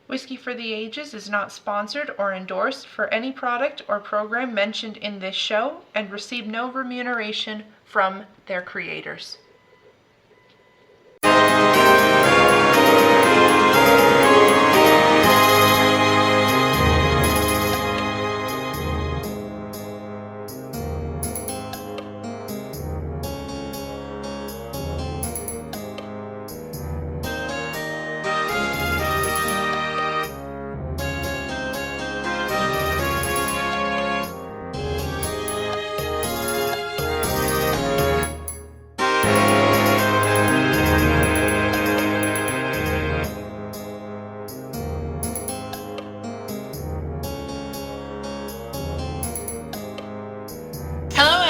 Whiskey for the Ages is not sponsored or endorsed for any product or program mentioned in this show and receive no remuneration from their creators.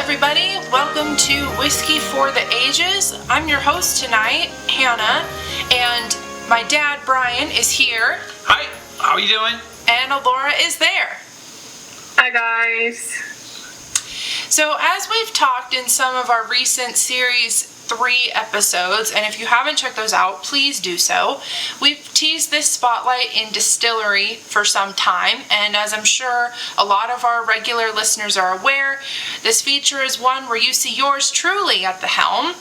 Everybody, welcome to Whiskey for the Ages. I'm your host tonight, Hannah, and my dad, Brian, is here. Hi, how are you doing? And Alora is there. Hi, guys. So, as we've talked in some of our recent Series 3 episodes, and if you haven't checked those out, please do so. We've teased this spotlight in distillery for some time, and as I'm sure a lot of our regular listeners are aware, this feature is one where you see yours truly at the helm.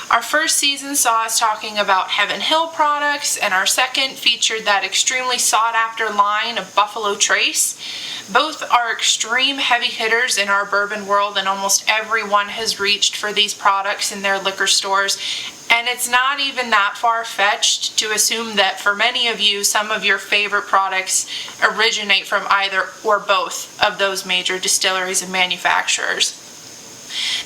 Our first season saw us talking about Heaven Hill products, and our second featured that extremely sought-after line of Buffalo Trace. Both are extreme heavy hitters in our bourbon world, and almost everyone has reached for these products in their liquor stores. And it's not even that far-fetched to assume that for many of you, some of your favorite products originate from either or both of those major distilleries and manufacturers.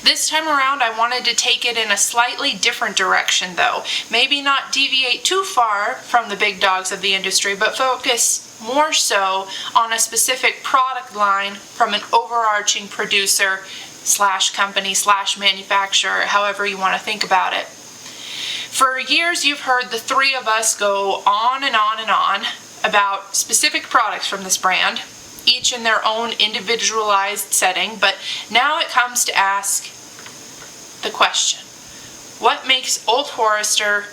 This time around, I wanted to take it in a slightly different direction, though. Maybe not deviate too far from the big dogs of the industry, but focus more so on a specific product line from an overarching producer slash company slash manufacturer, however you want to think about it. For years, you've heard the three of us go on and on and on about specific products from this brand, each in their own individualized setting, but now it comes to ask the question, what makes Old Forester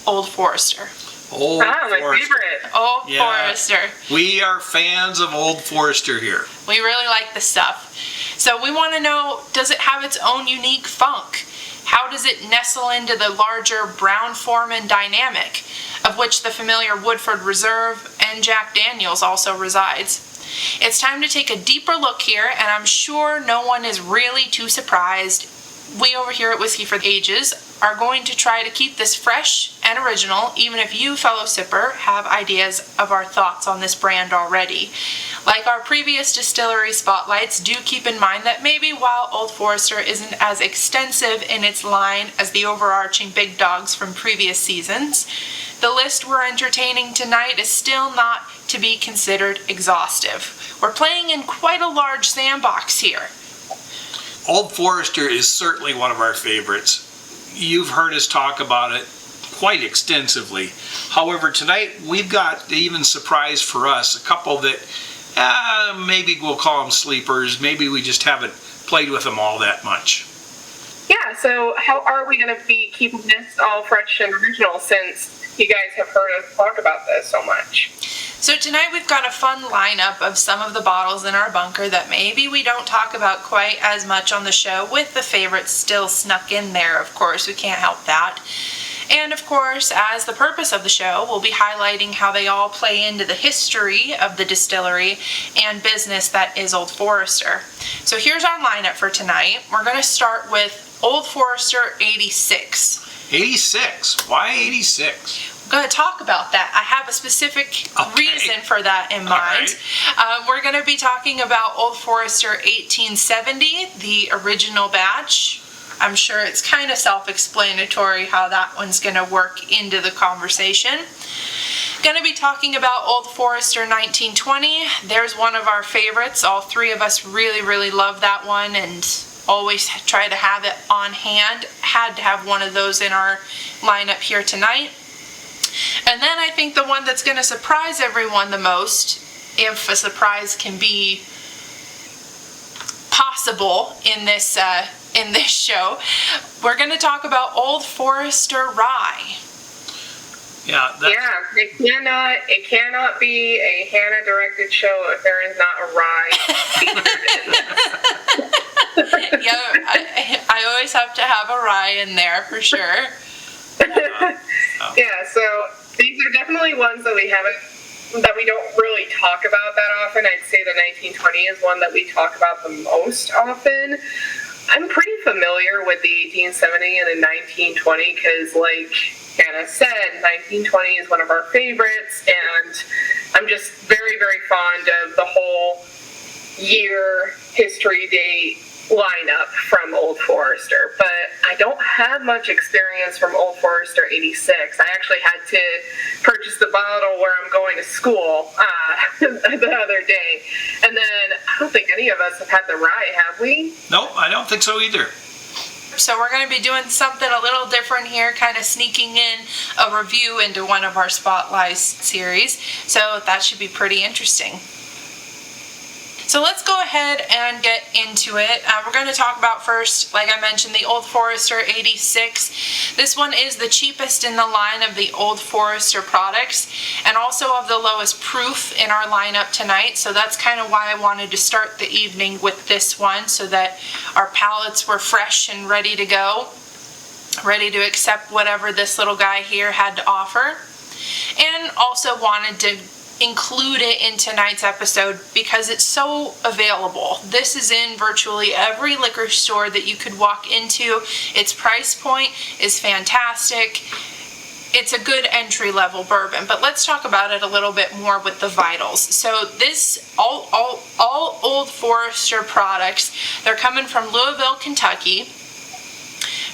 Old Forester? Old Forester. My favorite. Old Forester. We are fans of Old Forester here. We really like the stuff. So we want to know, does it have its own unique funk? How does it nestle into the larger Brown-Forman dynamic, of which the familiar Woodford Reserve and Jack Daniel's also resides? It's time to take a deeper look here, and I'm sure no one is really too surprised. We over here at Whiskey for the Ages are going to try to keep this fresh and original, even if you, fellow sipper, have ideas of our thoughts on this brand already. Like our previous distillery spotlights, do keep in mind that maybe while Old Forester isn't as extensive in its line as the overarching big dogs from previous seasons, the list we're entertaining tonight is still not to be considered exhaustive. We're playing in quite a large sandbox here. Old Forester is certainly one of our favorites. You've heard us talk about it quite extensively. However, tonight we've got, even surprise for us, a couple that maybe we'll call them sleepers. Maybe we just haven't played with them all that much. Yeah, so how are we going to be keeping this all fresh and original since you guys have heard us talk about this so much? So tonight we've got a fun lineup of some of the bottles in our bunker that maybe we don't talk about quite as much on the show, with the favorites still snuck in there, of course. We can't help that. And of course, as the purpose of the show, we'll be highlighting how they all play into the history of the distillery and business that is Old Forester. So here's our lineup for tonight. We're going to start with Old Forester 86. 86? Why 86? Going to talk about that. I have a specific reason for that in mind. Right. We're going to be talking about Old Forester 1870, the original batch. I'm sure it's kind of self-explanatory how that one's going to work into the conversation. Going to be talking about Old Forester 1920. There's one of our favorites. All three of us really, really love that one and always try to have it on hand. Had to have one of those in our lineup here tonight. And then I think the one that's going to surprise everyone the most, if a surprise can be possible in this show, we're going to talk about Old Forester Rye. Yeah. It cannot be a Hannah directed show if there is not a rye featured in it. Yeah, I always have to have a rye in there for sure. Yeah, so these are definitely ones that we don't really talk about that often. I'd say the 1920 is one that we talk about the most often. I'm pretty familiar with the 1870 and the 1920 because, like Hannah said, 1920 is one of our favorites, and I'm just very, very fond of the whole year, history, date lineup from Old Forester. But I don't have much experience from Old Forester 86. I actually had to purchase the bottle where I'm going to school the other day. And then I don't think any of us have had the rye, have we? Nope, I don't think so either. So we're going to be doing something a little different here, kind of sneaking in a review into one of our Spotlight series. So that should be pretty interesting. So let's go ahead and get into it. We're going to talk about first, like I mentioned, the Old Forester 86. This one is the cheapest in the line of the Old Forester products and also of the lowest proof in our lineup tonight. So that's kind of why I wanted to start the evening with this one so that our palates were fresh and ready to go, ready to accept whatever this little guy here had to offer. And also wanted to include it in tonight's episode because it's so available. This is in virtually every liquor store that you could walk into. Its price point is fantastic. It's a good entry-level bourbon, but let's talk about it a little bit more with the vitals. So this, all Old Forester products, they're coming from Louisville, Kentucky.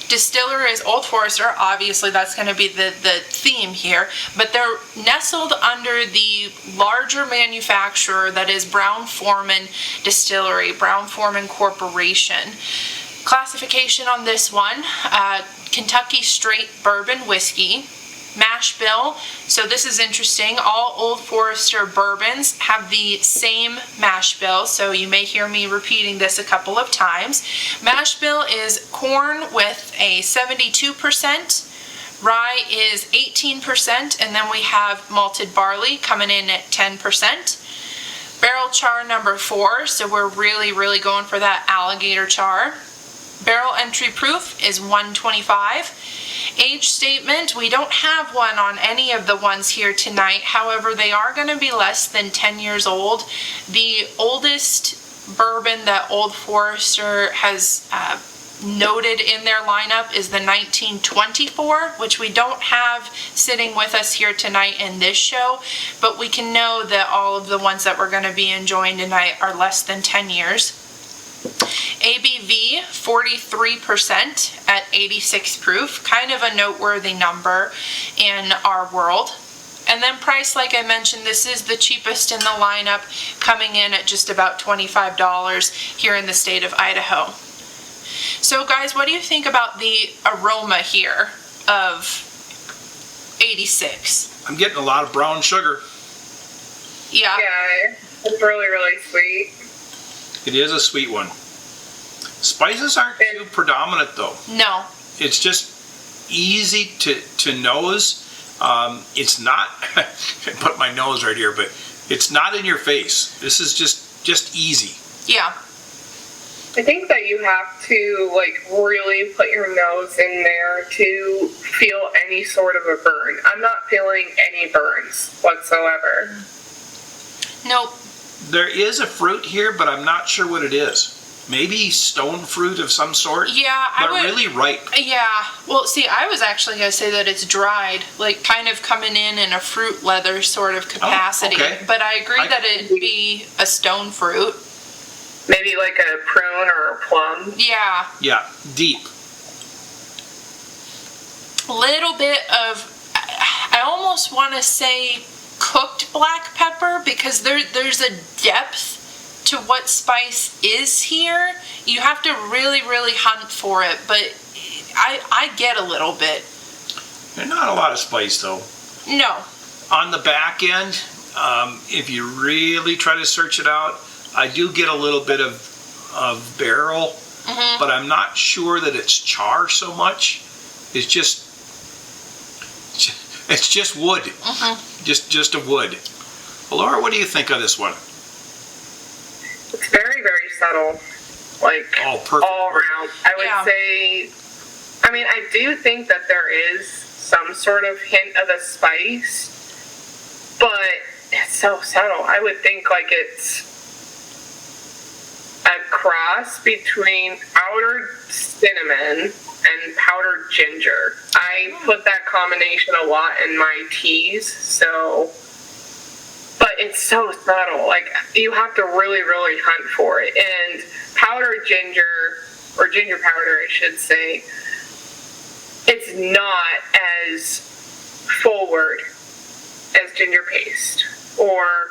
Distiller is Old Forester, obviously that's going to be the theme here, but they're nestled under the larger manufacturer that is Brown-Forman Distillery, Brown-Forman Corporation. Classification on this one, Kentucky Straight Bourbon Whiskey. Mash bill, so this is interesting. All Old Forester bourbons have the same mash bill, so you may hear me repeating this a couple of times. Mash bill is corn with a 72%, rye is 18%, and then we have malted barley coming in at 10%. Barrel char number 4, so we're really going for that alligator char. Barrel entry proof is 125. Age statement, we don't have one on any of the ones here tonight. However, they are going to be less than 10 years old. The oldest bourbon that Old Forester has noted in their lineup is the 1924, which we don't have sitting with us here tonight in this show, but we can know that all of the ones that we're going to be enjoying tonight are less than 10 years. ABV 43% at 86 proof, kind of a noteworthy number in our world. And then price, like I mentioned, this is the cheapest in the lineup, coming in at just about $25 here in the state of Idaho. So guys, what do you think about the aroma here of 86? I'm getting a lot of brown sugar. Yeah. Yeah, it's really sweet. It is a sweet one. Spices aren't too predominant though. No. It's just easy to nose. It's not, I put my nose right here, but it's not in your face. This is just easy. Yeah. I think that you have to really put your nose in there to feel any sort of a burn. I'm not feeling any burns whatsoever. Nope. There is a fruit here, but I'm not sure what it is. Maybe stone fruit of some sort. Yeah, They're really ripe. Yeah. Well, see, I was actually going to say that it's dried, like kind of coming in a fruit leather sort of capacity. Oh, okay. But I agree that it'd be a stone fruit. Maybe like a prune or a plum. Yeah. Yeah, deep. Little bit of, I almost want to say cooked black pepper, because there's a depth to what spice is here. You have to really hunt for it, but I get a little bit. There's not a lot of spice though. No. On the back end, if you really try to search it out, I do get a little bit of barrel, but I'm not sure that it's char so much. It's just It's just wood. Just a wood. Well, Laura, what do you think of this one? It's very, very subtle. Like, perfect. all around. I would say, I mean, I do think that there is some sort of hint of a spice, but it's so subtle. I would think like it's a cross between powdered cinnamon and powdered ginger. I put that combination a lot in my teas, so, but it's so subtle. Like, you have to really, really hunt for it. And powdered ginger, or ginger powder, I should say, it's not as forward as ginger paste or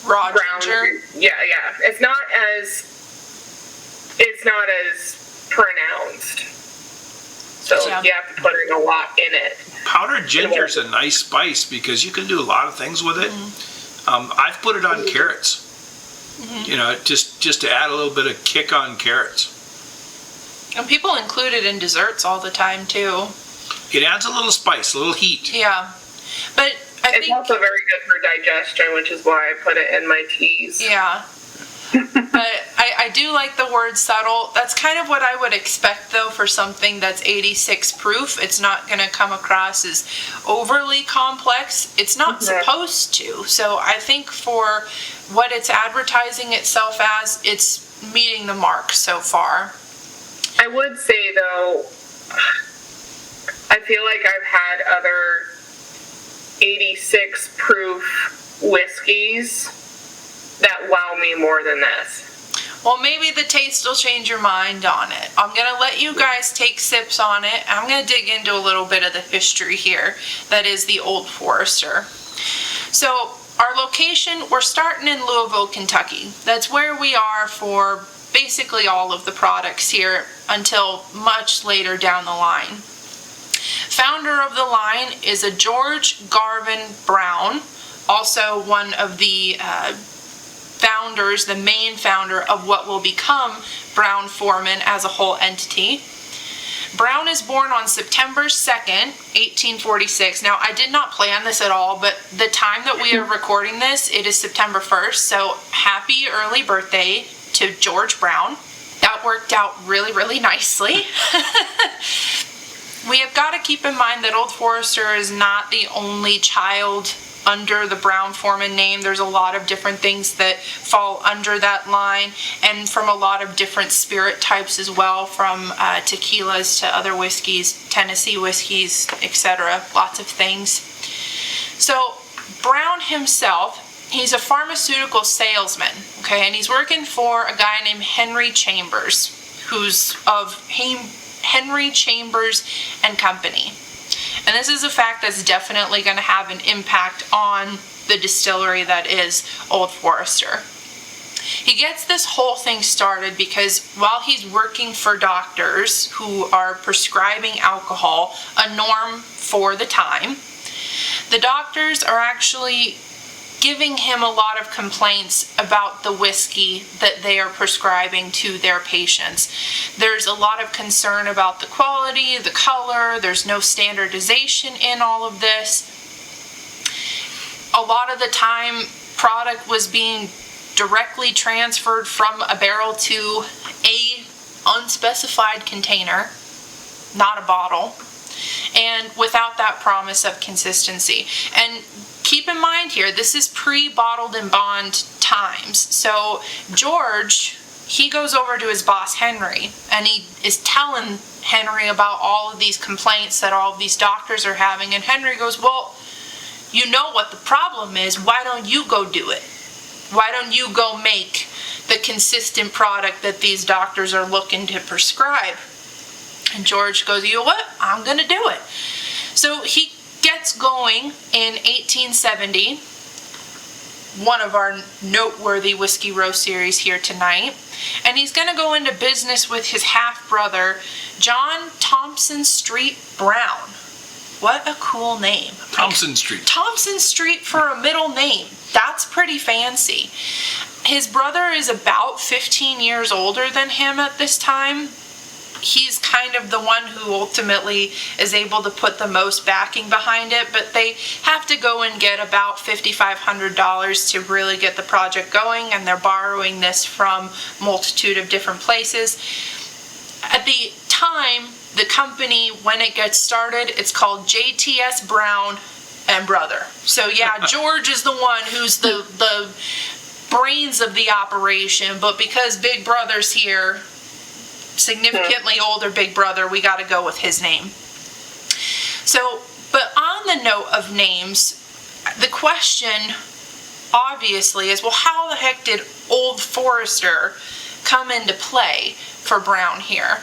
raw brown ginger. Yeah. It's not as pronounced. So you have to put in a lot in it. Powdered ginger is a nice spice because you can do a lot of things with it. I've put it on carrots. You know, just to add a little bit of kick on carrots. And people include it in desserts all the time too. It adds a little spice, a little heat. Yeah, but it's also very good for digestion, which is why I put it in my teas. Yeah. But I do like the word subtle. That's kind of what I would expect, though, for something that's 86 proof. It's not going to come across as overly complex. It's not supposed to. So I think for what it's advertising itself as, it's meeting the mark so far. I would say, though, I feel like I've had other 86 proof whiskeys that wow me more than this. Well, maybe the taste will change your mind on it. I'm going to let you guys take sips on it. I'm going to dig into a little bit of the history here that is the Old Forester. So our location, we're starting in Louisville, Kentucky. That's where we are for basically all of the products here until much later down the line. Founder of the line is a George Garvin Brown, also one of the founders, the main founder of what will become Brown-Forman as a whole entity. Brown is born on September 2nd, 1846. Now, I did not plan this at all, but the time that we are recording this, it is September 1st, so happy early birthday to George Brown. That worked out really, really nicely. We have got to keep in mind that Old Forester is not the only child under the Brown-Forman name. There's a lot of different things that fall under that line, and from a lot of different spirit types as well, from tequilas to other whiskeys, Tennessee whiskeys, etc. Lots of things. So Brown himself, he's a pharmaceutical salesman, okay, and he's working for a guy named Henry Chambers, who's of Henry Chambers and Company. And this is a fact that's definitely going to have an impact on the distillery that is Old Forester. He gets this whole thing started because while he's working for doctors who are prescribing alcohol, a norm for the time, the doctors are actually giving him a lot of complaints about the whiskey that they are prescribing to their patients. There's a lot of concern about the quality, the color, there's no standardization in all of this. A lot of the time, product was being directly transferred from a barrel to a unspecified container, not a bottle, and without that promise of consistency. And keep in mind here, this is pre-bottled and bond times. So George, he goes over to his boss Henry, and he is telling Henry about all of these complaints that all of these doctors are having. And Henry goes, well, you know what the problem is. Why don't you go do it? Why don't you go make the consistent product that these doctors are looking to prescribe? And George goes, you know what? I'm going to do it. So he gets going in 1870, one of our noteworthy Whiskey Row series here tonight, and he's going to go into business with his half-brother, John Thompson Street Brown. What a cool name. Thompson Street. Thompson Street for a middle name. That's pretty fancy. His brother is about 15 years older than him at this time. he's kind of the one who ultimately is able to put the most backing behind it, but they have to go and get about $5,500 to really get the project going, and they're borrowing this from a multitude of different places. At the time, the company, when it gets started, it's called JTS Brown and Brother. So yeah, George is the one who's the brains of the operation, but because Big Brother's here, significantly older Big Brother, we got to go with his name. So, but on the note of names, the question obviously is, well, how the heck did Old Forester come into play for Brown here?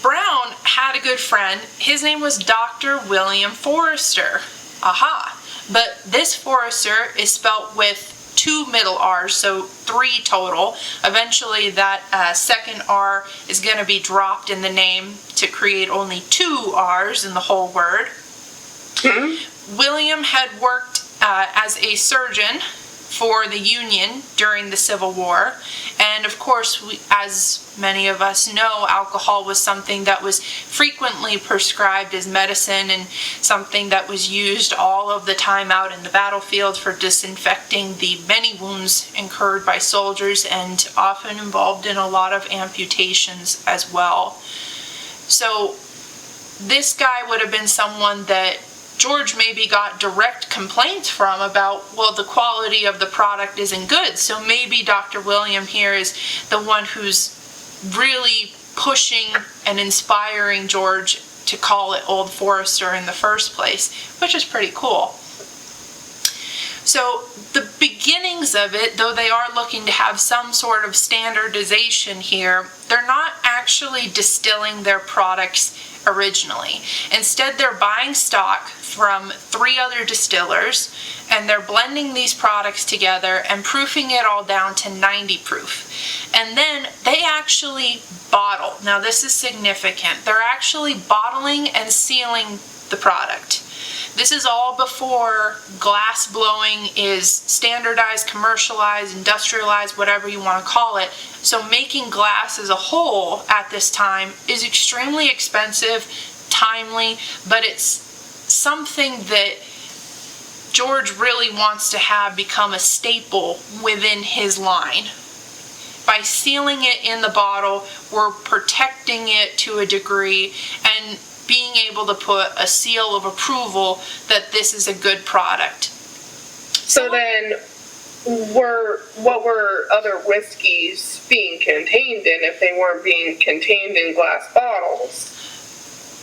Brown had a good friend. His name was Dr. William Forester. Aha. But this Forester is spelt with 2 middle R's, so 3 total. Eventually that second R is going to be dropped in the name to create only 2 R's in the whole word. William had worked as a surgeon for the Union during the Civil War, and of course, as many of us know, alcohol was something that was frequently prescribed as medicine and something that was used all of the time out in the battlefield for disinfecting the many wounds incurred by soldiers, and often involved in a lot of amputations as well. So this guy would have been someone that George maybe got direct complaints from about, well, the quality of the product isn't good. So maybe Dr. William here is the one who's really pushing and inspiring George to call it Old Forester in the first place, which is pretty cool. So the beginnings of it, though they are looking to have some sort of standardization here, they're not actually distilling their products originally. Instead, they're buying stock from 3 other distillers, and they're blending these products together and proofing it all down to 90 proof. And then they actually bottle. Now this is significant. They're actually bottling and sealing the product. This is all before glass blowing is standardized, commercialized, industrialized, whatever you want to call it. So making glass as a whole at this time is extremely expensive, timely, but it's something that George really wants to have become a staple within his line. By sealing it in the bottle, we're protecting it to a degree and being able to put a seal of approval that this is a good product. So then, what were other whiskeys being contained in if they weren't being contained in glass bottles?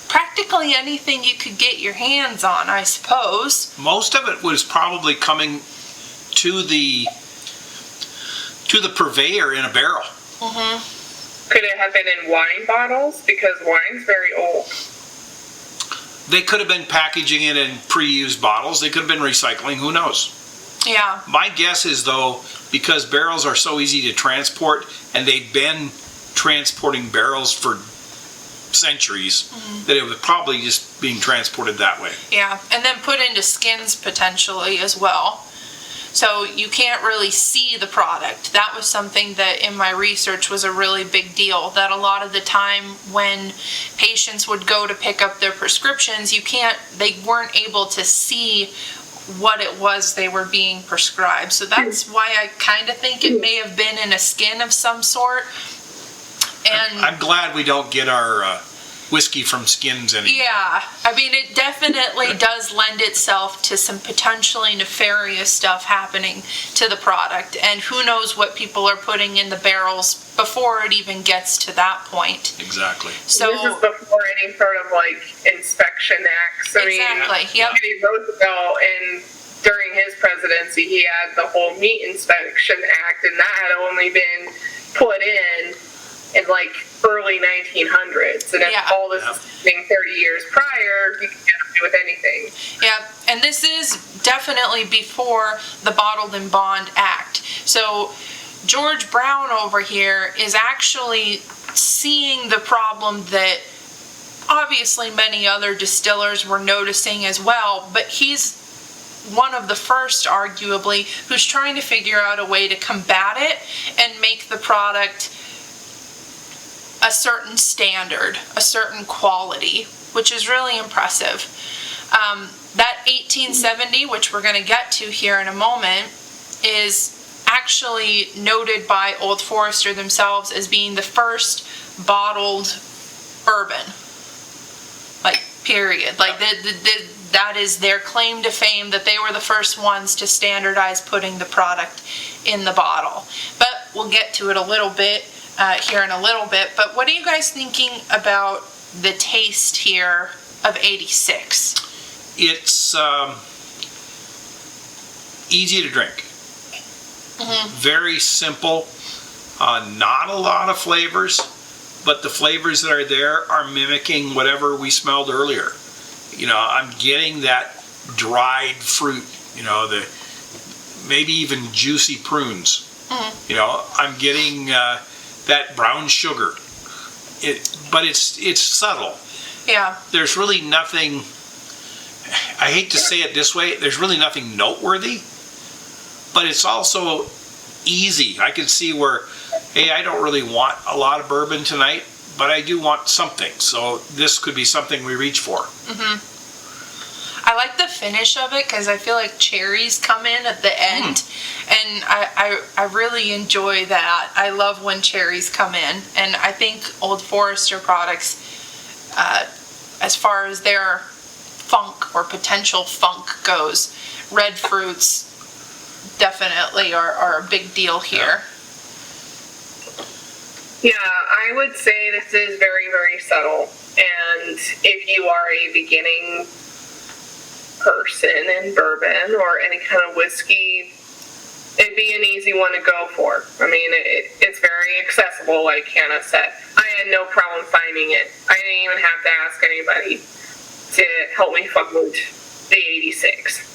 Practically anything you could get your hands on, I suppose. Most of it was probably coming to the purveyor in a barrel. Mm-hmm. Could it have been in wine bottles? Because wine's very old. They could have been packaging it in pre-used bottles. They could have been recycling. Who knows? Yeah. My guess is, though, because barrels are so easy to transport, and they've been transporting barrels for centuries, that it was probably just being transported that way. Yeah, and then put into skins potentially as well. So you can't really see the product. That was something that in my research was a really big deal, that a lot of the time when patients would go to pick up their prescriptions, they weren't able to see what it was they were being prescribed. So that's why I kind of think it may have been in a skin of some sort. And I'm glad we don't get our whiskey from skins anymore. yeah, I mean, it definitely does lend itself to some potentially nefarious stuff happening to the product, and who knows what people are putting in the barrels before it even gets to that point. Exactly. So this is before any sort of inspection acts. I exactly. mean, Yep. Teddy Roosevelt, and during his presidency, he had the whole Meat Inspection Act, and that had only been put in early 1900s, and if all this is happening 30 years prior, you can get away with anything. Yeah, and this is definitely before the Bottled in Bond Act. So George Brown over here is actually seeing the problem that obviously many other distillers were noticing as well, but he's one of the first, arguably, who's trying to figure out a way to combat it and make the product a certain standard, a certain quality, which is really impressive. That 1870, which we're going to get to here in a moment, is actually noted by Old Forester themselves as being the first bottled bourbon. Like, period. Like, that is their claim to fame, that they were the first ones to standardize putting the product in the bottle. But we'll get to it a little bit here in a little bit. But what are you guys thinking about the taste here of 86? It's easy to drink. Very simple. Not a lot of flavors, but the flavors that are there are mimicking whatever we smelled earlier. You know, I'm getting that dried fruit, you know, the maybe even juicy prunes. You know, I'm getting that brown sugar. But it's subtle. Yeah. There's really nothing, I hate to say it this way, there's really nothing noteworthy, but it's also easy. I can see where, hey, I don't really want a lot of bourbon tonight, but I do want something. So this could be something we reach for. I like the finish of it because I feel like cherries come in at the end, and I really enjoy that. I love when cherries come in, and I think Old Forester products, as far as their funk or potential funk goes, red fruits definitely are a big deal here. Yeah, I would say this is very, very subtle. And if you are a beginning person in bourbon or any kind of whiskey, it'd be an easy one to go for. I mean, it's very accessible, like Hannah said. I had no problem finding it. I didn't even have to ask anybody to help me find the 86.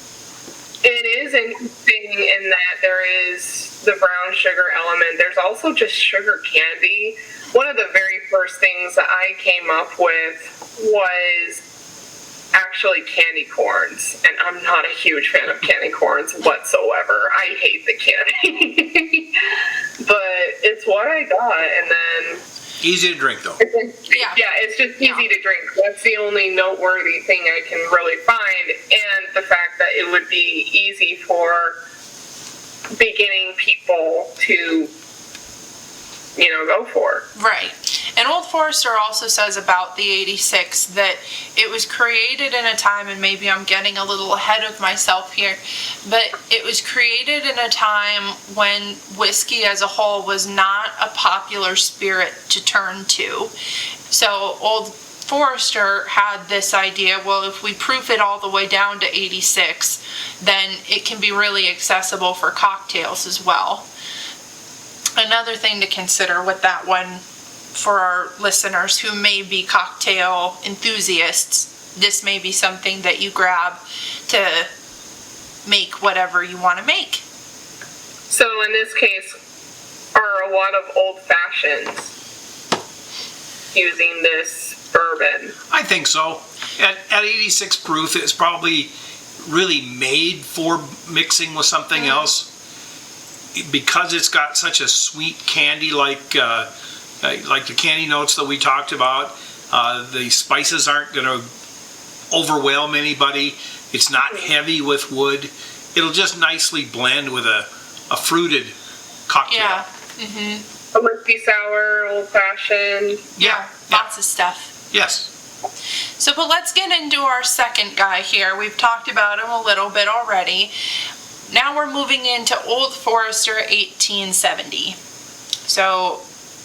It is interesting in that there is the brown sugar element. There's also just sugar candy. One of the very first things that I came up with was actually candy corns, and I'm not a huge fan of candy corns whatsoever. I hate the candy. But it's what I got, and then... Easy to drink, though. Yeah, it's just easy to drink. That's the only noteworthy thing I can really find, and the fact that it would be easy for beginning people to, you know, go for. Right. And Old Forester also says about the 86 that it was created in a time, and maybe I'm getting a little ahead of myself here, but it was created in a time when whiskey as a whole was not a popular spirit to turn to. So Old Forester had this idea, well, if we proof it all the way down to 86, then it can be really accessible for cocktails as well. Another thing to consider with that one, for our listeners who may be cocktail enthusiasts, this may be something that you grab to make whatever you want to make. So in this case, are a lot of old fashions using this bourbon? I think so. At 86 proof, it's probably really made for mixing with something else. Because it's got such a sweet candy like the candy notes that we talked about, the spices aren't going to overwhelm anybody. It's not heavy with wood. It'll just nicely blend with a fruited cocktail. Yeah. A whiskey sour, old fashioned. Yeah. Lots of stuff. Yes. So, but let's get into our second guy here. We've talked about him a little bit already. Now we're moving into Old Forester 1870. So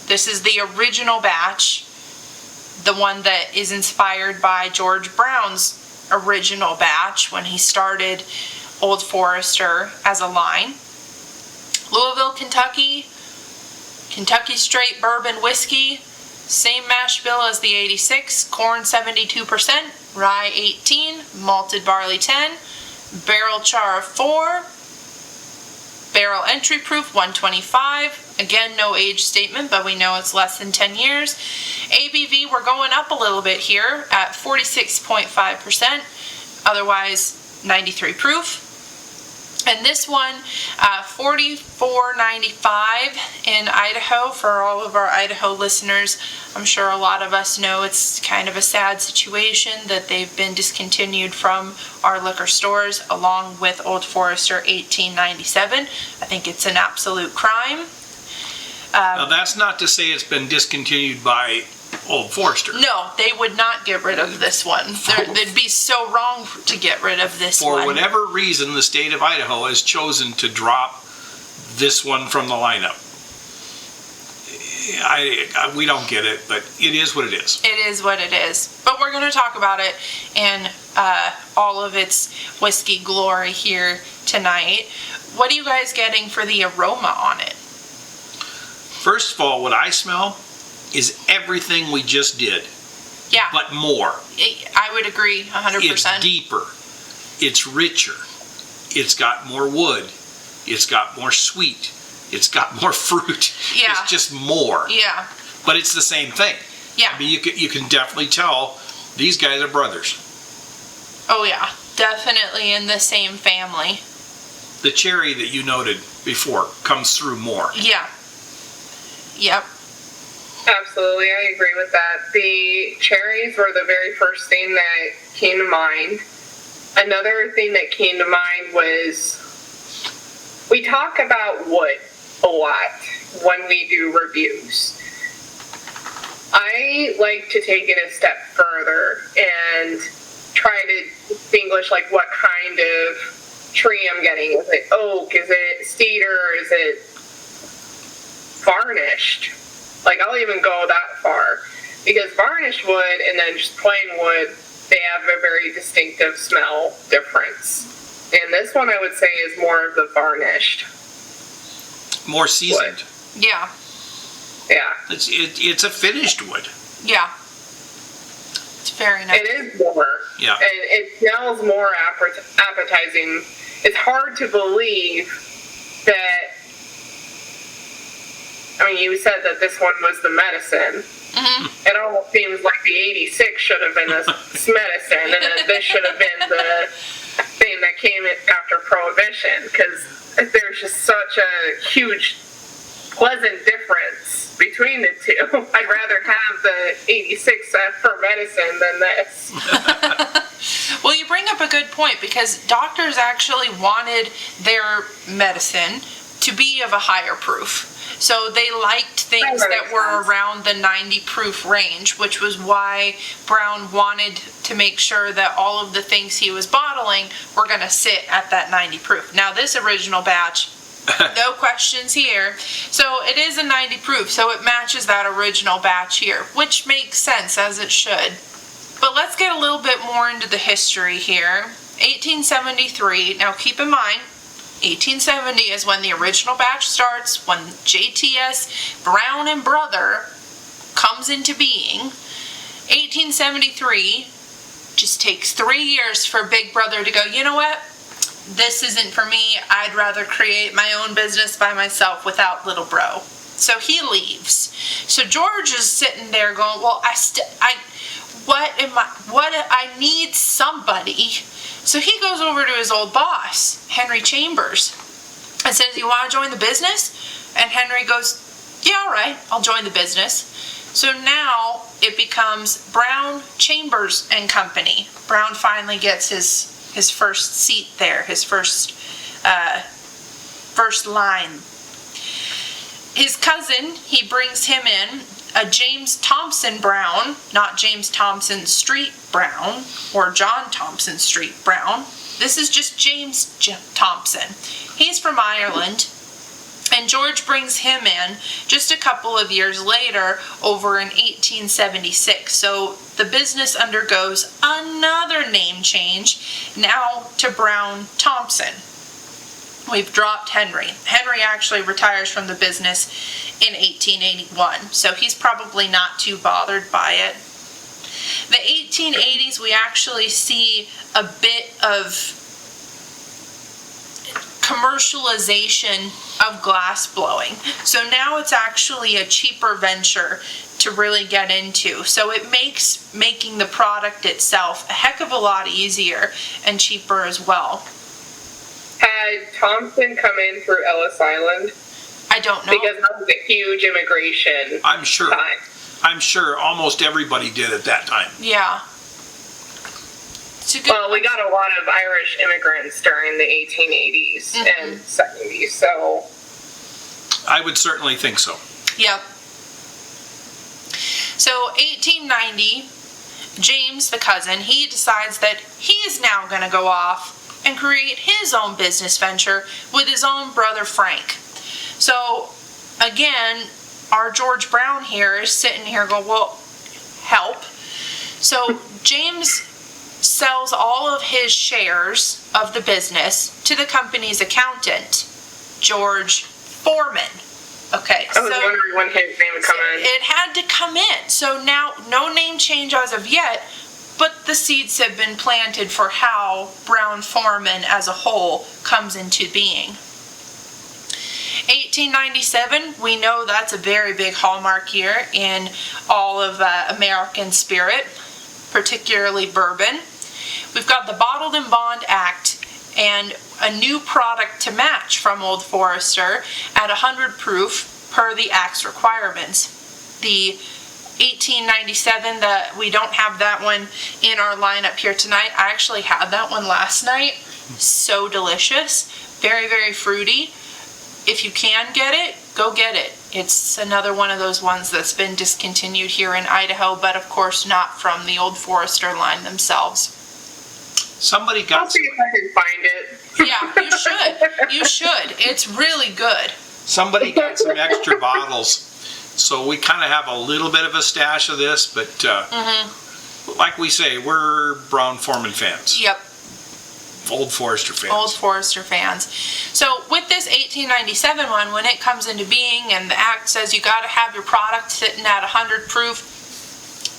this is the original batch, the one that is inspired by George Brown's original batch when he started Old Forester as a line. Louisville, Kentucky straight bourbon whiskey, same mash bill as the 86, corn 72%, rye 18, malted barley 10, barrel char of 4, barrel entry proof 125. Again, no age statement, but we know it's less than 10 years. ABV, we're going up a little bit here at 46.5%, otherwise 93 proof. And this one, $44.95 in Idaho. For all of our Idaho listeners, I'm sure a lot of us know it's kind of a sad situation that they've been discontinued from our liquor stores, along with Old Forester 1897. I think it's an absolute crime. Now, that's not to say it's been discontinued by Old Forester. No, they would not get rid of this one. They'd be so wrong to get rid of this one. For whatever reason, the state of Idaho has chosen to drop this one from the lineup. We don't get it, but it is what it is. It is what it is. But we're going to talk about it in all of its whiskey glory here tonight. What are you guys getting for the aroma on it? First of all, what I smell is everything we just did. Yeah. But more. I would agree 100%. It's deeper. It's richer. It's got more wood. It's got more sweet. It's got more fruit. Yeah. It's just more. Yeah. But it's the same thing. Yeah. I mean, you can definitely tell these guys are brothers. Oh, yeah. Definitely in the same family. The cherry that you noted before comes through more. Yeah. Yep. Absolutely, I agree with that. The cherries were the very first thing that came to mind. Another thing that came to mind was we talk about wood a lot when we do reviews. I like to take it a step further and try to distinguish like what kind of tree I'm getting. Is it oak? Is it cedar? Is it varnished? Like, I'll even go that far. Because varnished wood and then just plain wood, they have a very distinctive smell difference. And this one I would say is more of the varnished. More seasoned. Wood. Yeah. Yeah. It's a finished wood. Yeah. It's very nice. It is more. Yeah. And it smells more appetizing. It's hard to believe that, I mean, you said that this one was the medicine. Mm-hmm. It almost seems like the 86 should have been this medicine, and then this should have been the thing that came after Prohibition, because there's just such a huge, pleasant difference between the two. I'd rather have the 86 for medicine than this. Well, you bring up a good point, because doctors actually wanted their medicine to be of a higher proof. So they liked things that were around the 90 proof range, which was why Brown wanted to make sure that all of the things he was bottling were going to sit at that 90 proof. Now, this original batch, no questions here. So it is a 90 proof, so it matches that original batch here, which makes sense, as it should. But let's get a little bit more into the history here. 1873, now keep in mind, 1870 is when the original batch starts, when JTS Brown and Brother comes into being. 1873 just takes 3 years for Big Brother to go, you know what? This isn't for me. I'd rather create my own business by myself without little bro. So he leaves. So George is sitting there going, well, I need somebody. So he goes over to his old boss, Henry Chambers, and says, you want to join the business? And Henry goes, yeah, all right, I'll join the business. So now it becomes Brown, Chambers and Company. Brown finally gets his first seat there, his first line. His cousin, he brings him in, a James Thompson Brown, not James Thompson Street Brown or John Thompson Street Brown. This is just James Thompson. He's from Ireland, and George brings him in just a couple of years later, over in 1876. So the business undergoes another name change, now to Brown Thompson. We've dropped Henry. Henry actually retires from the business in 1881, so he's probably not too bothered by it. The 1880s, we actually see a bit of commercialization of glass blowing. So now it's actually a cheaper venture to really get into. So it makes making the product itself a heck of a lot easier and cheaper as well. Has Thompson come in through Ellis Island? I don't know. Because that was a huge immigration I'm sure. time. I'm sure almost everybody did at that time. Yeah. Well, we got a lot of Irish immigrants during the 1880s and 70s, so... I would certainly think so. Yep. So 1890, James, the cousin, he decides that he is now going to go off and create his own business venture with his own brother Frank. So again, our George Brown here is sitting here going, well, help. So James sells all of his shares of the business to the company's accountant, George Foreman. Okay, I was wondering when his name would come in. It had to come in. So now, no name change as of yet, but the seeds have been planted for how Brown Foreman as a whole comes into being. 1897, we know that's a very big hallmark year in all of American spirit, particularly bourbon. We've got the Bottled in Bond Act and a new product to match from Old Forester at 100 proof per the Act's requirements. The 1897, that we don't have that one in our lineup here tonight. I actually had that one last night. So delicious. Very, very fruity. If you can get it, go get it. It's another one of those ones that's been discontinued here in Idaho, but of course not from the Old Forester line themselves. Somebody got I'll see if I can find it. Yeah, you should. You should. It's really good. Somebody got some extra bottles, so we kind of have a little bit of a stash of this, but like we say, we're Brown Foreman fans. Yep. Old Forester fans. Old Forester fans. So with this 1897 one, when it comes into being and the Act says you got to have your product sitting at 100 proof,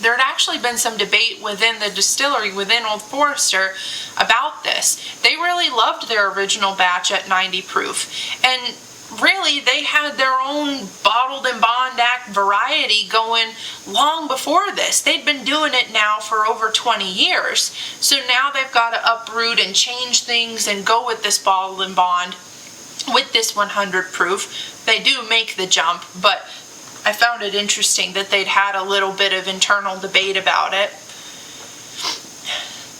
there had actually been some debate within the distillery, within Old Forester, about this. They really loved their original batch at 90 proof. And really, they had their own Bottled in Bond Act variety going long before this. They'd been doing it now for over 20 years. So now they've got to uproot and change things and go with this Bottled in Bond with this 100 proof. They do make the jump, but I found it interesting that they'd had a little bit of internal debate about it.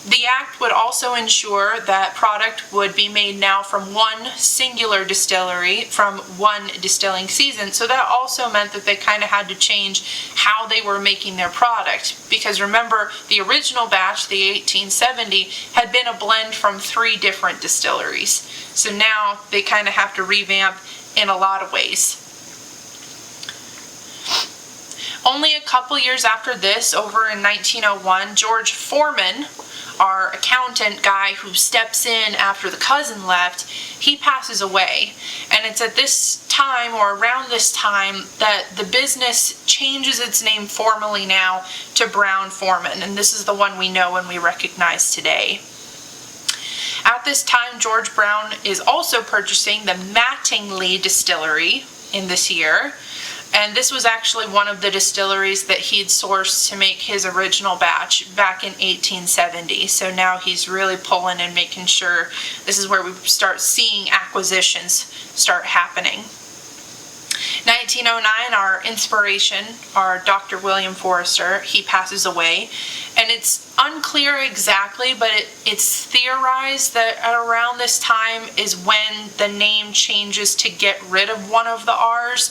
The Act would also ensure that product would be made now from one singular distillery, from one distilling season. So that also meant that they kind of had to change how they were making their product. Because remember, the original batch, the 1870, had been a blend from 3 different distilleries. So now they kind of have to revamp in a lot of ways. Only a couple years after this, over in 1901, George Foreman, our accountant guy who steps in after the cousin left, he passes away. And it's at this time, or around this time, that the business changes its name formally now to Brown Foreman. And this is the one we know and we recognize today. At this time, George Brown is also purchasing the Mattingly Distillery in this year. And this was actually one of the distilleries that he'd sourced to make his original batch back in 1870. So now he's really pulling and making sure this is where we start seeing acquisitions start happening. 1909, our inspiration, our Dr. William Forester, he passes away. And it's unclear exactly, but it's theorized that at around this time is when the name changes to get rid of one of the R's.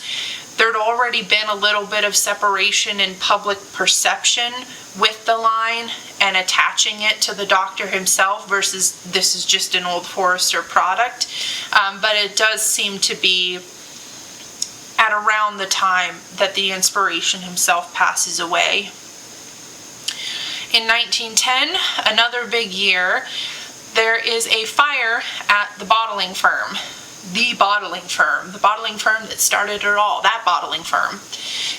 There'd already been a little bit of separation in public perception with the line and attaching it to the doctor himself versus this is just an Old Forester product. But it does seem to be at around the time that the inspiration himself passes away. In 1910, another big year, there is a fire at the bottling firm. The bottling firm that started it all, that bottling firm.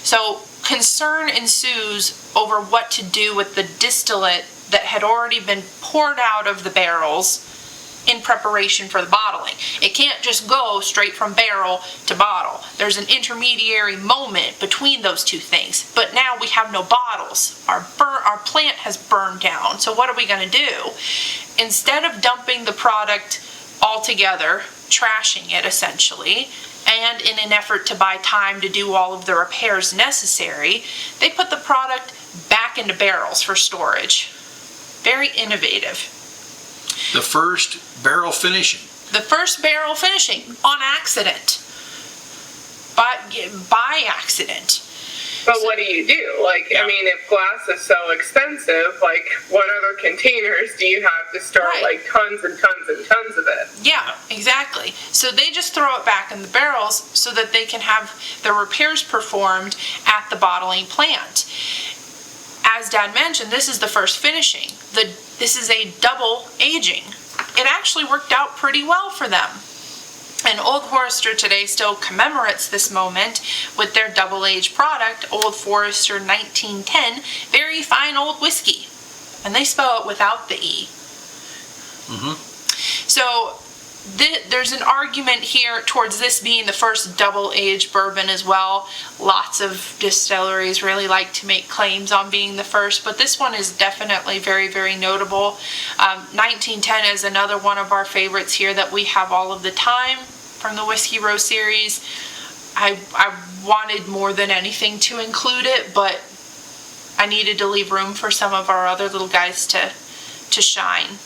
So concern ensues over what to do with the distillate that had already been poured out of the barrels in preparation for the bottling. It can't just go straight from barrel to bottle. There's an intermediary moment between those two things. But now we have no bottles. Our plant has burned down. So what are we going to do? Instead of dumping the product altogether, trashing it essentially. And in an effort to buy time to do all of the repairs necessary, they put the product back into barrels for storage. Very innovative. The first barrel finishing. The first barrel finishing on accident. By accident. But what do you do? Like, Yeah. I mean, if glass is so expensive, like, what other containers do you have to store, Right. like, tons and tons and tons of it? Yeah, exactly. So they just throw it back in the barrels so that they can have the repairs performed at the bottling plant. As Dad mentioned, this is the first finishing. This is a double aging. It actually worked out pretty well for them. And Old Forester today still commemorates this moment with their double-aged product, Old Forester 1910, very fine old whiskey. And they spell it without the E. So there's an argument here towards this being the first double-aged bourbon as well. Lots of distilleries really like to make claims on being the first, but this one is definitely very, very notable. 1910 is another one of our favorites here that we have all of the time from the Whiskey Row series. I wanted more than anything to include it, but I needed to leave room for some of our other little guys to shine.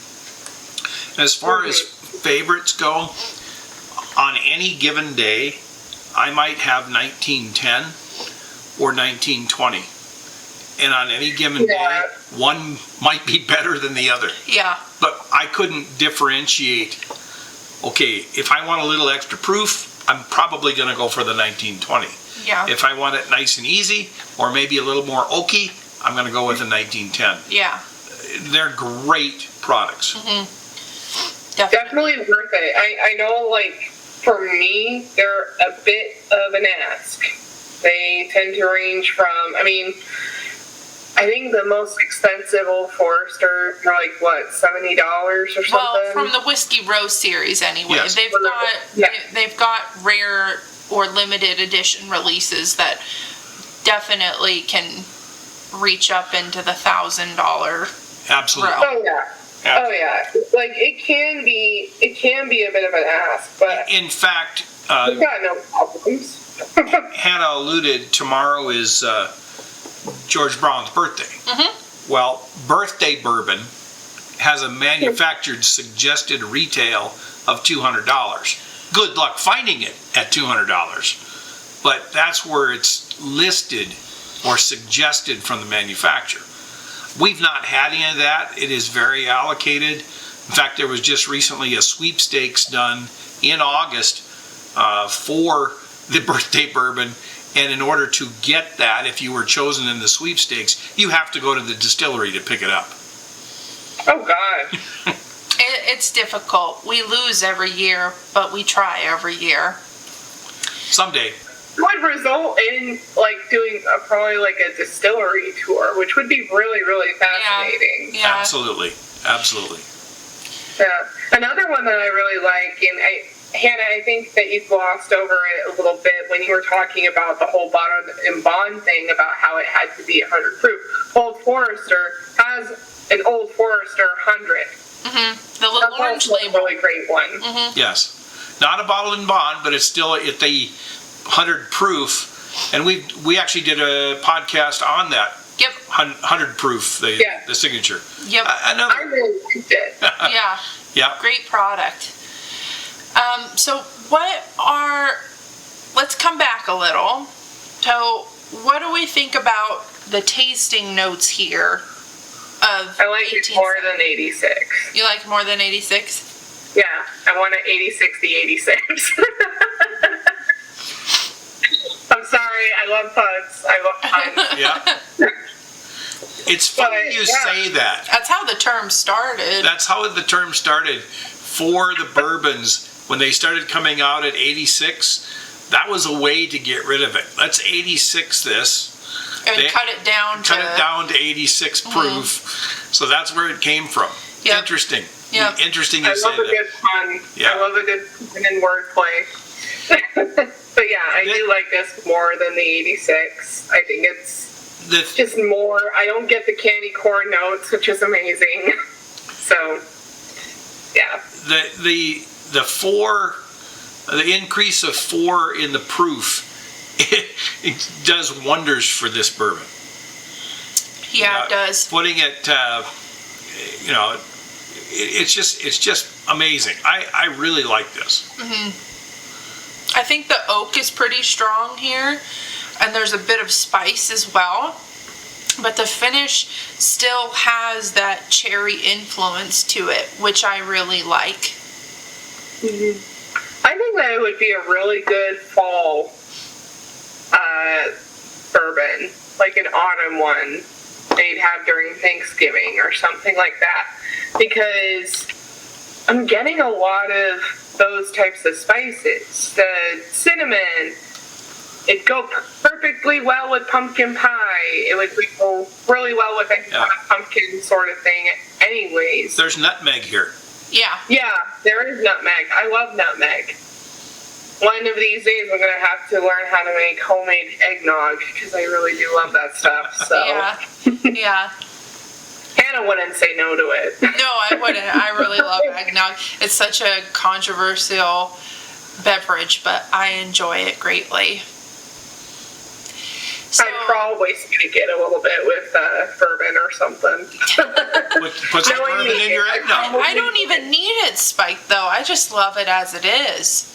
As far as favorites go, on any given day, I might have 1910 or 1920. And on any given day, one might be better than the other. Yeah. But I couldn't differentiate, okay, if I want a little extra proof, I'm probably going to go for the 1920. Yeah. If I want it nice and easy, or maybe a little more oaky, I'm going to go with the 1910. Yeah. They're great products. Definitely worth it. I know, like, for me, they're a bit of an ask. They tend to range from, I mean, I think the most expensive Old Forester are like, what, $70 or something? Well, from the Whiskey Row series anyway. Yes. They've got rare or limited edition releases that definitely can reach up into the $1,000 Absolutely. realm. Oh, yeah. Oh, yeah. Like, it can be a bit of an ask, but In fact, we've got no problems. Hannah alluded, tomorrow is George Brown's birthday. Well, birthday bourbon has a manufactured suggested retail of $200. Good luck finding it at $200. But that's where it's listed or suggested from the manufacturer. We've not had any of that. It is very allocated. In fact, there was just recently a sweepstakes done in August for the birthday bourbon. And in order to get that, if you were chosen in the sweepstakes, you have to go to the distillery to pick it up. Oh, God. It's difficult. We lose every year, but we try every year. Someday. Would result in, like, doing probably like a distillery tour, which would be really, really fascinating. Yeah. Absolutely. Absolutely. Yeah. Another one that I really like, and Hannah, I think that you glossed over it a little bit when you were talking about the whole bottle and bond thing about how it had to be 100 proof. Old Forester has an Old Forester 100. The little orange That's a label. really great one. Yes. Not a bottle and bond, but it's still at the 100 proof. And we actually did a podcast on that. Yep. 100 proof, the signature. Yep. I really liked it. Yeah. Yeah. Great product. So let's come back a little. So what do we think about the tasting notes here of I like it more than 86. You like more than 86? Yeah, I want an 86 the 86. I'm sorry, I love puns. I love puns. Yeah. It's funny you say that. That's how the term started. That's how the term started for the bourbons. When they started coming out at 86, that was a way to get rid of it. Let's 86 this. And cut it down to 86 proof. So that's where it came from. Yep. Interesting. Yep. Interesting you say that. I love a good pun. Yeah. I love a good pun and wordplay. But yeah, I do like this more than the 86. I think it's just more. I don't get the candy corn notes, which is amazing. So, yeah. the increase of 4 in the proof, it does wonders for this bourbon. Yeah, it does. Putting it, it's just amazing. I really like this. I think the oak is pretty strong here, and there's a bit of spice as well. But the finish still has that cherry influence to it, which I really like. I think that it would be a really good fall bourbon, like an autumn one they'd have during Thanksgiving or something like that, because I'm getting a lot of those types of spices. The cinnamon, it'd go perfectly well with pumpkin pie. It would go really well with any kind of pumpkin sort of thing anyways. There's nutmeg here. Yeah. Yeah, there is nutmeg. I love nutmeg. One of these days I'm going to have to learn how to make homemade eggnog, because I really do love that stuff. So. Yeah. Hannah wouldn't say no to it. No, I wouldn't. I really love eggnog. It's such a controversial beverage, but I enjoy it greatly. So, I'd probably spike it a little bit with bourbon or something. Put some bourbon in your eggnog. I don't even need it spiked, though. I just love it as it is.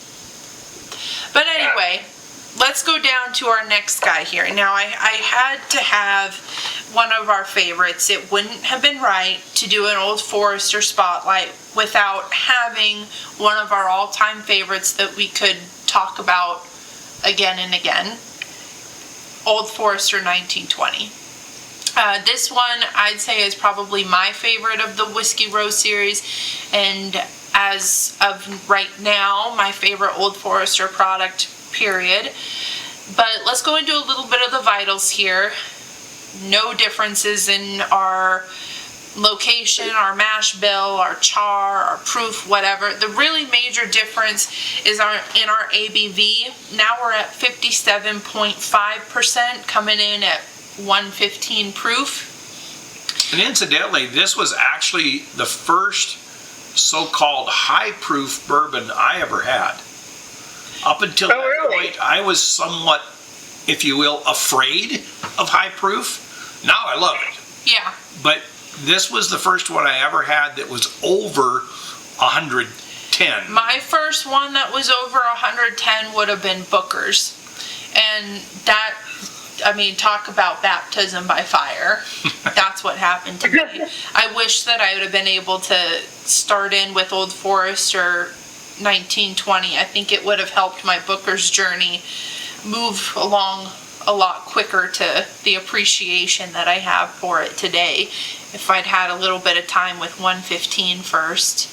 But anyway, let's go down to our next guy here. Now, I had to have one of our favorites. It wouldn't have been right to do an Old Forester Spotlight without having one of our all-time favorites that we could talk about again and again. Old Forester 1920. This one, I'd say, is probably my favorite of the Whiskey Row series, and as of right now, my favorite Old Forester product, period. But let's go into a little bit of the vitals here. No differences in our location, our mash bill, our char, our proof, whatever. The really major difference is in our ABV. Now we're at 57.5%, coming in at 115 proof. And incidentally, this was actually the first so-called high-proof bourbon I ever had. Up until that point, I was somewhat, if you will, afraid of high proof. Now I love it. Yeah. But this was the first one I ever had that was over 110. My first one that was over 110 would have been Booker's. And that, I mean, talk about baptism by fire. That's what happened to me. I wish that I would have been able to start in with Old Forester 1920. I think it would have helped my Booker's journey move along a lot quicker to the appreciation that I have for it today if I'd had a little bit of time with 115 first.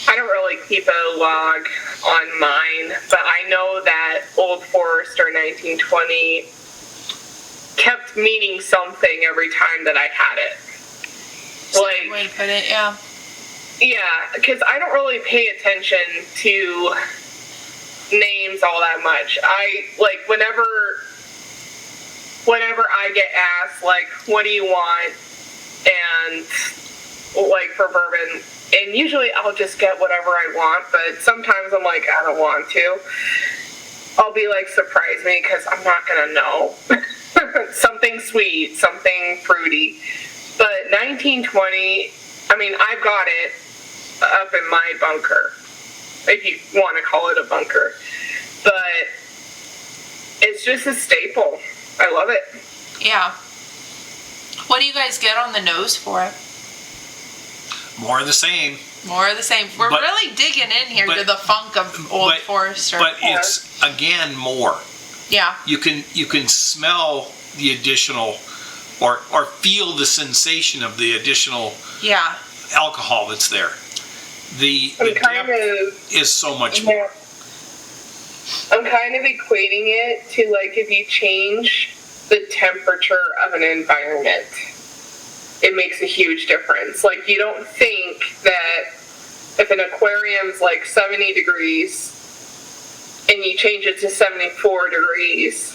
I don't really keep a log on mine, but I know that Old Forester 1920 kept meaning something every time that I had it. Like, way to put it, yeah. Yeah, because I don't really pay attention to names all that much. I, like, whenever I get asked, like, what do you want, and, like, for bourbon, and usually I'll just get whatever I want, but sometimes I'm like, I don't want to. I'll be like, surprise me, because I'm not going to know. Something sweet, something fruity. But 1920, I mean, I've got it up in my bunker, if you want to call it a bunker. But it's just a staple. I love it. Yeah. What do you guys get on the nose for it? More of the same. More of the same. We're really digging in here to the funk of Old Forester. But it's, again, more. Yeah. You can smell the additional or feel the sensation of the additional alcohol that's there. The depth is so much more. I'm kind of equating it to, like, if you change the temperature of an environment, it makes a huge difference. Like, you don't think that if an aquarium's like 70 degrees and you change it to 74 degrees,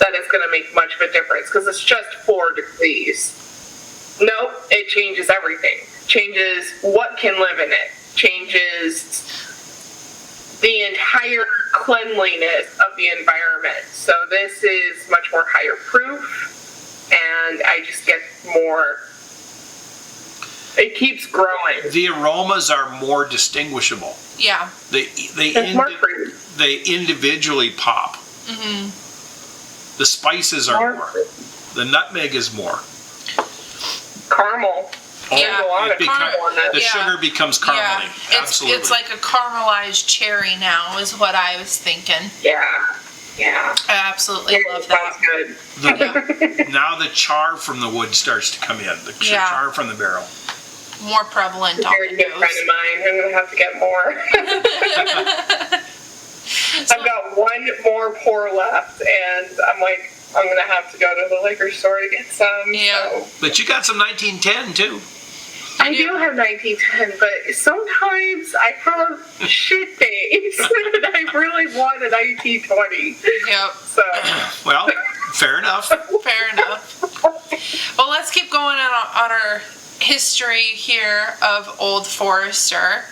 that it's going to make much of a difference, because it's just 4 degrees. Nope, it changes everything. Changes what can live in it. changes the entire cleanliness of the environment. So this is much more higher proof, and I just get more. It keeps growing. The aromas are more distinguishable. Yeah. It's more fruit. They individually pop. Mm-hmm. The spices are more. The nutmeg is more. Caramel. Yeah. There's a lot of caramel in The it. sugar becomes caramelly. Yeah. Absolutely. It's like a caramelized cherry now is what I was thinking. Yeah. Yeah. I absolutely love that. Sounds good. Now the char from the wood starts to come in. The Yeah. char from the barrel. More prevalent A on very the good nose. friend of mine. I'm going to have to get more. I've got one more pour left, and I'm like, I'm going to have to go to the liquor store to get some. Yeah. So. But you got some 1910 too. I do have 1910, but sometimes I have shit days and I really want a 1920. Yep. So. Well, fair enough. Fair enough. Well, let's keep going on our history here of Old Forester.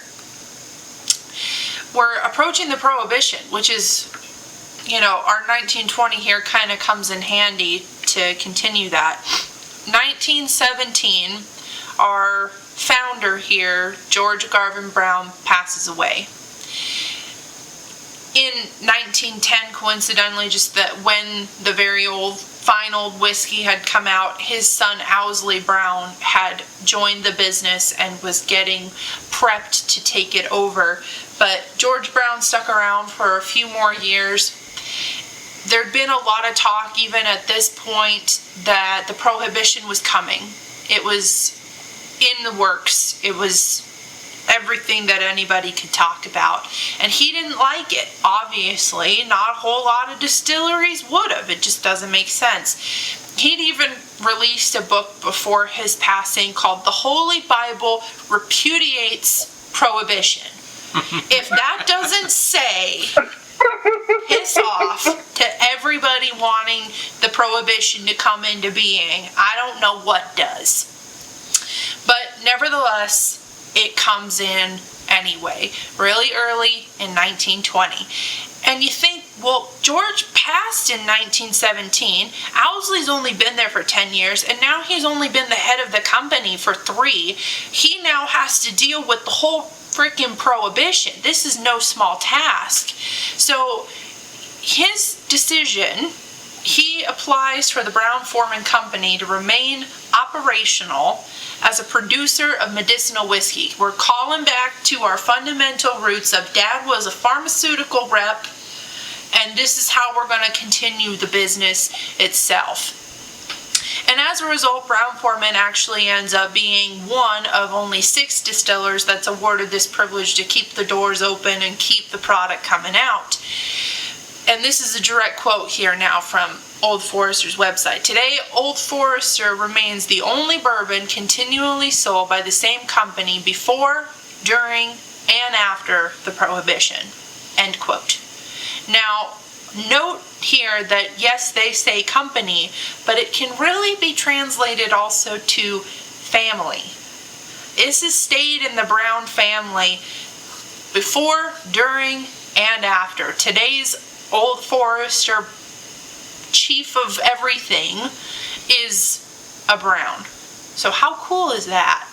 We're approaching the Prohibition, which is, our 1920 here kind of comes in handy to continue that. 1917, our founder here, George Garvin Brown, passes away. In 1910, coincidentally, just that when the very fine old whiskey had come out, his son Owsley Brown had joined the business and was getting prepped to take it over. But George Brown stuck around for a few more years. There'd been a lot of talk, even at this point, that the Prohibition was coming. It was in the works. It was everything that anybody could talk about. And he didn't like it, obviously. Not a whole lot of distilleries would have. It just doesn't make sense. He'd even released a book before his passing called The Holy Bible Repudiates Prohibition. If that doesn't say piss off to everybody wanting the Prohibition to come into being, I don't know what does. But nevertheless, it comes in anyway, really early in 1920. And you think, well, George passed in 1917. Owsley's only been there for 10 years, and now he's only been the head of the company for 3. He now has to deal with the whole freaking Prohibition. This is no small task. So his decision, he applies for the Brown-Forman Company to remain operational as a producer of medicinal whiskey. We're calling back to our fundamental roots of Dad was a pharmaceutical rep, and this is how we're going to continue the business itself. And as a result, Brown-Forman actually ends up being one of only 6 distillers that's awarded this privilege to keep the doors open and keep the product coming out. And this is a direct quote here now from Old Forester's website. Today, Old Forester remains the only bourbon continually sold by the same company before, during, and after the Prohibition. End quote. Now, note here that yes, they say company, but it can really be translated also to family. This has stayed in the Brown family before, during, and after. Today's Old Forester chief of everything is a Brown. So how cool is that?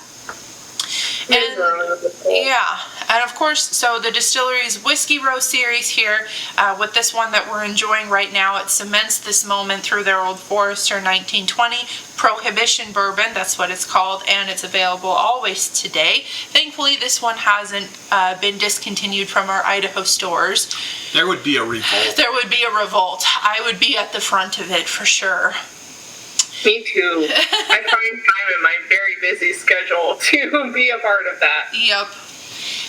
And of course, so the distillery's Whiskey Row series here, with this one that we're enjoying right now, it cements this moment through their Old Forester 1920 Prohibition Bourbon. That's what it's called, and it's available always today. Thankfully, this one hasn't been discontinued from our Idaho stores. There would be a revolt. There would be a revolt. I would be at the front of it for sure. Me too. I find time in my very busy schedule to be a part of that. Yep.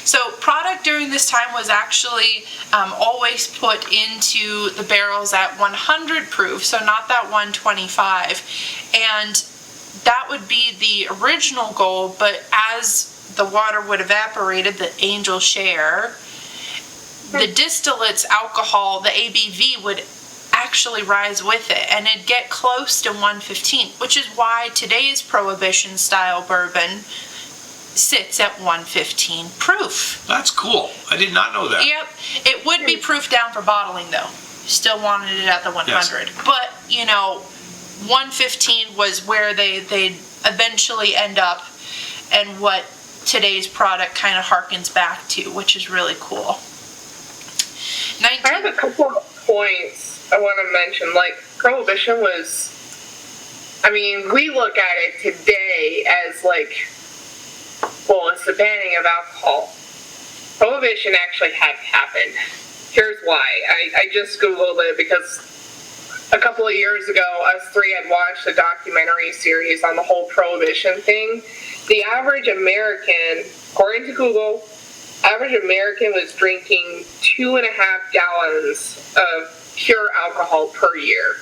So product during this time was actually always put into the barrels at 100 proof, so not that 125. And that would be the original goal, but as the water would evaporate, the angel share, the distillate's alcohol, the ABV, would actually rise with it, and it'd get close to 115, which is why today's Prohibition style bourbon sits at 115 proof. That's cool. I did not know that. Yep. It would be proof down for bottling though. Still wanted it at the 100. Yes. But, 115 was where they'd eventually end up, and what today's product kind of harkens back to, which is really cool. I have a couple of points I want to mention. Like, Prohibition was, we look at it today as like, well, it's the banning of alcohol. Prohibition actually had happened. Here's why. I just Googled it because a couple of years ago, us three had watched a documentary series on the whole Prohibition thing. The average American, according to Google, average American was drinking 2.5 gallons of pure alcohol per year,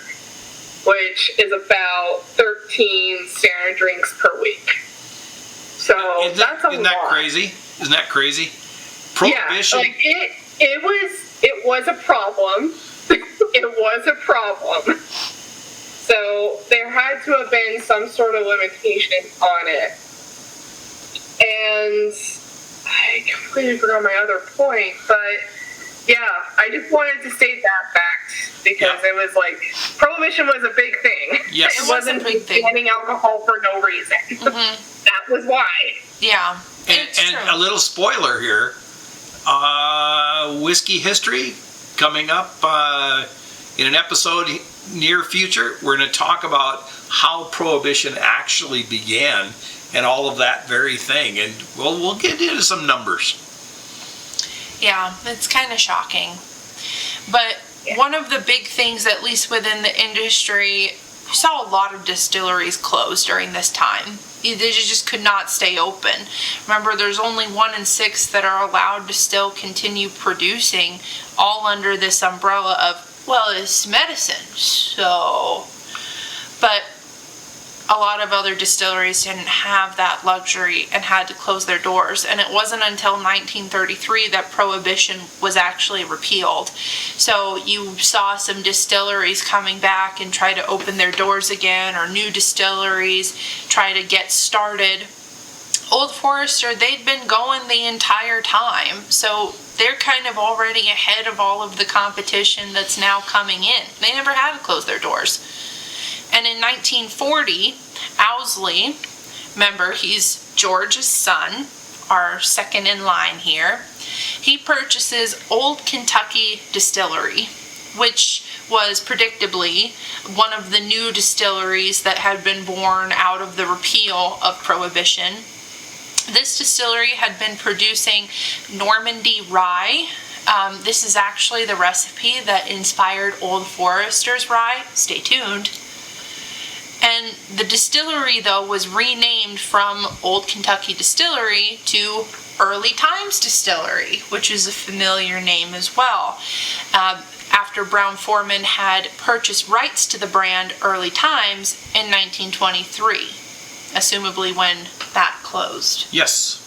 which is about 13 standard drinks per week. So that's a lot. Isn't that crazy? Isn't that crazy? Prohibition. Yeah, it was a problem. It was a problem. So there had to have been some sort of limitation on it. And I completely forgot my other point, but yeah, I just wanted to state that fact because it was like, Prohibition was a big thing. Yes. It wasn't banning alcohol for no reason. Mm-hmm. That was why. Yeah. And a little spoiler here, whiskey history coming up in an episode near future. We're going to talk about how Prohibition actually began and all of that very thing, and we'll get into some numbers. Yeah, it's kind of shocking. But one of the big things, at least within the industry, we saw a lot of distilleries close during this time. They just could not stay open. Remember, there's only 1 in 6 that are allowed to still continue producing, all under this umbrella of, well, it's medicine. So, but a lot of other distilleries didn't have that luxury and had to close their doors. And it wasn't until 1933 that Prohibition was actually repealed. So you saw some distilleries coming back and try to open their doors again, or new distilleries try to get started. Old Forester, they'd been going the entire time. So they're kind of already ahead of all of the competition that's now coming in. They never had to close their doors. And in 1940, Owsley, remember, he's George's son, our second in line here, he purchases Old Kentucky Distillery, which was predictably one of the new distilleries that had been born out of the repeal of Prohibition. This distillery had been producing Normandy Rye. This is actually the recipe that inspired Old Forester's Rye. Stay tuned. And the distillery, though, was renamed from Old Kentucky Distillery to Early Times Distillery, which is a familiar name as well. After Brown-Forman had purchased rights to the brand Early Times in 1923, assumably when that closed. Yes.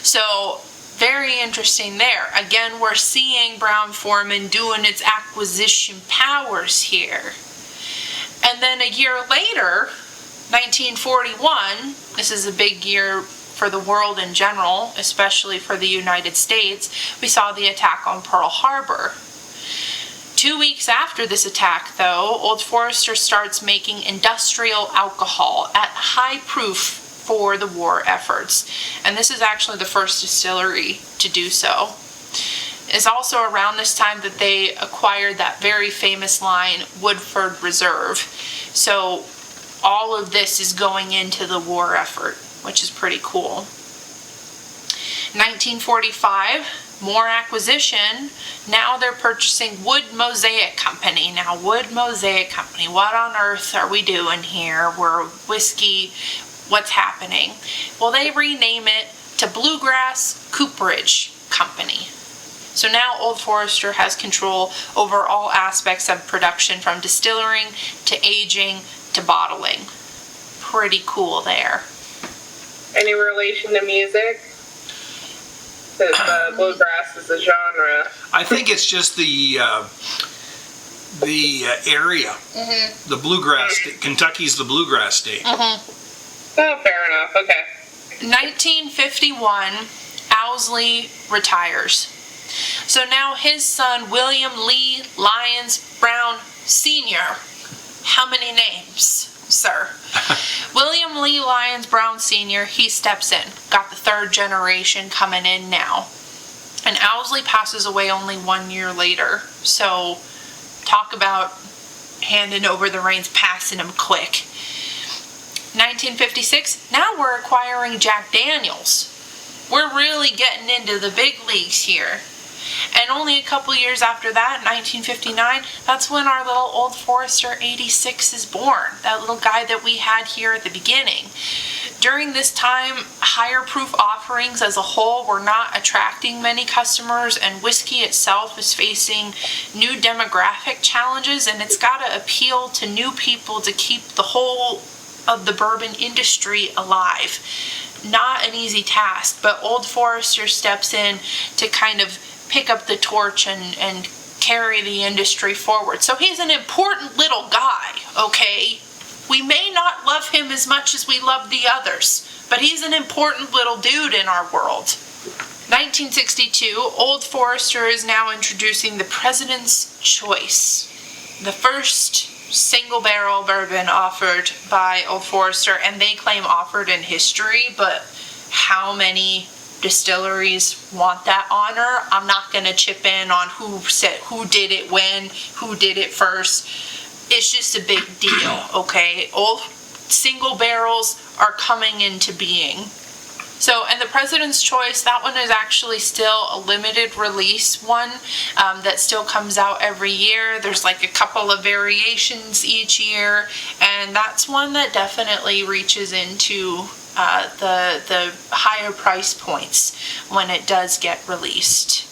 So, very interesting there. Again, we're seeing Brown-Forman doing its acquisition powers here. And then a year later, 1941, this is a big year for the world in general, especially for the United States, we saw the attack on Pearl Harbor. 2 weeks after this attack, though, Old Forester starts making industrial alcohol at high proof for the war efforts. And this is actually the first distillery to do so. It's also around this time that they acquired that very famous line, Woodford Reserve. So all of this is going into the war effort, which is pretty cool. 1945, more acquisition. Now they're purchasing Wood Mosaic Company. Now, Wood Mosaic Company, what on earth are we doing here? We're whiskey, what's happening? Well, they rename it to Bluegrass Cooperage Company. So now Old Forester has control over all aspects of production, from distilling to aging to bottling. Pretty cool there. Any relation to music? Because bluegrass is a genre. I think it's just the area. Mm-hmm. The bluegrass. Kentucky's the bluegrass state. Mm-hmm. Oh, fair enough. Okay. 1951, Owsley retires. So now his son, William Lee Lyons Brown Sr., how many names, sir? William Lee Lyons Brown Sr., he steps in. Got the third generation coming in now. And Owsley passes away only 1 year later. So talk about handing over the reins, passing them quick. 1956, now we're acquiring Jack Daniels. We're really getting into the big leagues here. And only a couple years after that, 1959, that's when our little Old Forester 86 is born. That little guy that we had here at the beginning. During this time, higher proof offerings as a whole were not attracting many customers, and whiskey itself is facing new demographic challenges, and it's got to appeal to new people to keep the whole of the bourbon industry alive. Not an easy task, but Old Forester steps in to kind of pick up the torch and carry the industry forward. So he's an important little guy, okay? We may not love him as much as we love the others, but he's an important little dude in our world. 1962, Old Forester is now introducing the President's Choice, the first single barrel bourbon offered by Old Forester, and they claim offered in history, but how many distilleries want that honor? I'm not going to chip in on who did it when, who did it first. It's just a big deal, okay? Old single barrels are coming into being. So, and the President's Choice, that one is actually still a limited release one that still comes out every year. There's like a couple of variations each year, and that's one that definitely reaches into the higher price points when it does get released.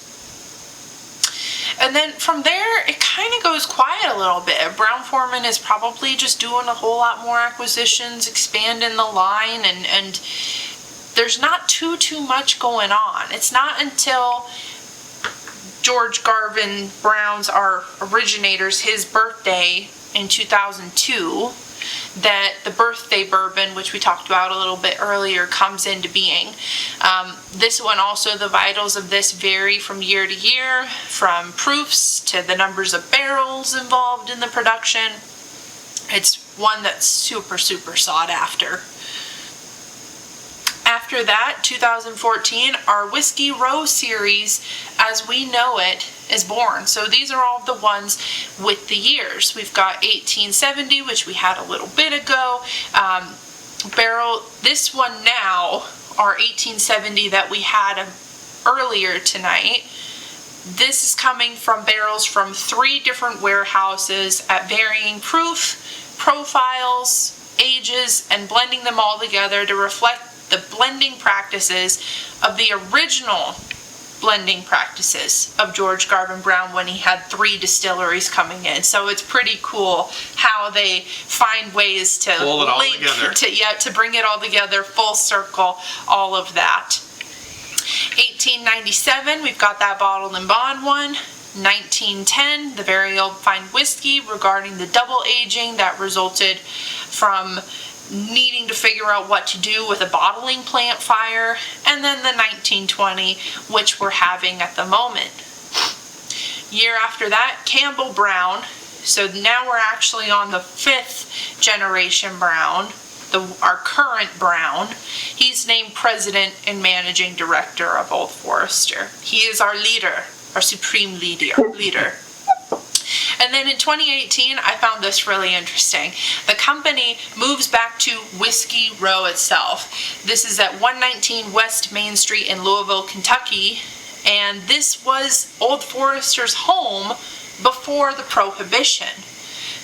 And then from there, it kind of goes quiet a little bit. Brown-Forman is probably just doing a whole lot more acquisitions, expanding the line, and there's not too much going on. It's not until George Garvin Brown's, our originators, his birthday in 2002, that the birthday bourbon, which we talked about a little bit earlier, comes into being. This one also, the vitals of this vary from year to year, from proofs to the numbers of barrels involved in the production. It's one that's super sought after. After that, 2014, our Whiskey Row series, as we know it, is born. So these are all the ones with the years. We've got 1870, which we had a little bit ago. Barrel, this one now, our 1870 that we had earlier tonight, this is coming from barrels from 3 different warehouses at varying proof, profiles, ages, and blending them all together to reflect the blending practices of the original blending practices of George Garvin Brown when he had 3 distilleries coming in. So it's pretty cool how they find ways to link, to bring it all together, full circle, all of that. 1897, we've got that bottled and bond one. 1910, the very old fine whiskey regarding the double aging that resulted from needing to figure out what to do with a bottling plant fire, and then the 1920, which we're having at the moment. Year after that, Campbell Brown. So now we're actually on the 5th generation Brown, our current Brown. He's named president and managing director of Old Forester. He is our leader, our supreme leader. And then in 2018, I found this really interesting. The company moves back to Whiskey Row itself. This is at 119 West Main Street in Louisville, Kentucky. And this was Old Forester's home before the Prohibition.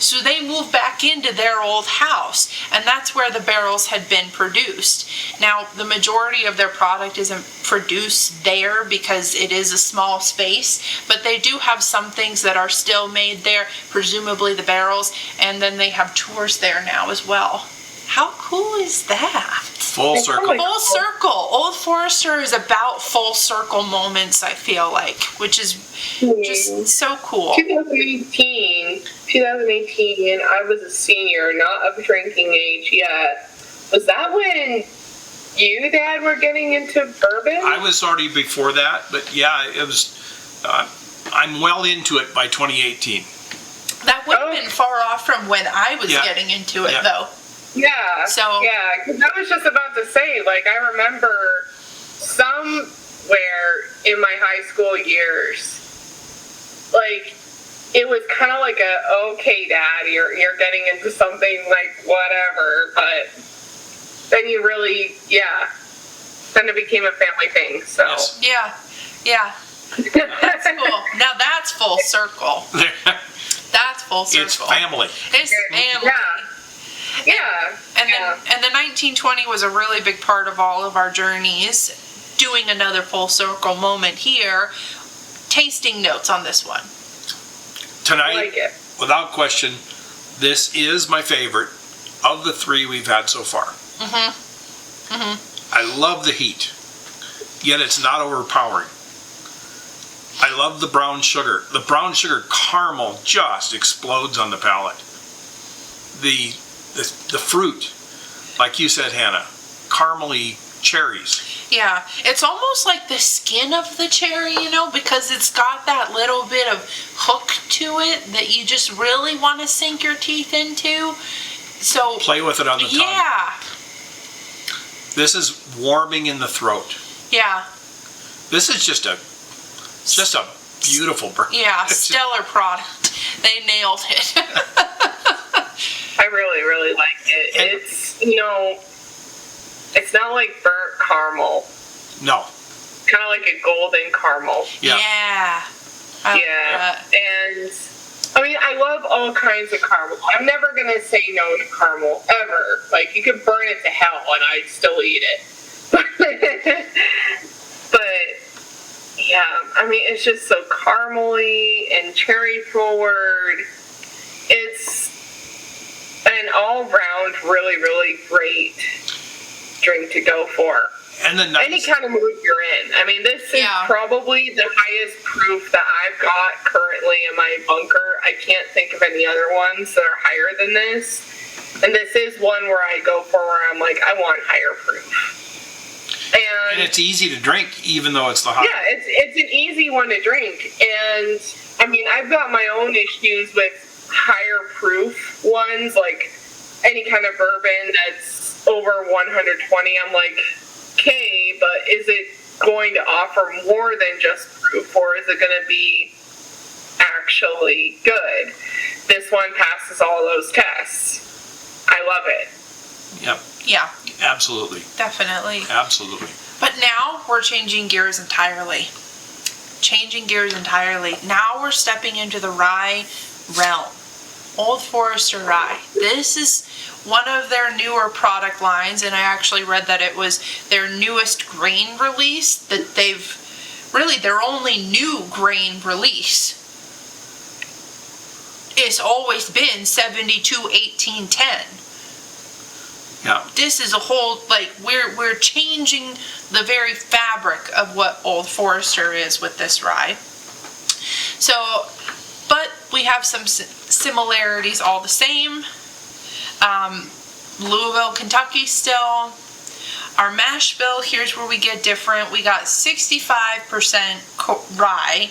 So they moved back into their old house, and that's where the barrels had been produced. Now, the majority of their product isn't produced there because it is a small space, but they do have some things that are still made there, presumably the barrels, and then they have tours there now as well. How cool is that? Full circle. Full circle. Old Forester is about full circle moments, I feel like, which is just so cool. 2018, I was a senior, not of drinking age yet. Was that when you, Dad, were getting into bourbon? I was already before that, but yeah, it was. I'm well into it by 2018. That would have been far off from when I was getting into it, though. Yeah. So yeah, because I was just about to say, like, I remember somewhere in my high school years, like, it was kind of like okay, Dad, you're getting into something like whatever, but then you really, then it became a family thing. So Yes. Yeah. That's cool. Now that's full circle. That's full circle. It's family. It's family. Yeah. And the 1920 was a really big part of all of our journeys. Doing another full circle moment here. Tasting notes on this one. Tonight, I like it. without question, this is my favorite of the three we've had so far. I love the heat, yet it's not overpowering. I love the brown sugar. The brown sugar caramel just explodes on the palate. The fruit, like you said, Hannah, caramely cherries. Yeah, it's almost like the skin of the cherry, because it's got that little bit of hook to it that you just really want to sink your teeth into. So play with it on the tongue. Yeah. This is warming in the throat. Yeah. This is just a beautiful bourbon. Yeah, stellar product. They nailed it. I really, really like it. It's, it's not like burnt caramel. No. Kind of like a golden caramel. Yeah. And I mean, I love all kinds of caramel. I'm never going to say no to caramel, ever. Like, you could burn it to hell and I'd still eat it. But, yeah, I mean, it's just so caramely and cherry forward. It's an all-round really, really great drink to go for. And any kind of mood you're in. I mean, this is probably the highest proof that I've got currently in my bunker. I can't think of any other ones that are higher than this. And this is one where I go for where I'm like, I want higher proof. And it's easy to drink, even though it's the highest. Yeah, it's an easy one to drink. And, I mean, I've got my own issues with higher proof ones, like any kind of bourbon that's over 120. I'm like, okay, but is it going to offer more than just proof, or is it going to be actually good? This one passes all those tests. I love it. Yep. Yeah. Absolutely. Definitely. Absolutely. But now we're changing gears entirely. Now we're stepping into the rye realm. Old Forester Rye. This is one of their newer product lines, and I actually read that it was their newest grain release, that their only new grain release. It's always been 72-18-10. Yeah. This is a whole, we're changing the very fabric of what Old Forester is with this rye. So, but we have some similarities all the same. Louisville, Kentucky still. Our mash bill, here's where we get different. We got 65% rye.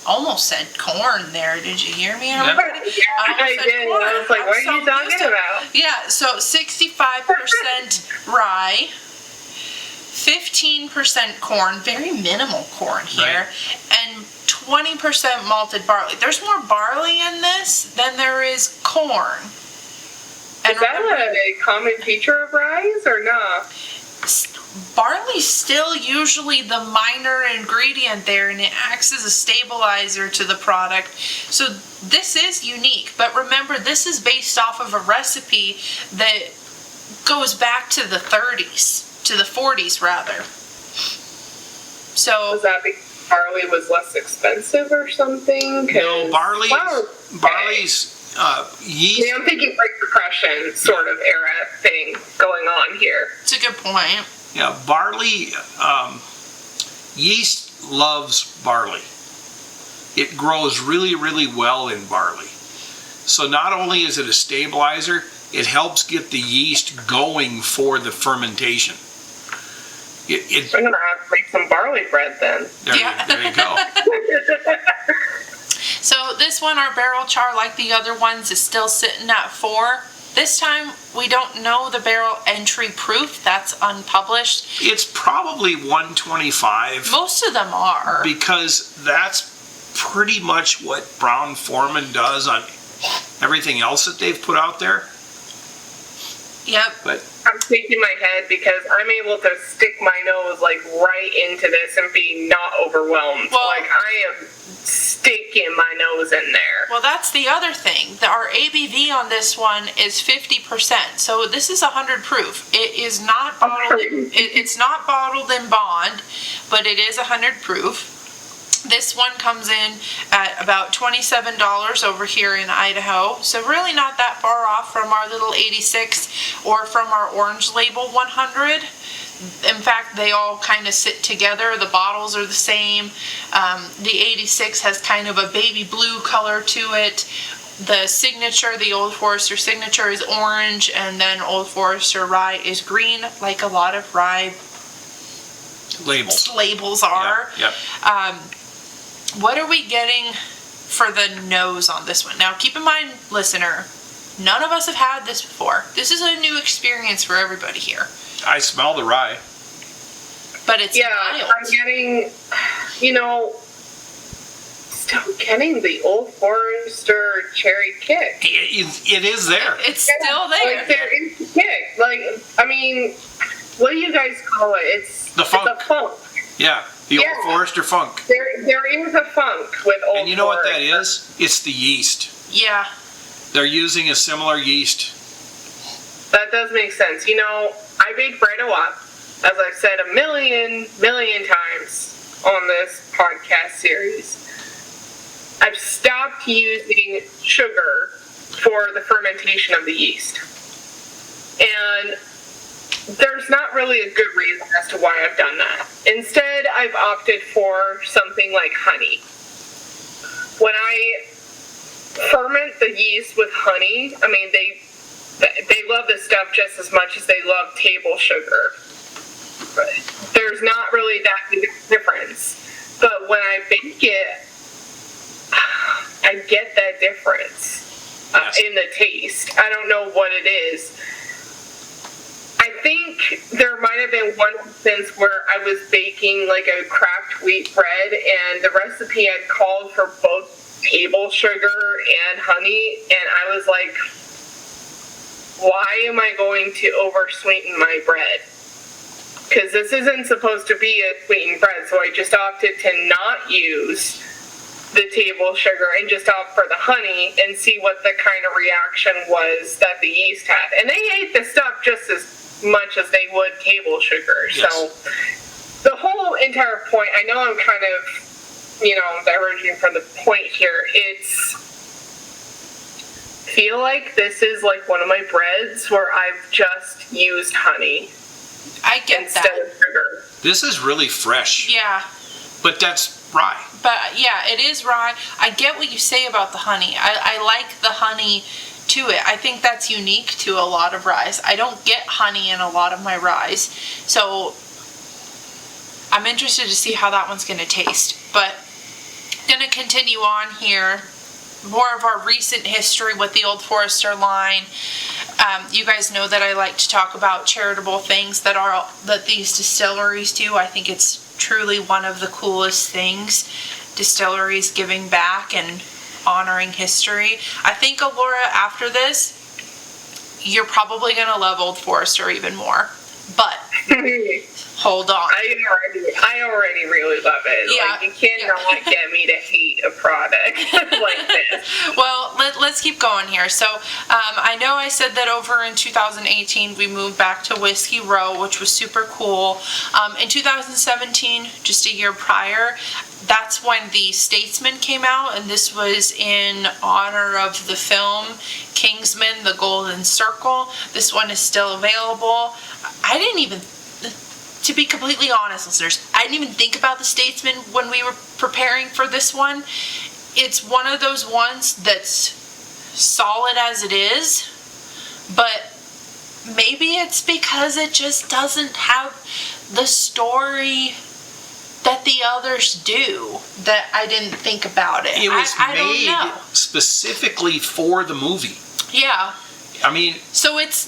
Almost said corn there. Did you hear me? Yeah, I did. Corn. I was like, what are you talking about? Yeah, so 65% rye, 15% corn, very minimal corn here, and 20% malted barley. There's more barley in this than there is corn. And is that a common feature of rye or not? Barley's still usually the minor ingredient there, and it acts as a stabilizer to the product. So this is unique, but remember, this is based off of a recipe that goes back to the 30s, to the 40s rather. So was that because barley was less expensive or something? No, barley's yeast. Yeah, I'm thinking Great Depression sort of era thing going on here. It's a good point. Yeah, barley, yeast loves barley. It grows really, really well in barley. So not only is it a stabilizer, it helps get the yeast going for the fermentation. I'm gonna have to make some barley bread then. There you go. So this one, our barrel char, like the other ones, is still sitting at 4. This time, we don't know the barrel entry proof. That's unpublished. It's probably 125. Most of them are. Because that's pretty much what Brown-Forman does on everything else that they've put out there. Yep. But I'm shaking my head because I'm able to stick my nose like right into this and be not overwhelmed. Well, like I am sticking my nose in there. Well, that's the other thing. Our ABV on this one is 50%. So this is 100 proof. It is not bottled. It's not bottled in bond, but it is 100 proof. This one comes in at about $27 over here in Idaho. So really not that far off from our little 86 or from our orange label 100. In fact, they all kind of sit together. The bottles are the same. The 86 has kind of a baby blue color to it. The signature, the Old Forester signature, is orange, and then Old Forester Rye is green, like a lot of rye labels are. Yep. What are we getting for the nose on this one? Now, keep in mind, listener, none of us have had this before. This is a new experience for everybody here. I smell the rye. But it's mild. I'm getting, still getting the Old Forester cherry kick. It is there. It's still there. Like, there is the kick. Like, I mean, what do you guys call it? It's the funk. It's a funk. Yeah, the Old Forester funk. There is a funk with Old Forester. And you know what that is? It's the yeast. Yeah. They're using a similar yeast. That does make sense. I bake bread a lot, as I've said a million times on this podcast series. I've stopped using sugar for the fermentation of the yeast. And there's not really a good reason as to why I've done that. Instead, I've opted for something like honey. When I ferment the yeast with honey, I mean, they love this stuff just as much as they love table sugar. There's not really that big a difference. But when I bake it, I get that difference in the taste. I don't know what it is. I think there might have been one instance where I was baking like a cracked wheat bread, and the recipe had called for both table sugar and honey, and I was like, why am I going to over-sweeten my bread? Because this isn't supposed to be a sweetened bread, so I just opted to not use the table sugar and just opt for the honey and see what the kind of reaction was that the yeast had. And they ate the stuff just as much as they would table sugar. Yes. So the whole entire point, I know I'm kind of, diverging from the point here. Feel like this is like one of my breads where I've just used honey. I get instead that. of sugar. This is really fresh. Yeah. But that's rye. But yeah, it is rye. I get what you say about the honey. I like the honey to it. I think that's unique to a lot of ryes. I don't get honey in a lot of my ryes. So I'm interested to see how that one's going to taste. But going to continue on here. More of our recent history with the Old Forester line. You guys know that I like to talk about charitable things that these distilleries do. I think it's truly one of the coolest things. Distilleries giving back and honoring history. I think, Alora, after this, you're probably going to love Old Forester even more. But hold on. I already really love it. Yeah, like, you cannot get me to hate a product like this. Well, let's keep going here. So I know I said that over in 2018 we moved back to Whiskey Row, which was super cool. In 2017, just a year prior, that's when the Statesman came out, and this was in honor of the film Kingsman: The Golden Circle. This one is still available. I didn't even, to be completely honest, listeners, I didn't even think about the Statesman when we were preparing for this one. It's one of those ones that's solid as it is, but maybe it's because it just doesn't have the story that the others do that I didn't think about it. It was I don't made know. specifically for the movie. Yeah. I mean, So it's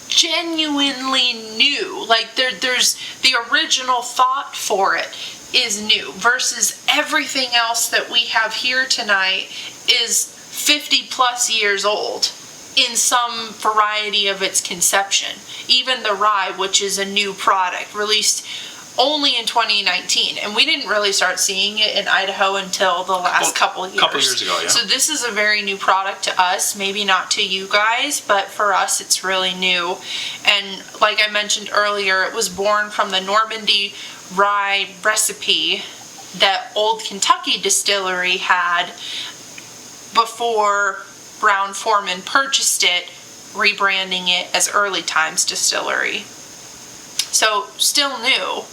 genuinely new. Like there's the original thought for it is new versus everything else that we have here tonight is 50 plus years old in some variety of its conception. Even the rye, which is a new product released only in 2019, and we didn't really start seeing it in Idaho until the last couple of years. Couple years ago, yeah. So this is a very new product to us, maybe not to you guys, but for us it's really new. And like I mentioned earlier, it was born from the Normandy rye recipe that Old Kentucky Distillery had before Brown-Forman purchased it, rebranding it as Early Times Distillery. So still new.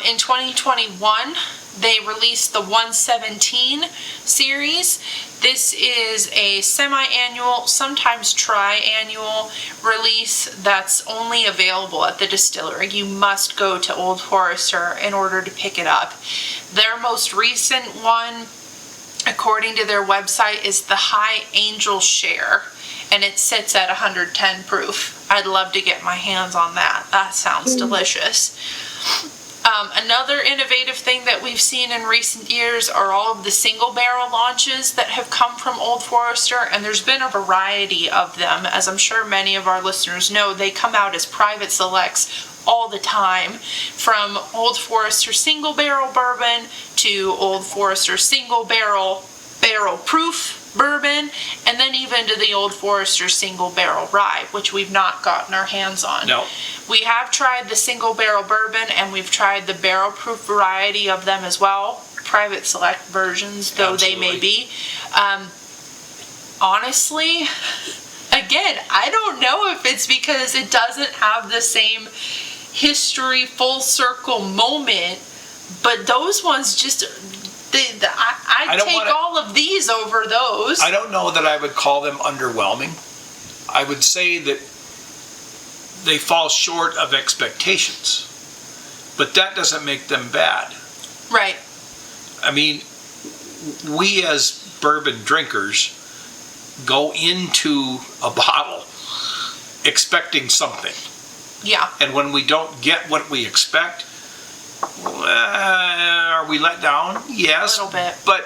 In 2021, they released the 117 series. This is a semi-annual, sometimes tri-annual release that's only available at the distillery. You must go to Old Forester in order to pick it up. Their most recent one, according to their website, is the High Angel Share, and it sits at 110 proof. I'd love to get my hands on that. That sounds delicious. Another innovative thing that we've seen in recent years are all of the single barrel launches that have come from Old Forester, and there's been a variety of them. As I'm sure many of our listeners know, they come out as private selects all the time, from Old Forester single barrel bourbon to Old Forester single barrel proof bourbon, and then even to the Old Forester single barrel rye, which we've not gotten our hands on. no. We have tried the single barrel bourbon, and we've tried the barrel proof variety of them as well, private select versions, though they may be. Honestly, again, I don't know if it's because it doesn't have the same history full circle moment, but those ones just, I take all of these over those. I don't know that I would call them underwhelming. I would say that they fall short of expectations, but that doesn't make them bad. Right. I mean, we as bourbon drinkers go into a bottle expecting something. Yeah. And when we don't get what we expect, are we let down? Yes. A little bit. But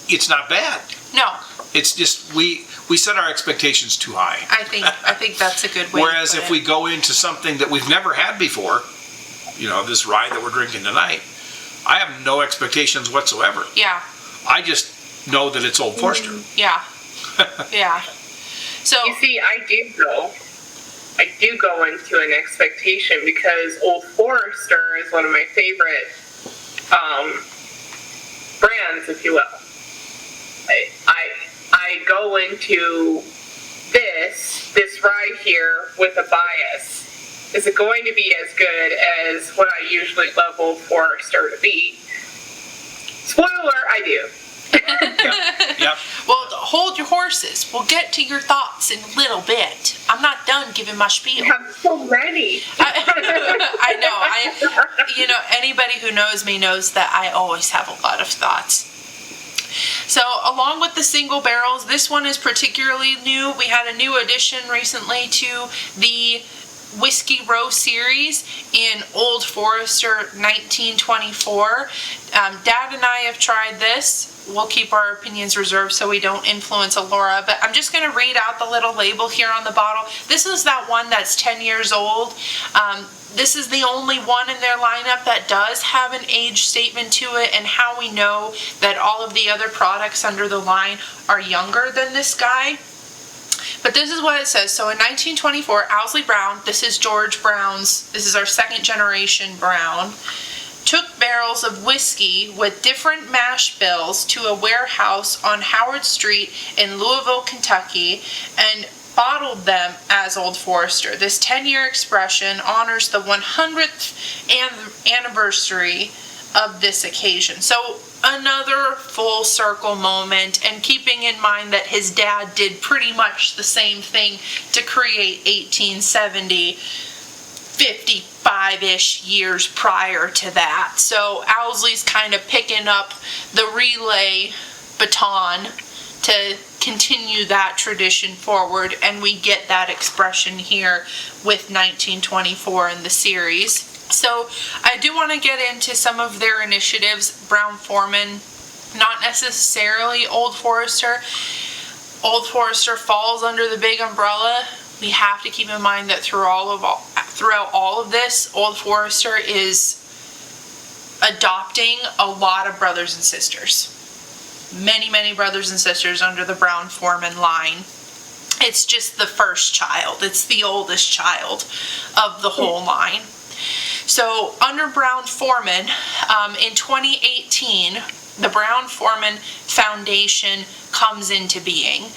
it's not bad. No, It's just we set our expectations too high. I think that's a good way. Whereas to put if it. we go into something that we've never had before, this rye that we're drinking tonight, I have no expectations whatsoever. Yeah. I just know that it's Old Forester. Yeah. Yeah. So You see, I do go into an expectation because Old Forester is one of my favorite brands, if you will. I go into this rye here with a bias. Is it going to be as good as what I usually love Old Forester to be? Spoiler, I do. Yep. well, hold your horses. We'll get to your thoughts in a little bit. I'm not done giving my spiel. You have so many. I know. Anybody who knows me knows that I always have a lot of thoughts. So along with the single barrels, this one is particularly new. We had a new addition recently to the Whiskey Row series in Old Forester 1924. Dad and I have tried this. We'll keep our opinions reserved so we don't influence Alora, but I'm just going to read out the little label here on the bottle. This is that one that's 10 years old. This is the only one in their lineup that does have an age statement to it, and how we know that all of the other products under the line are younger than this guy. But this is what it says. So in 1924, Owsley Brown, this is George Brown's, this is our second generation Brown, took barrels of whiskey with different mash bills to a warehouse on Howard Street in Louisville, Kentucky, and bottled them as Old Forester. This 10-year expression honors the 100th anniversary of this occasion. So another full circle moment, and keeping in mind that his dad did pretty much the same thing to create 1870. 55-ish years prior to that. So Owsley's kind of picking up the relay baton to continue that tradition forward, and we get that expression here with 1924 in the series. So I do want to get into some of their initiatives. Brown-Forman, not necessarily Old Forester. Old Forester falls under the big umbrella. We have to keep in mind that throughout all of this, Old Forester is adopting a lot of brothers and sisters. Many brothers and sisters under the Brown-Forman line. It's just the first child. It's the oldest child of the whole line. So under Brown-Forman, in 2018, the Brown-Forman Foundation comes into being.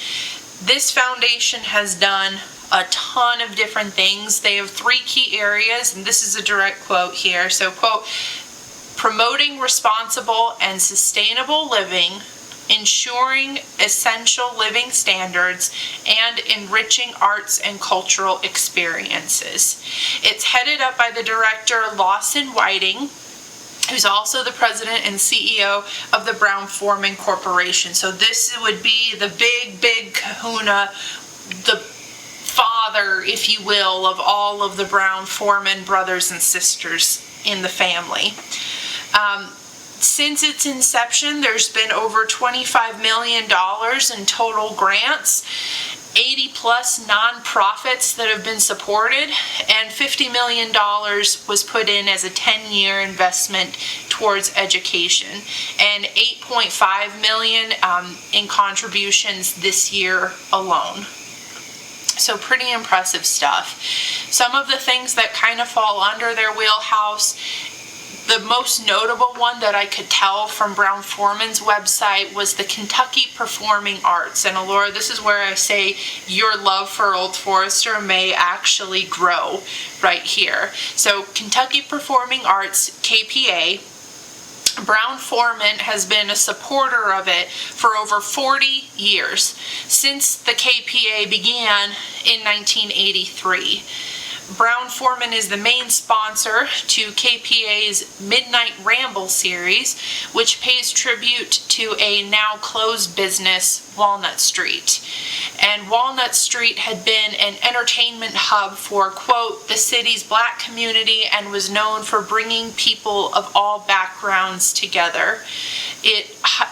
This foundation has done a ton of different things. They have 3 key areas, and this is a direct quote here. So, quote, promoting responsible and sustainable living, ensuring essential living standards, and enriching arts and cultural experiences. It's headed up by the director Lawson Whiting, who's also the president and CEO of the Brown-Forman Corporation. So this would be the big kahuna, the father, if you will, of all of the Brown-Forman brothers and sisters in the family. Since its inception, there's been over $25 million in total grants, 80 plus nonprofits that have been supported, and $50 million was put in as a 10-year investment towards education, and $8.5 million in contributions this year alone. So pretty impressive stuff. Some of the things that kind of fall under their wheelhouse, the most notable one that I could tell from Brown-Forman's website was the Kentucky Performing Arts. And Alora, this is where I say your love for Old Forester may actually grow right here. So Kentucky Performing Arts, KPA, Brown-Forman has been a supporter of it for over 40 years, since the KPA began in 1983. Brown-Forman is the main sponsor to KPA's Midnight Ramble series, which pays tribute to a now closed business, Walnut Street. And Walnut Street had been an entertainment hub for, quote, the city's black community, and was known for bringing people of all backgrounds together.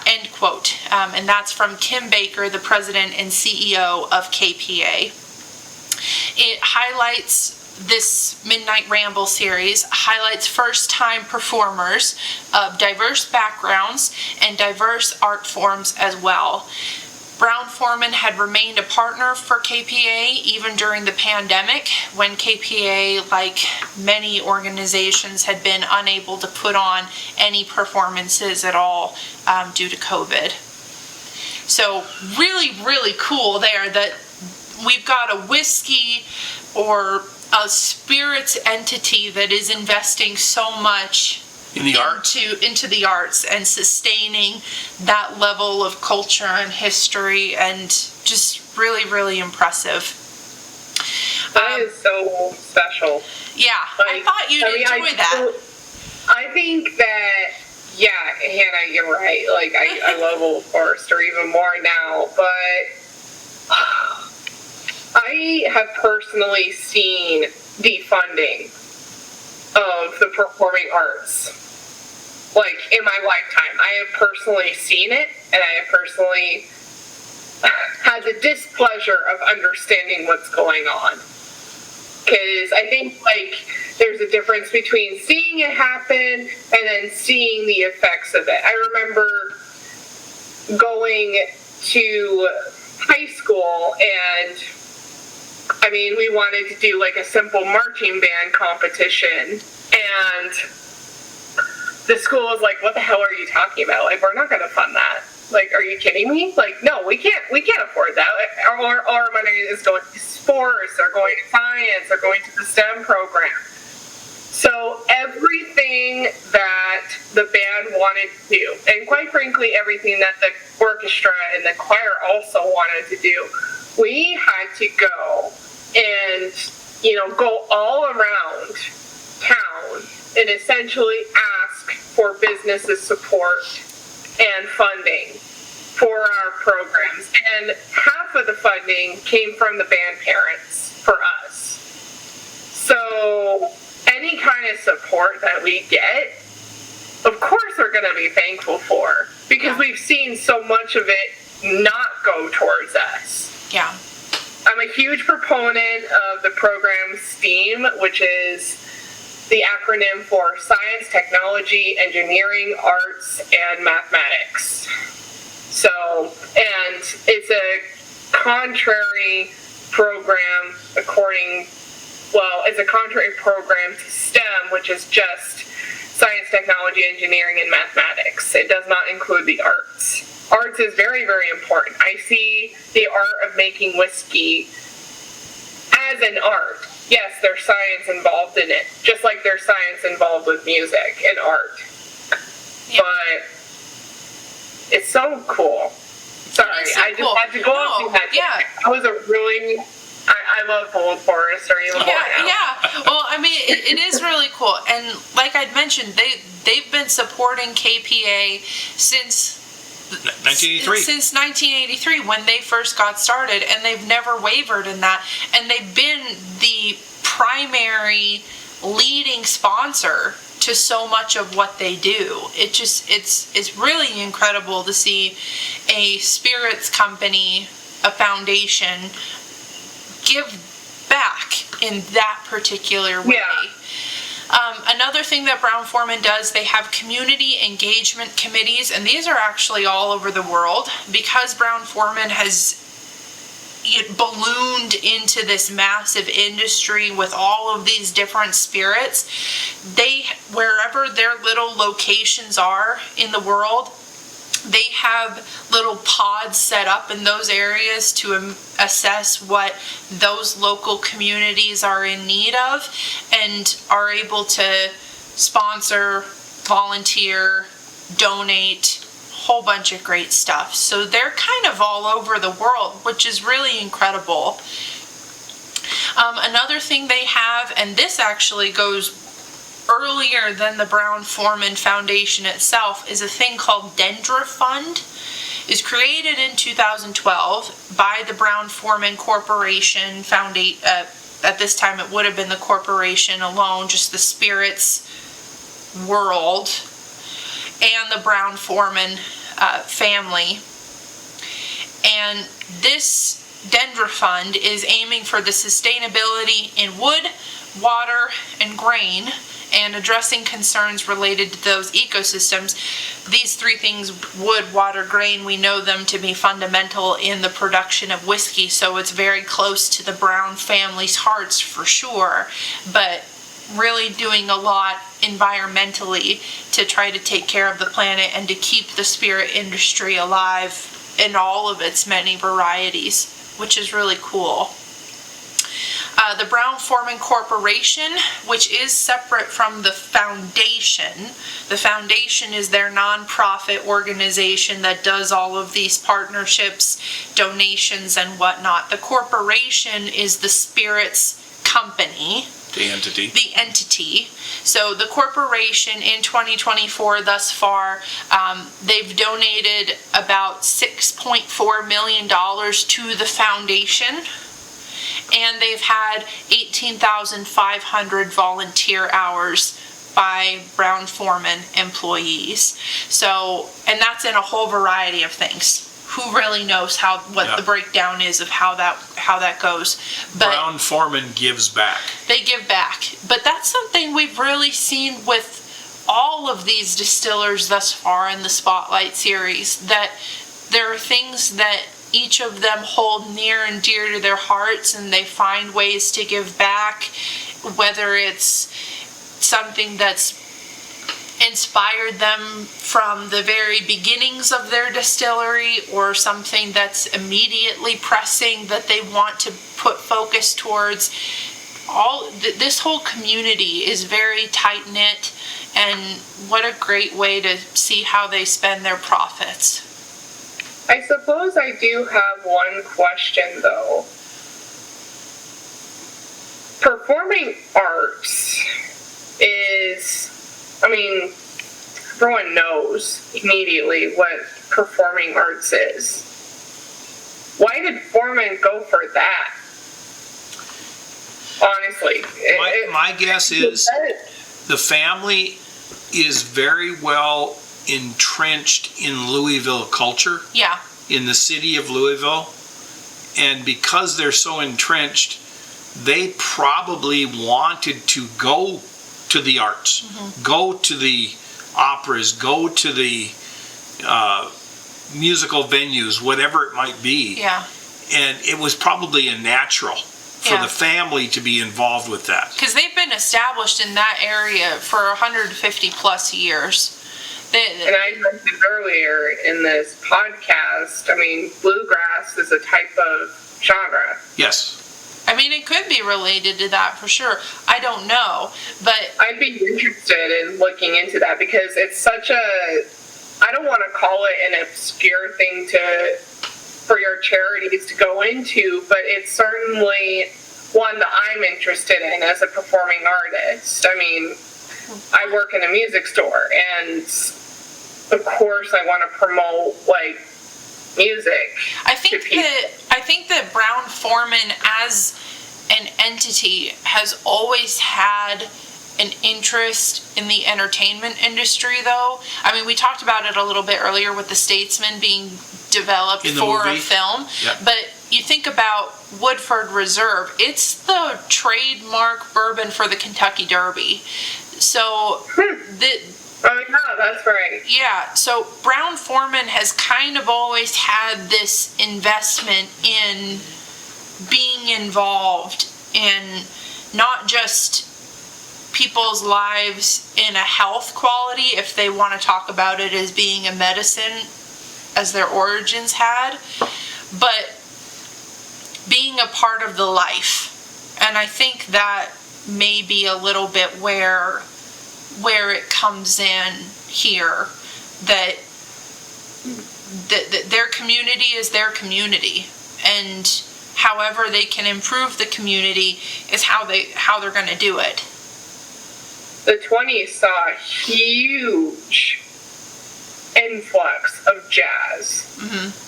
End quote. And that's from Kim Baker, the president and CEO of KPA. It highlights, this Midnight Ramble series highlights first-time performers of diverse backgrounds and diverse art forms as well. Brown-Forman had remained a partner for KPA even during the pandemic, when KPA, like many organizations, had been unable to put on any performances at all due to COVID. So really cool there that we've got a whiskey or a spirits entity that is investing so much into the arts and sustaining that level of culture and history, and just really impressive. That is so special. Yeah, I thought you'd enjoy that. I think that, yeah, Hannah, you're right. Like, I love Old Forester even more now, but I have personally seen defunding of the performing arts, like, in my lifetime. I have personally seen it, and I have personally had the displeasure of understanding what's going on. Because I think, like, there's a difference between seeing it happen and then seeing the effects of it. I remember going to high school, and I mean, we wanted to do like a simple marching band competition, and the school was like, what the hell are you talking about? Like, we're not going to fund that. Like, are you kidding me? Like, no, we can't afford that. Our money is going to sports, or going to science, or going to the STEM program. So everything that the band wanted to do, and quite frankly, everything that the orchestra and the choir also wanted to do, we had to go and go all around town and essentially ask for businesses support and funding for our programs. And half of the funding came from the band parents for us. So any kind of support that we get, of course we're going to be thankful for, because we've seen so much of it not go towards us. Yeah. I'm a huge proponent of the program STEAM, which is the acronym for Science, Technology, Engineering, Arts, and Mathematics. So, and it's a contrary program it's a contrary program to STEM, which is just Science, Technology, Engineering, and Mathematics. It does not include the arts. Arts is very, very important. I see the art of making whiskey as an art. Yes, there's science involved in it, just like there's science involved with music and art. Yeah. But it's so cool. Sorry, I just had to go off through that. Yeah. That was a really... I love Old Forester. Yeah. Well, I mean, it is really cool. And like I'd mentioned, they've been supporting KPA since 1983. Since 1983, when they first got started, and they've never wavered in that. And they've been the primary leading sponsor to so much of what they do. It's really incredible to see a spirits company, a foundation, give back in that particular way. Yeah. Another thing that Brown-Forman does, they have community engagement committees, and these are actually all over the world. Because Brown-Forman has ballooned into this massive industry with all of these different spirits, wherever their little locations are in the world, they have little pods set up in those areas to assess what those local communities are in need of, and are able to sponsor, volunteer, donate, whole bunch of great stuff. So they're kind of all over the world, which is really incredible. Another thing they have, and this actually goes earlier than the Brown-Forman Foundation itself, is a thing called Dendra Fund. Is created in 2012 by the Brown-Forman Corporation Foundation. At this time, it would have been the corporation alone, just the spirits world, and the Brown-Forman family. And this Dendra Fund is aiming for the sustainability in wood, water, and grain, and addressing concerns related to those ecosystems. These three things, wood, water, grain, we know them to be fundamental in the production of whiskey, so it's very close to the Brown family's hearts for sure, but really doing a lot environmentally to try to take care of the planet and to keep the spirit industry alive in all of its many varieties, which is really cool. The Brown-Forman Corporation, which is separate from the foundation. The foundation is their nonprofit organization that does all of these partnerships, donations, and whatnot. The corporation is the spirits company. The entity. The entity. So the corporation in 2024 thus far, they've donated about $6.4 million to the foundation. And they've had 18,500 volunteer hours by Brown-Forman employees. So, and that's in a whole variety of things. Who really knows what the breakdown is of how that goes? But Brown-Forman gives back. They give back. But that's something we've really seen with all of these distillers thus far in the Spotlight series, that there are things that each of them hold near and dear to their hearts, and they find ways to give back, whether it's something that's inspired them from the very beginnings of their distillery, or something that's immediately pressing that they want to put focus towards. This whole community is very tight-knit, and what a great way to see how they spend their profits. I suppose I do have one question, though. performing arts is, I mean, everyone knows immediately what performing arts is. Why did Foreman go for that? Honestly. My guess is the family is very well entrenched in Louisville culture. Yeah. In the city of Louisville. And because they're so entrenched, they probably wanted to go to the arts, go to the operas, go to the musical venues, whatever it might be. Yeah. And it was probably a natural for the family to be involved with that. Because they've been established in that area for 150 plus years. And I mentioned earlier in this podcast, I mean, bluegrass is a type of genre. Yes. I mean, it could be related to that for sure. I don't know, but I'd be interested in looking into that because it's such a, I don't want to call it an obscure thing for your charities to go into, but it's certainly one that I'm interested in as a performing artist. I mean, I work in a music store, and of course I want to promote like music. I think that Brown-Forman as an entity has always had an interest in the entertainment industry, though. I mean, we talked about it a little bit earlier with the Statesman being developed for a film, but you think about Woodford Reserve, it's the trademark bourbon for the Kentucky Derby. So Oh yeah, that's right. Yeah, so Brown-Forman has kind of always had this investment in being involved in not just people's lives in a health quality, if they want to talk about it as being a medicine, as their origins had, but being a part of the life. And I think that may be a little bit where it comes in here, that their community is their community, and however they can improve the community is how they're going to do it. The 20s saw a huge influx of jazz.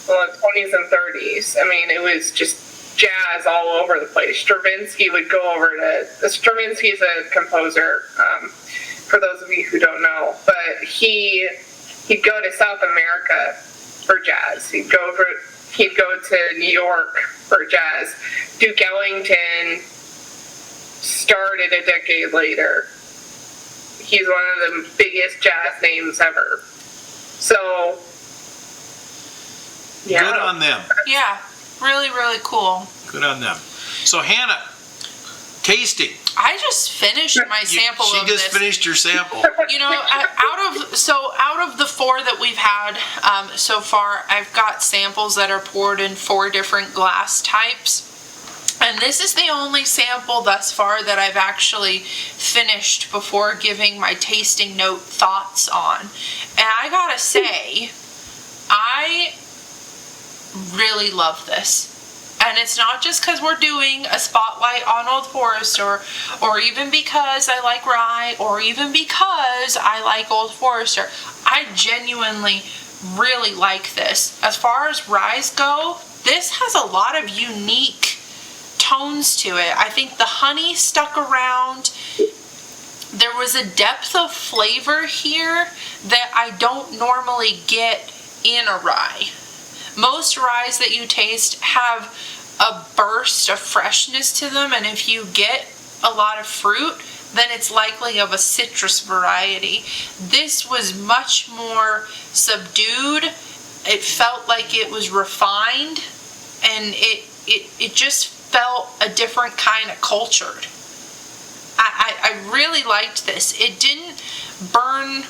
Well, the 20s and 30s. I mean, it was just jazz all over the place. Stravinsky would go over to, Stravinsky's a composer, for those of you who don't know, but he'd go to South America for jazz. He'd go to New York for jazz. Duke Ellington started a decade later. He's one of the biggest jazz names ever. So, yeah. Good on them. Yeah, really, really cool. Good on them. So, Hannah, tasting. I just finished my sample of this. She just finished your sample. You know, out of the 4 that we've had so far, I've got samples that are poured in 4 different glass types. And this is the only sample thus far that I've actually finished before giving my tasting note thoughts on. And I gotta say, I really love this. And it's not just because we're doing a spotlight on Old Forester, or even because I like rye, or even because I like Old Forester. I genuinely really like this. As far as ryes go, this has a lot of unique tones to it. I think the honey stuck around. There was a depth of flavor here that I don't normally get in a rye. Most ryes that you taste have a burst of freshness to them, and if you get a lot of fruit, then it's likely of a citrus variety. This was much more subdued. It felt like it was refined, and it just felt a different kind of cultured. I really liked this. It didn't burn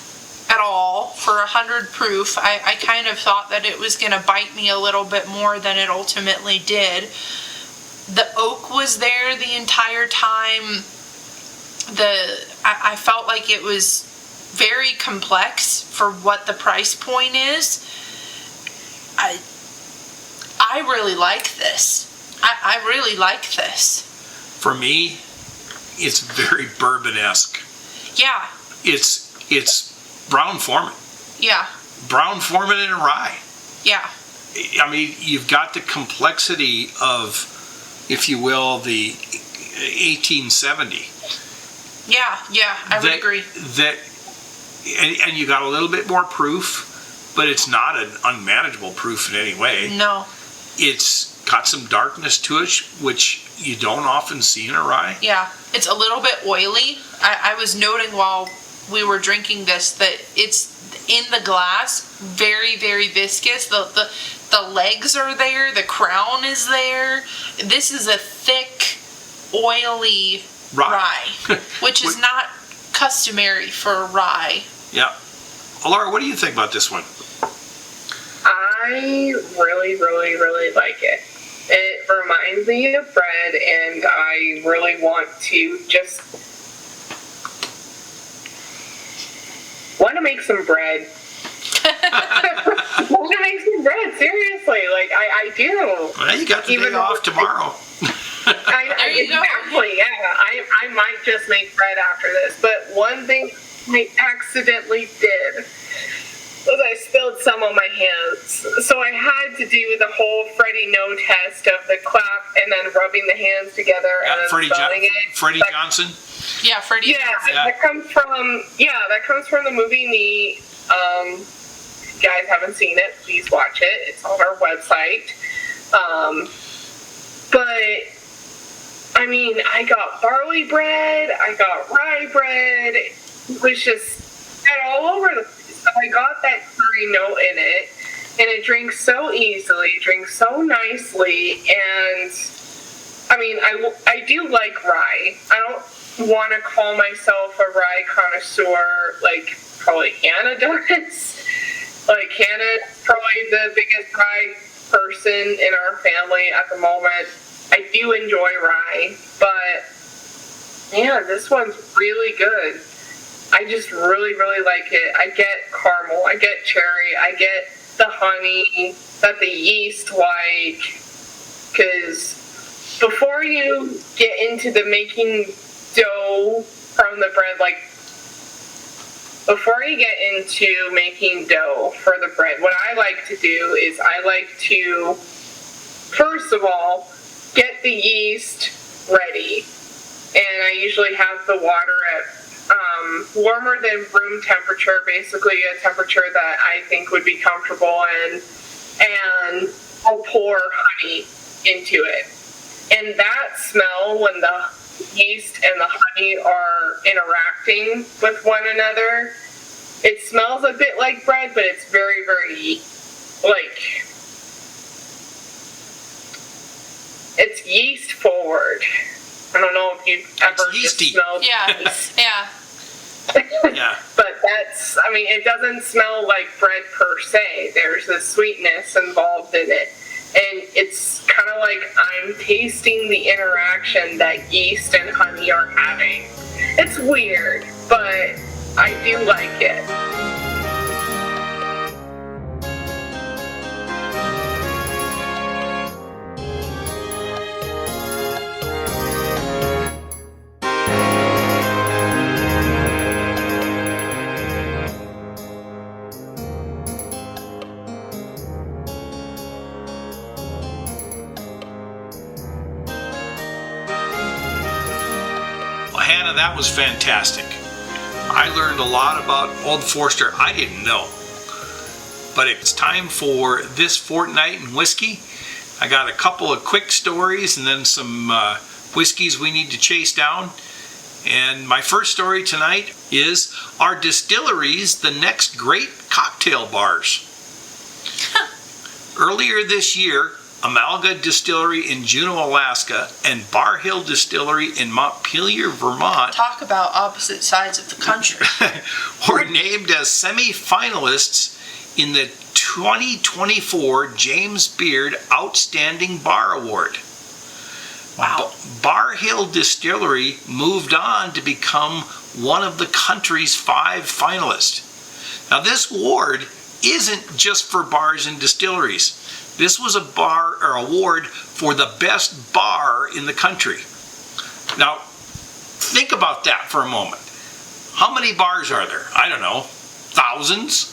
at all for 100 proof. I kind of thought that it was going to bite me a little bit more than it ultimately did. The oak was there the entire time. I felt like it was very complex for what the price point is. I really like this. I really like this. For me, it's very bourbon-esque. Yeah. It's Brown-Forman. Yeah. Brown-Forman in a rye. Yeah. I mean, you've got the complexity of, if you will, the 1870. Yeah. I would agree. And you got a little bit more proof, but it's not an unmanageable proof in any way. No. It's got some darkness to it, which you don't often see in a rye. Yeah. It's a little bit oily. I was noting while we were drinking this that it's in the glass, very, very viscous. The legs are there. The crown is there. This is a thick, oily rye which is not customary for rye. Yeah. Laura, what do you think about this one? I really, really, really like it. It reminds me of bread, and I really want to make some bread. Want to make some bread, seriously. Like, I do. Well, you got the day off tomorrow. Exactly, yeah. I might just make bread after this. But one thing I accidentally did was I spilled some on my hands. So I had to do the whole Freddie No test of the clap and then rubbing the hands together and then spelling it. Freddie Johnson? Yeah, Freddie Johnson. That comes from the movie Me. If you guys haven't seen it, please watch it. It's on our website. But I mean, I got barley bread, I got rye bread. It was just all over the place. So I got that curry note in it, and it drinks so easily, drinks so nicely, and I mean, I do like rye. I don't want to call myself a rye connoisseur like probably Hannah does. Like, Hannah's probably the biggest rye person in our family at the moment. I do enjoy rye, but man, this one's really good. I just really, really like it. I get caramel, I get cherry, I get the honey that the yeast like, because before you get into the making dough from the bread, like, before you get into making dough for the bread, what I like to do is I like to, first of all, get the yeast ready. And I usually have the water at warmer than room temperature, basically a temperature that I think would be comfortable in, and I'll pour honey into it. And that smell, when the yeast and the honey are interacting with one another, it smells a bit like bread, but it's very, very, like, it's yeast forward. I don't know if you've ever just smelled. Yeah. Yeah. But that's, I mean, it doesn't smell like bread per se. There's a sweetness involved in it. And it's kind of like I'm tasting the interaction that yeast and honey are having. It's weird, but I do like it. Hannah, that was fantastic. I learned a lot about Old Forester I didn't know. But it's time for This Fortnight in Whiskey. I got a couple of quick stories and then some whiskeys we need to chase down. And my first story tonight is, are distilleries the next great cocktail bars? Earlier this year, Amalga Distillery in Juneau, Alaska, and Bar Hill Distillery in Montpelier, Vermont. Talk about opposite sides of the country. Were named as semi-finalists in the 2024 James Beard Outstanding Bar Award. Wow. Bar Hill Distillery moved on to become one of the country's 5 finalists. Now, this award isn't just for bars and distilleries. This was a award for the best bar in the country. Now, Think about that for a moment. How many bars are there? I don't know, thousands?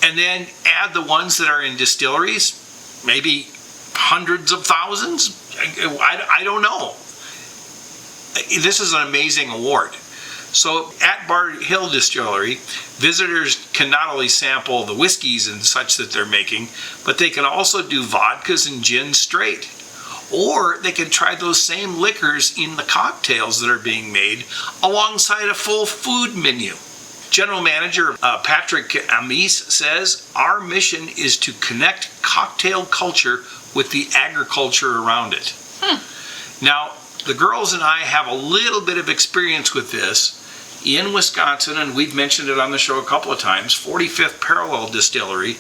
And then add the ones that are in distilleries, maybe hundreds of thousands? I don't know. This is an amazing award. So at Bar Hill Distillery, visitors can not only sample the whiskeys and such that they're making, but they can also do vodkas and gins straight. Or they can try those same liquors in the cocktails that are being made alongside a full food menu. General Manager Patrick Amis says, our mission is to connect cocktail culture with the agriculture around it. Now, the girls and I have a little bit of experience with this in Wisconsin, and we've mentioned it on the show a couple of times. 45th Parallel Distillery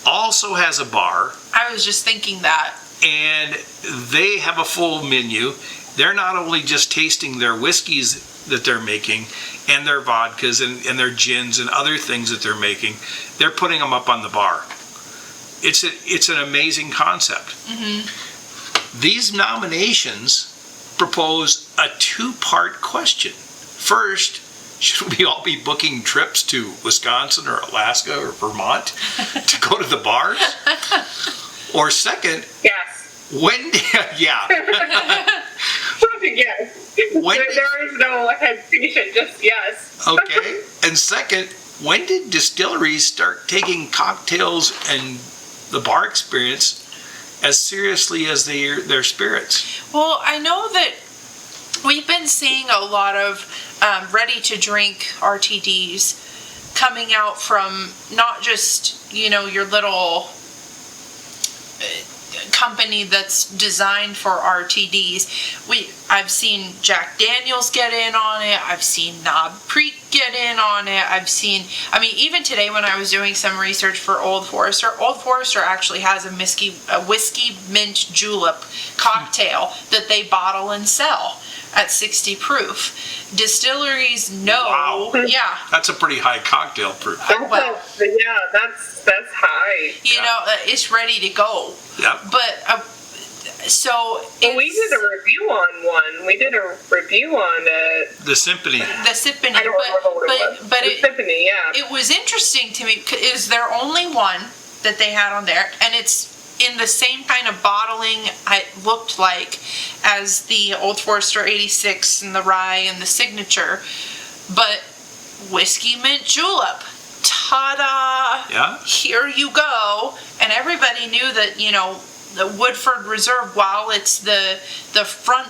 also has a bar. I was just thinking that. And they have a full menu. They're not only just tasting their whiskeys that they're making and their vodkas and their gins and other things that they're making, they're putting them up on the bar. It's an amazing concept. These nominations propose a two-part question. First, should we all be booking trips to Wisconsin or Alaska or Vermont to go to the bars? Or second, Yes. when, yeah. Yes. When there is no hesitation, just yes. Okay. And second, when did distilleries start taking cocktails and the bar experience as seriously as their spirits? Well, I know that we've been seeing a lot of ready-to-drink RTDs coming out from not just, your little company that's designed for RTDs. I've seen Jack Daniels get in on it. I've seen Knob Creek get in on it. Even today when I was doing some research for Old Forester actually has a whiskey mint julep cocktail that they bottle and sell at 60 proof. Distilleries know. Wow. Yeah. That's a pretty high cocktail proof. That's high. It's ready to go. Yep. But so we did a review on one. We did a review on the Symphony. The Symphony. I don't remember what it was. But the Symphony, yeah. It was interesting to me. Is there only one that they had on there, and it's in the same kind of bottling it looked like as the Old Forester 86 and the Rye and the Signature, but whiskey mint julep. Ta-da! Yeah. Here you go. And everybody knew that, the Woodford Reserve, while it's the front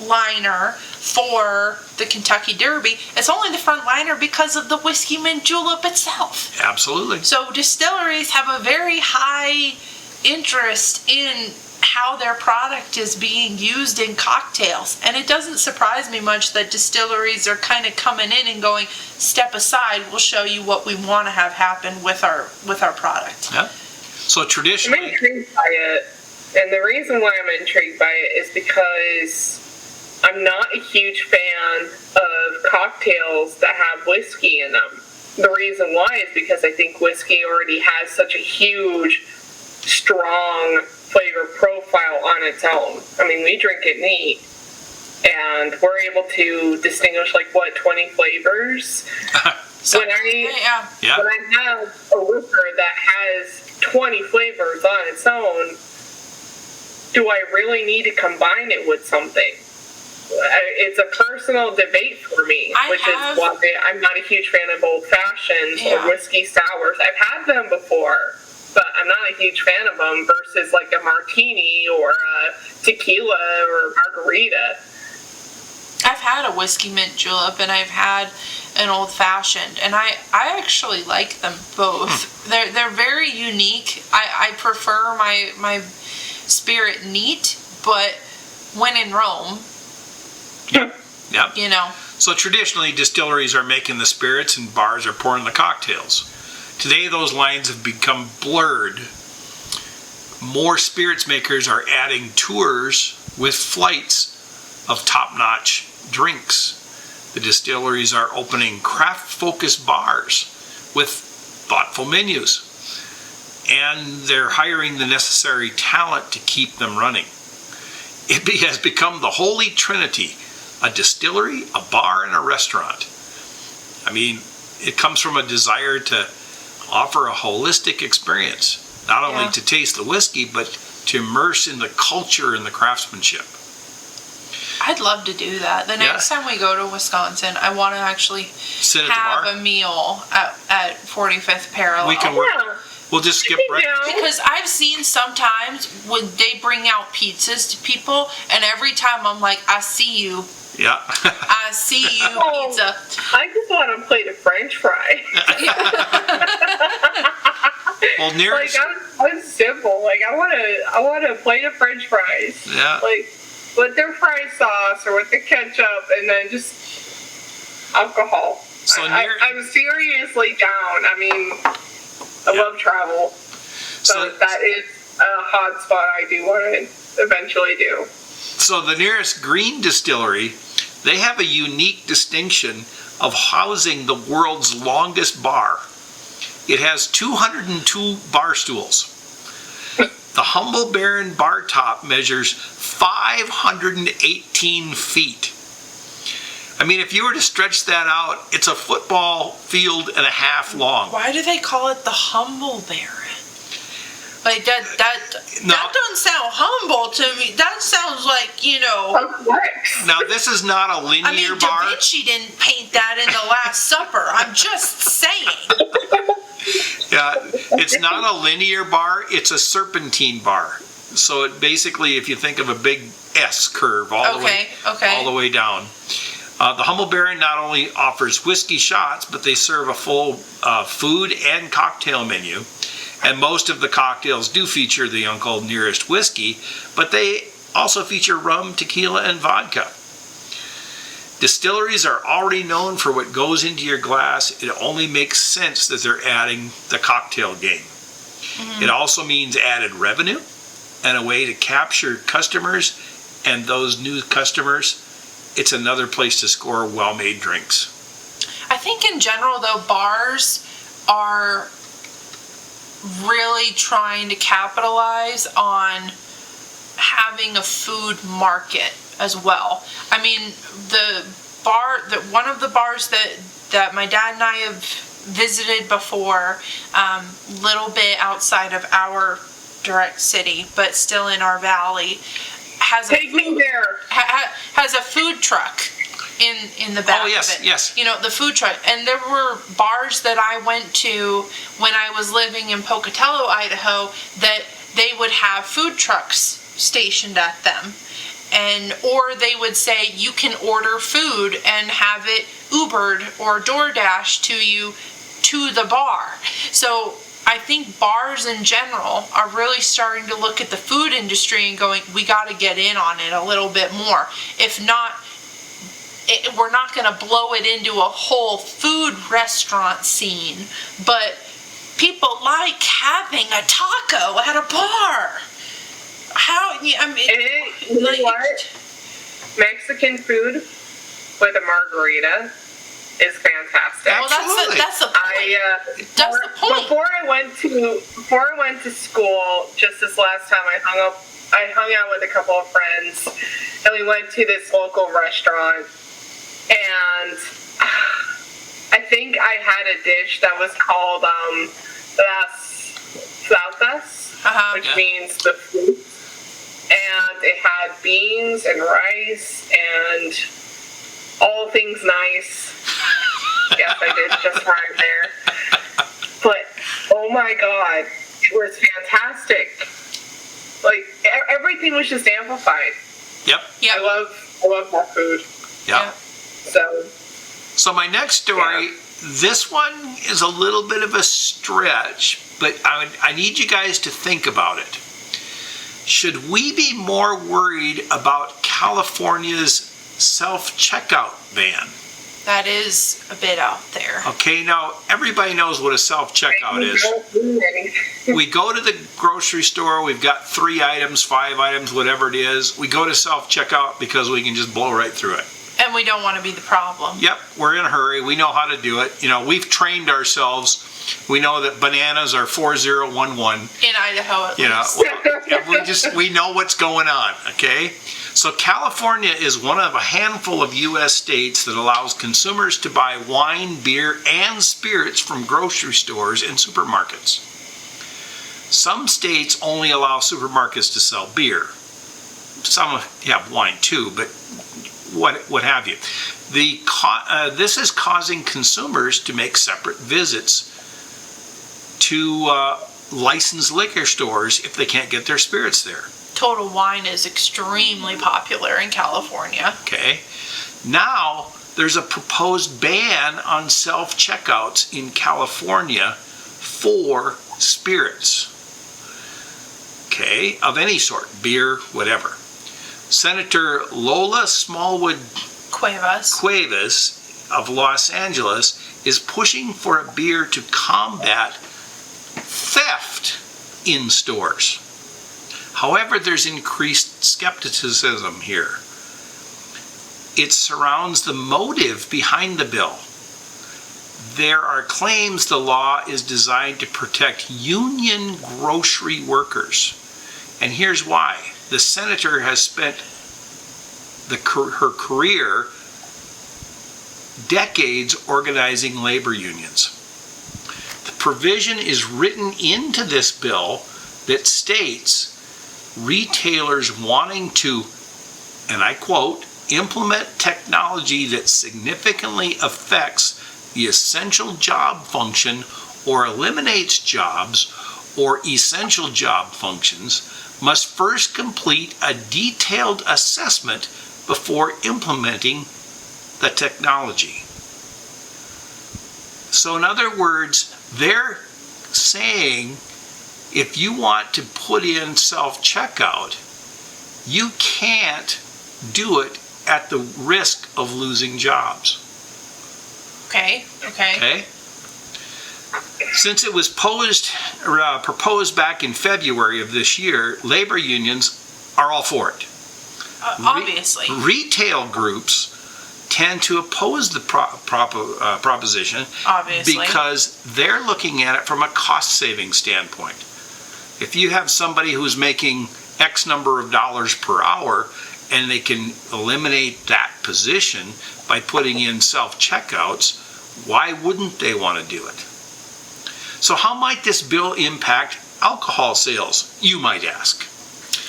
liner for the Kentucky Derby, it's only the front liner because of the whiskey mint julep itself. Absolutely. So distilleries have a very high interest in how their product is being used in cocktails, and it doesn't surprise me much that distilleries are kind of coming in and going, step aside, we'll show you what we want to have happen with our product. Yeah. So traditionally, I'm intrigued by it, and the reason why I'm intrigued by it is because I'm not a huge fan of cocktails that have whiskey in them. The reason why is because I think whiskey already has such a huge, strong flavor profile on its own. We drink it neat, and we're able to distinguish 20 flavors. When I have a liquor that has 20 flavors on its own, do I really need to combine it with something? It's a personal debate for me, is why I'm not a huge fan of old fashions or whiskey sours. I've had them before, but I'm not a huge fan of them versus a martini or a tequila or a margarita. I've had a whiskey mint julep and I've had an old fashioned, and I actually like them both. They're very unique. I prefer my spirit neat, but when in Rome, Yep. So traditionally, distilleries are making the spirits and bars are pouring the cocktails. Today, those lines have become blurred. More spirits makers are adding tours with flights of top-notch drinks. The distilleries are opening craft-focused bars with thoughtful menus. And they're hiring the necessary talent to keep them running. It has become the holy trinity a distillery, a bar, and a restaurant. I mean, it comes from a desire to offer a holistic experience, not only to taste the whiskey, but to immerse in the culture and the craftsmanship. I'd love to do that. The next time we go to Wisconsin, I want to actually sit at have the bar? a meal at 45th Parallel. We can work. We'll just skip right. Because I've seen sometimes when they bring out pizzas to people, and every time I'm like, I see you. Yeah. I see you, pizza. I just want a plate of French fry. Well, nearest. Like I'm simple. Like I want a plate of French fries. Yeah. Like with their fry sauce or with the ketchup, and then just alcohol. So I'm seriously down. I mean, I love travel, so that is a hot spot I do want to eventually do. So the nearest green distillery, they have a unique distinction of housing the world's longest bar. It has 202 bar stools. The Humble Baron bar top measures 518 feet. I mean, if you were to stretch that out, it's a football field and a half long. Why do they call it the Humble Baron? Like that doesn't sound humble to me. That sounds like, Now, this is not a linear bar. Da Vinci didn't paint that in the Last Supper. I'm just saying. Yeah, it's not a linear bar. It's a serpentine bar. So it basically, if you think of a big S curve all the way down. The Humble Baron not only offers whiskey shots, but they serve a full food and cocktail menu. And most of the cocktails do feature the Uncle Nearest whiskey, but they also feature rum, tequila, and vodka. Distilleries are already known for what goes into your glass. It only makes sense that they're adding the cocktail game. Mm-hmm. It also means added revenue and a way to capture customers, and those new customers, it's another place to score well-made drinks. I think in general, though, bars are really trying to capitalize on having a food market as well. I mean, one of the bars that my dad and I have visited before, little bit outside of our direct city, but still in our valley, has a food truck in the back of it. Yes. The food truck. And there were bars that I went to when I was living in Pocatello, Idaho, that they would have food trucks stationed at them. Or they would say you can order food and have it Ubered or DoorDash to you to the bar. So I think bars in general are really starting to look at the food industry and going, we got to get in on it a little bit more. If not, we're not going to blow it into a whole food restaurant scene, but people like having a taco at a bar. What? Mexican food with a margarita is fantastic. Well, that's the point. That's the point. Before I went to school, just this last time, I hung out with a couple of friends, and we went to this local restaurant, and I think I had a dish that was called las flautas, which means the fruit. And it had beans and rice and all things nice. Yes, I did just right there. But, oh my God, it was fantastic. Like, everything was just amplified. Yep. I love more food. Yep. So my next story, this one is a little bit of a stretch, but I need you guys to think about it. Should we be more worried about California's self-checkout ban? That is a bit out there. Okay, now everybody knows what a self-checkout is. We go to the grocery store, we've got 3 items, 5 items, whatever it is. We go to self-checkout because we can just blow right through it. And we don't want to be the problem. Yep, we're in a hurry. We know how to do it. We've trained ourselves. We know that bananas are 4011. In Idaho, at least. we know what's going on, okay? So California is one of a handful of U.S. states that allows consumers to buy wine, beer, and spirits from grocery stores and supermarkets. Some states only allow supermarkets to sell beer. Some have wine too, but what have you. This is causing consumers to make separate visits to licensed liquor stores if they can't get their spirits there. Total Wine is extremely popular in California. Okay. Now, there's a proposed ban on self-checkouts in California for spirits. Okay, of any sort, beer, whatever. Senator Lola Smallwood Cuevas of Los Angeles is pushing for a beer to combat theft in stores. However, there's increased skepticism here. It surrounds the motive behind the bill. There are claims the law is designed to protect union grocery workers. And here's why. The senator has spent her career decades organizing labor unions. The provision is written into this bill that states retailers wanting to, and I quote, implement technology that significantly affects the essential job function or eliminates jobs or essential job functions must first complete a detailed assessment before implementing the technology. So in other words, they're saying if you want to put in self-checkout, you can't do it at the risk of losing jobs. Okay. Since it was proposed back in February of this year, labor unions are all for it. Obviously. Retail groups tend to oppose the proposition, obviously, because they're looking at it from a cost-saving standpoint. If you have somebody who's making X number of dollars per hour and they can eliminate that position by putting in self-checkouts, why wouldn't they want to do it? So how might this bill impact alcohol sales, you might ask?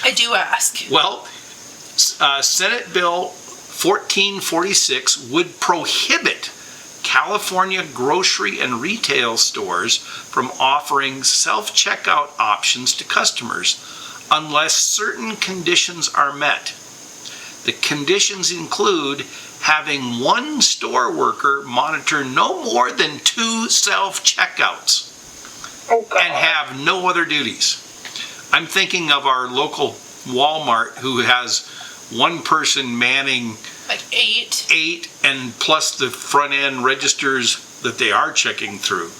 I do ask. Well, Senate Bill 1446 would prohibit California grocery and retail stores from offering self-checkout options to customers unless certain conditions are met. The conditions include having one store worker monitor no more than 2 self-checkouts and have no other duties. I'm thinking of our local Walmart who has one person manning like 8 and plus the front end registers that they are checking through.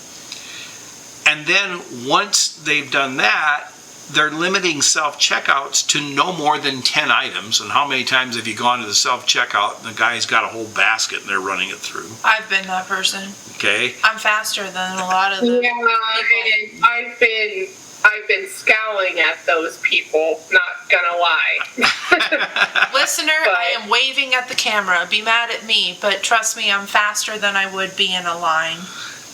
And then once they've done that, they're limiting self-checkouts to no more than 10 items. And how many times have you gone to the self-checkout and the guy's got a whole basket and they're running it through? I've been that person. Okay. I'm faster than a lot of the people. I've been scowling at those people, not gonna lie. Listener, I am waving at the camera. Be mad at me, but trust me, I'm faster than I would be in a line.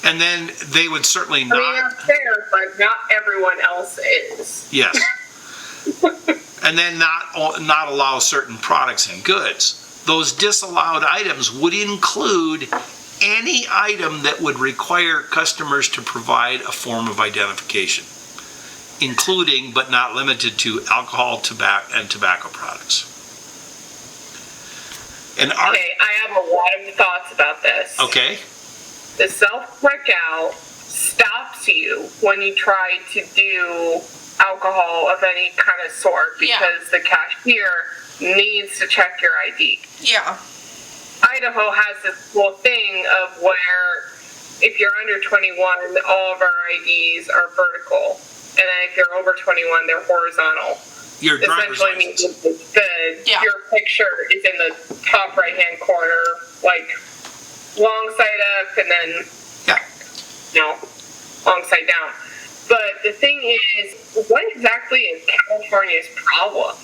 And then they would certainly not. I mean, that's fair, but not everyone else is. Yes. And then not allow certain products and goods. Those disallowed items would include any item that would require customers to provide a form of identification, including but not limited to alcohol, tobacco products. Okay, I have a lot of thoughts about this. Okay. The self-checkout stops you when you try to do alcohol of any kind of sort because the cashier needs to check your ID. Yeah. Idaho has this cool thing of where if you're under 21, all of our IDs are vertical. And then if you're over 21, they're horizontal. Your driver's license. Your picture is in the top right-hand corner, like long side up, and then long side down. But the thing is, what exactly is California's problem?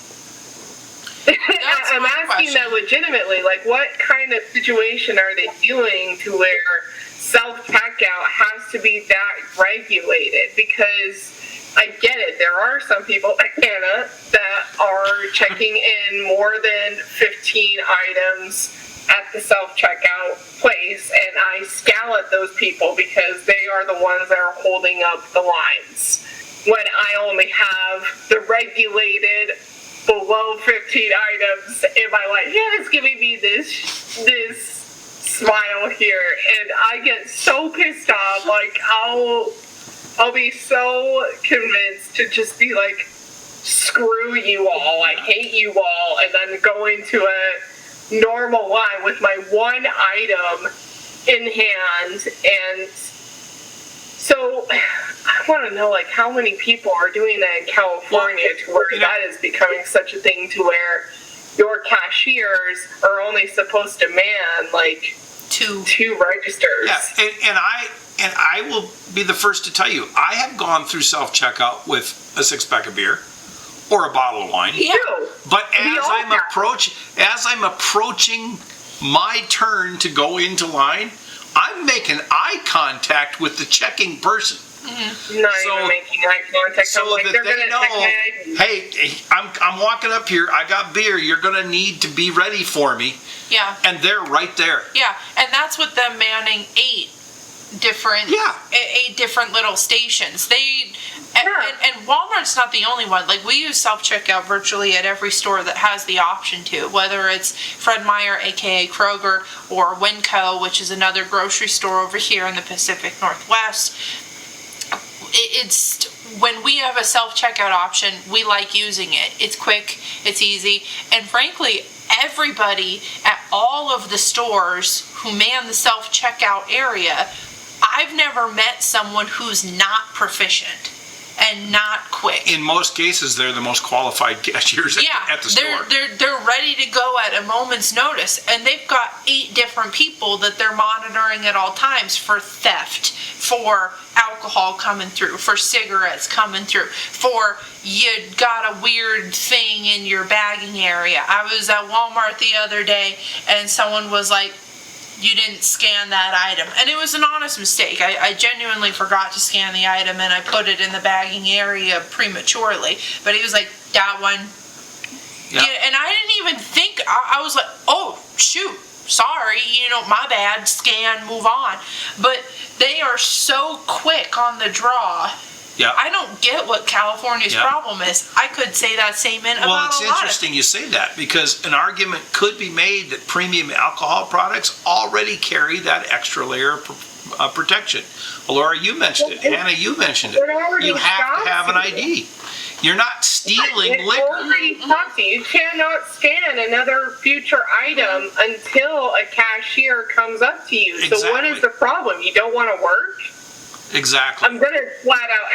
I'm asking that legitimately. Like, what kind of situation are they doing to where self-checkout has to be that regulated? Because I get it. There are some people, Anna, that are checking in more than 15 items at the self-checkout place, and I scowl at those people because they are the ones that are holding up the lines. When I only have the regulated below 15 items in my life, yeah, it's giving me this smile here, and I get so pissed off. Like, I'll be so convinced to just be like, screw you all, I hate you all, and then go into a normal line with my one item in hand. And so I want to know, like, how many people are doing that in California to where that is becoming such a thing to where your cashiers are only supposed to man like two registers. Yeah, and I will be the first to tell you, I have gone through self-checkout with a 6-pack of beer or a bottle of wine. Yeah. But as I'm approaching my turn to go into line, I'm making eye contact with the checking person. Mm-hmm. Not even making eye contact. So like, that they're they gonna know, check my ID. hey, I'm walking up here, I got beer, you're going to need to be ready for me. Yeah. And they're right there. Yeah, and that's with them manning eight different little stations. And Walmart's not the only one. Like, we use self-checkout virtually at every store that has the option to, whether it's Fred Meyer, aka Kroger, or Winco, which is another grocery store over here in the Pacific Northwest. It's when we have a self-checkout option, we like using it. It's quick, it's easy, and frankly, everybody at all of the stores who man the self-checkout area, I've never met someone who's not proficient and not quick. In most cases, they're the most qualified cashiers at the store. They're ready to go at a moment's notice, and they've got 8 different people that they're monitoring at all times for theft, for alcohol coming through, for cigarettes coming through, for you got a weird thing in your bagging area. I was at Walmart the other day, and someone was like, you didn't scan that item. And it was an honest mistake. I genuinely forgot to scan the item, and I put it in the bagging area prematurely. But he was like, that one. Yeah. Yeah, and I didn't even think, I was like, oh, shoot, sorry, my bad, scan, move on. But they are so quick on the draw. Yeah. I don't get what California's problem is. I could say that same about Well, it's a lot interesting you say that, because an argument could be made that premium alcohol products already carry that extra layer of protection. Well, Laura, you mentioned it. Hannah, you mentioned it. You have to have an ID. You're not stealing liquor. Already stops you. You cannot scan another future item until a cashier comes up to you. Exactly. So what is the problem? You don't want to work? Exactly. I'm going to flat out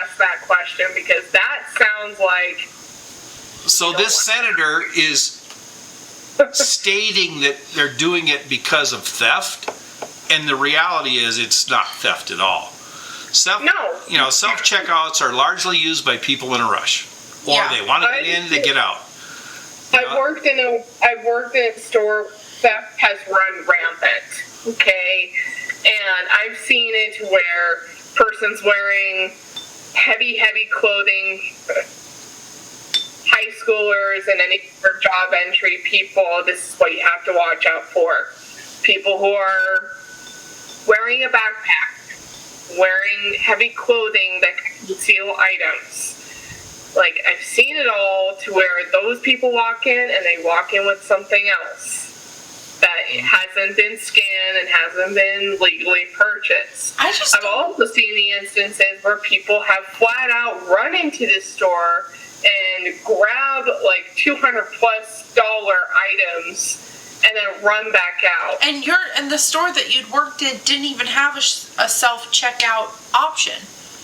ask that question, because that sounds like... So this senator is stating that they're doing it because of theft, and the reality is it's not theft at all. Self-checkouts are largely used by people in a rush, or they want to get in, they get out. I've worked in a store. Theft has run rampant. Okay. And I've seen it where person's wearing heavy clothing, high schoolers and any job entry people, this is what you have to watch out for. People who are wearing a backpack, wearing heavy clothing that can conceal items. Like, I've seen it all to where those people walk in and they walk in with something else that hasn't been scanned and hasn't been legally purchased. I've also seen the instances where people have flat out run into the store and grab like $200+ items and then run back out. And the store that you'd worked in didn't even have a self-checkout option.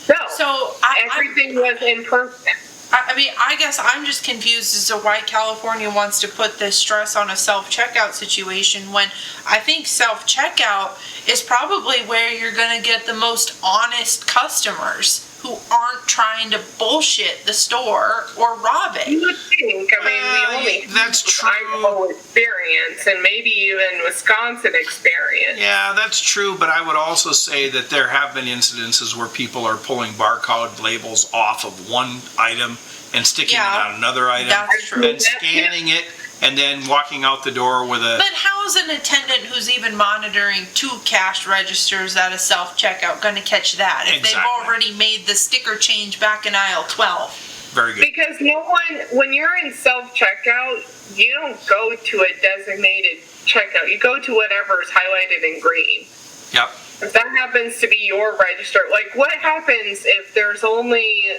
No. So everything was in person. I mean, I guess I'm just confused as to why California wants to put this stress on a self-checkout situation when I think self-checkout is probably where you're going to get the most honest customers who aren't trying to bullshit the store or rob it. You would think. I mean, we only that's true. Idaho experience and maybe even Wisconsin experience. Yeah, that's true, but I would also say that there have been incidences where people are pulling barcode labels off of one item and sticking it on another item That's true. and scanning it and then walking out the door with a... But how's an attendant who's even monitoring 2 cash registers at a self-checkout going to catch that if they've already made the sticker change back in aisle 12? Very good. Because when you're in self-checkout, you don't go to a designated checkout. You go to whatever is highlighted in green. Yep. If that happens to be your register, like what happens if there's only...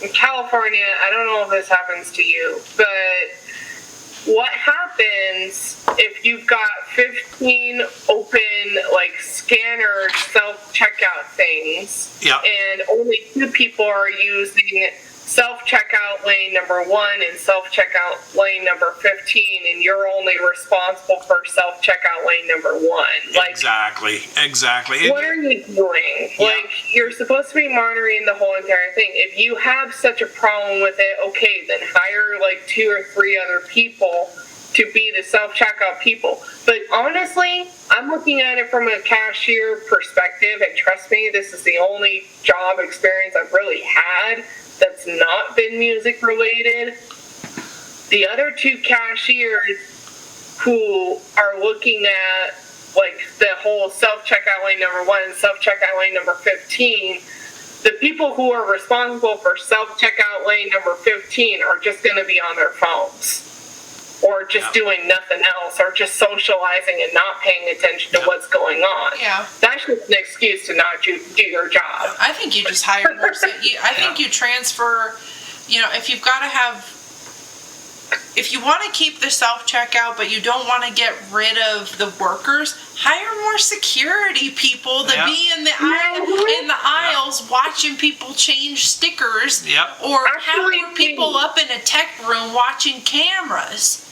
In California, I don't know if this happens to you, but what happens if you've got 15 open, like, scanner self-checkout things, and only 2 people are using self-checkout lane number 1 and self-checkout lane number 15, and you're only responsible for self-checkout lane number 1. Like, Exactly. what are you doing? Yeah. Like, you're supposed to be monitoring the whole entire thing. If you have such a problem with it, okay, then hire like 2 or 3 other people to be the self-checkout people. But honestly, I'm looking at it from a cashier perspective, and trust me, this is the only job experience I've really had that's not been music related. The other 2 cashiers who are looking at like the whole self-checkout lane number 1 and self-checkout lane number 15, the people who are responsible for self-checkout lane number 15 are just going to be on their phones or just doing nothing else or just socializing and not paying attention to what's going on. Yeah. That's just an excuse to not do your job. I think you just hire more. I think you transfer, if you've got to have, if you want to keep the self-checkout, but you don't want to get rid of the workers, hire more security people to be in the aisles watching people change stickers, or have more people up in a tech room watching cameras.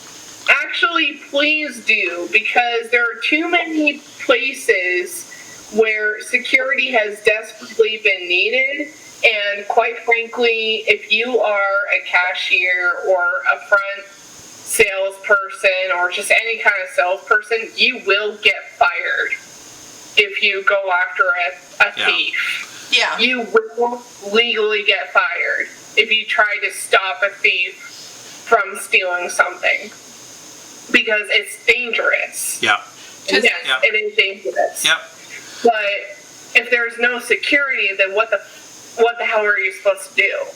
Actually, please do, because there are too many places where security has desperately been needed. And quite frankly, if you are a cashier or a front salesperson or just any kind of salesperson, you will get fired if you go after a thief. Yeah. You will legally get fired if you try to stop a thief from stealing something. Because it's dangerous. Yeah. Yes, it is dangerous. Yep. But if there's no security, then what the hell are you supposed to do?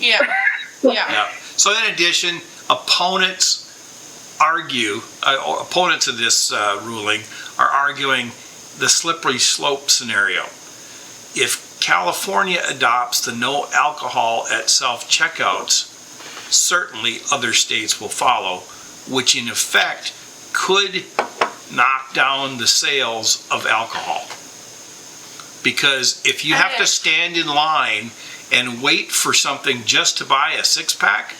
Yeah. So in addition, opponents of this ruling are arguing the slippery slope scenario. If California adopts the no alcohol at self-checkouts, certainly other states will follow, which in effect could knock down the sales of alcohol. Because if you have to stand in line and wait for something just to buy a 6-pack,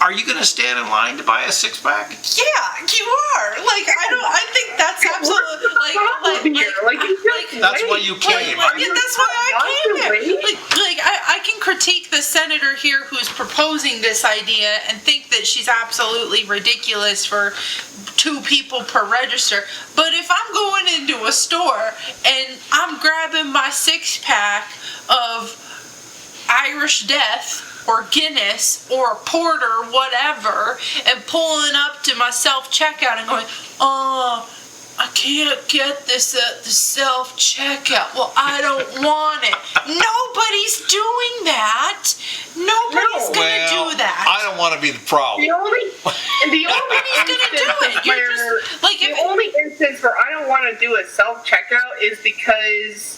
are you going to stand in line to buy a 6-pack? Yeah, you are. I think that's absolutely that's why you came. That's why I came there. I can critique the senator here who's proposing this idea and think that she's absolutely ridiculous for 2 people per register. But if I'm going into a store and I'm grabbing my 6-pack of Irish Death or Guinness or Porter, whatever, and pulling up to my self-checkout and going, I can't get this at the self-checkout. Well, I don't want it. Nobody's doing that. Nobody's going to do that. I don't want to be the problem. Nobody's going to do it. The only instance where I don't want to do a self-checkout is because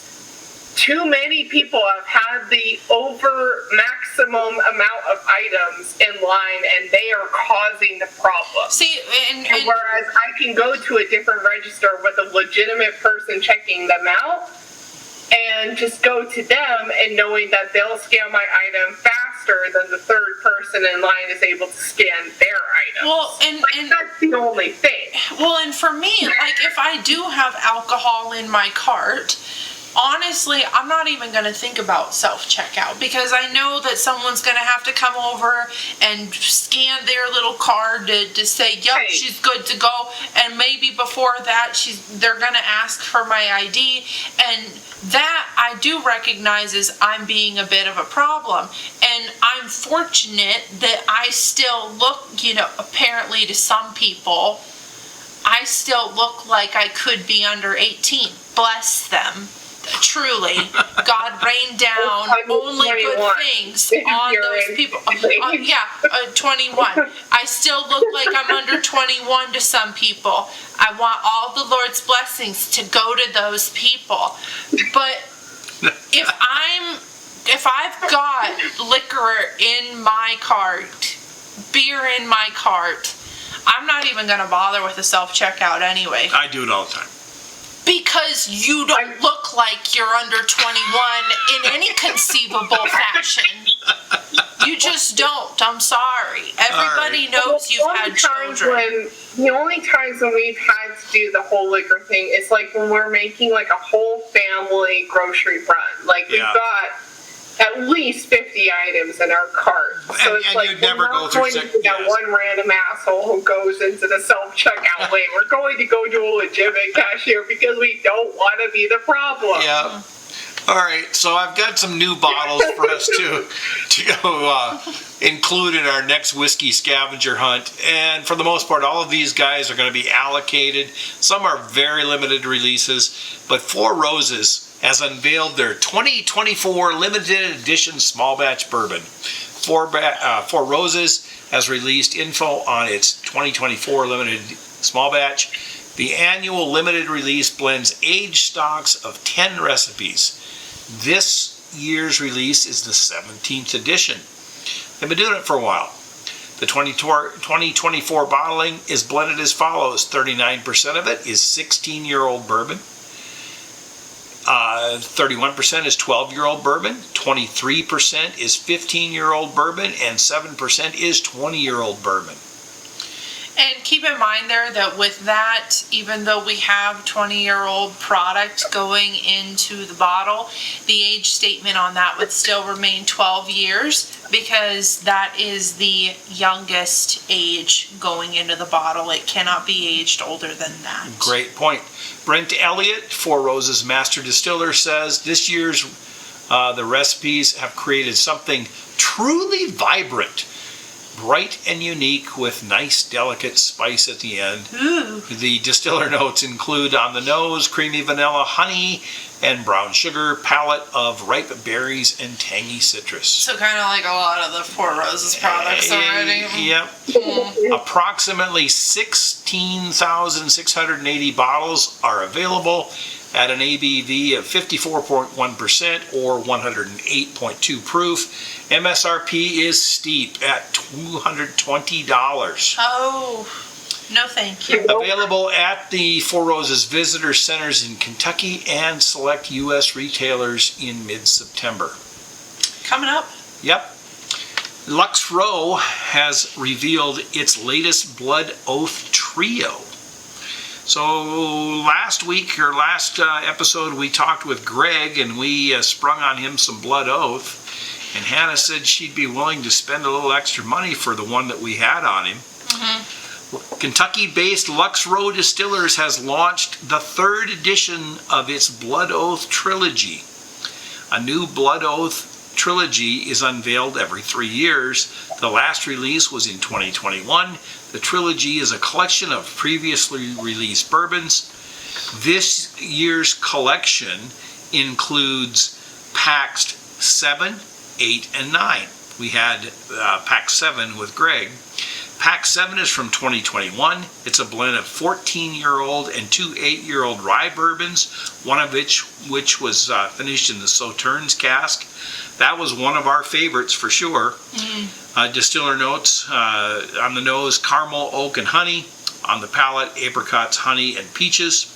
too many people have had the over maximum amount of items in line and they are causing the problem. See, and whereas I can go to a different register with a legitimate person checking them out and just go to them and knowing that they'll scan my item faster faster than the third person in line is able to scan their items. Well, like, that's the only thing. Well, and for me, like, if I do have alcohol in my cart, honestly, I'm not even going to think about self-checkout, because I know that someone's going to have to come over and scan their little card to say, yep, Right. she's good to go. And maybe before that, they're going to ask for my ID. And that I do recognize as I'm being a bit of a problem. And I'm fortunate that I still look, apparently to some people, I still look like I could be under 18. Bless them. Truly, God rained down only good things on those people. 21. I still look like I'm under 21 to some people. I want all the Lord's blessings to go to those people. But if I've got liquor in my cart, beer in my cart, I'm not even going to bother with the self-checkout anyway. I do it all the time. Because you don't look like you're under 21 in any conceivable fashion. You just don't. I'm sorry. Everybody knows you've had children. The only times when we've had to do the whole liquor thing is like when we're making like a whole family grocery run. Like we've got at least 50 items in our cart. So it's like you'd never go through that one random asshole who goes into the self-checkout lane. We're going to go to a legitimate cashier because we don't want to be the problem. Yeah. All right, so I've got some new bottles for us to go include in our next whiskey scavenger hunt. And for the most part, all of these guys are going to be allocated. Some are very limited releases, but Four Roses has unveiled their 2024 limited edition small batch bourbon. Four Roses has released info on its 2024 limited small batch. The annual limited release blends aged stocks of 10 recipes. This year's release is the 17th edition. They've been doing it for a while. The 2024 bottling is blended as follows. 39% of it is 16-year-old bourbon. 31% is 12-year-old bourbon, 23% is 15-year-old bourbon, and 7% is 20-year-old bourbon. And keep in mind there that with that, even though we have 20-year-old product going into the bottle, the age statement on that would still remain 12 years because that is the youngest age going into the bottle. It cannot be aged older than that. Great point. Brent Elliott, Four Roses Master Distiller, says this year's the recipes have created something truly vibrant, bright and unique with nice delicate spice at the end. Ooh. The distiller notes include on the nose creamy vanilla, honey, and brown sugar, palate of ripe berries and tangy citrus. So kind of like a lot of the Four Roses products already. Yep. Approximately 16,680 bottles are available at an ABV of 54.1% or 108.2 proof. MSRP is steep at $220. Oh, no thank you. Available at the Four Roses Visitor Centers in Kentucky and select U.S. retailers in mid-September. Coming up. Yep. Lux Row has revealed its latest Blood Oath Trio. So last episode we talked with Greg and we sprung on him some Blood Oath, and Hannah said she'd be willing to spend a little extra money for the one that we had on him. Mm-hmm. Kentucky-based Lux Row Distillers has launched the 3rd edition of its Blood Oath Trilogy. A new Blood Oath Trilogy is unveiled every 3 years. The last release was in 2021. The trilogy is a collection of previously released bourbons. This year's collection includes packs 7, 8, and 9. We had pack 7 with Greg. Pack 7 is from 2021. It's a blend of 14-year-old and 2 8-year-old rye bourbons, one of which was finished in the Sauternes cask. That was one of our favorites for sure. Distiller notes on the nose, caramel, oak, and honey. On the palate, apricots, honey, and peaches.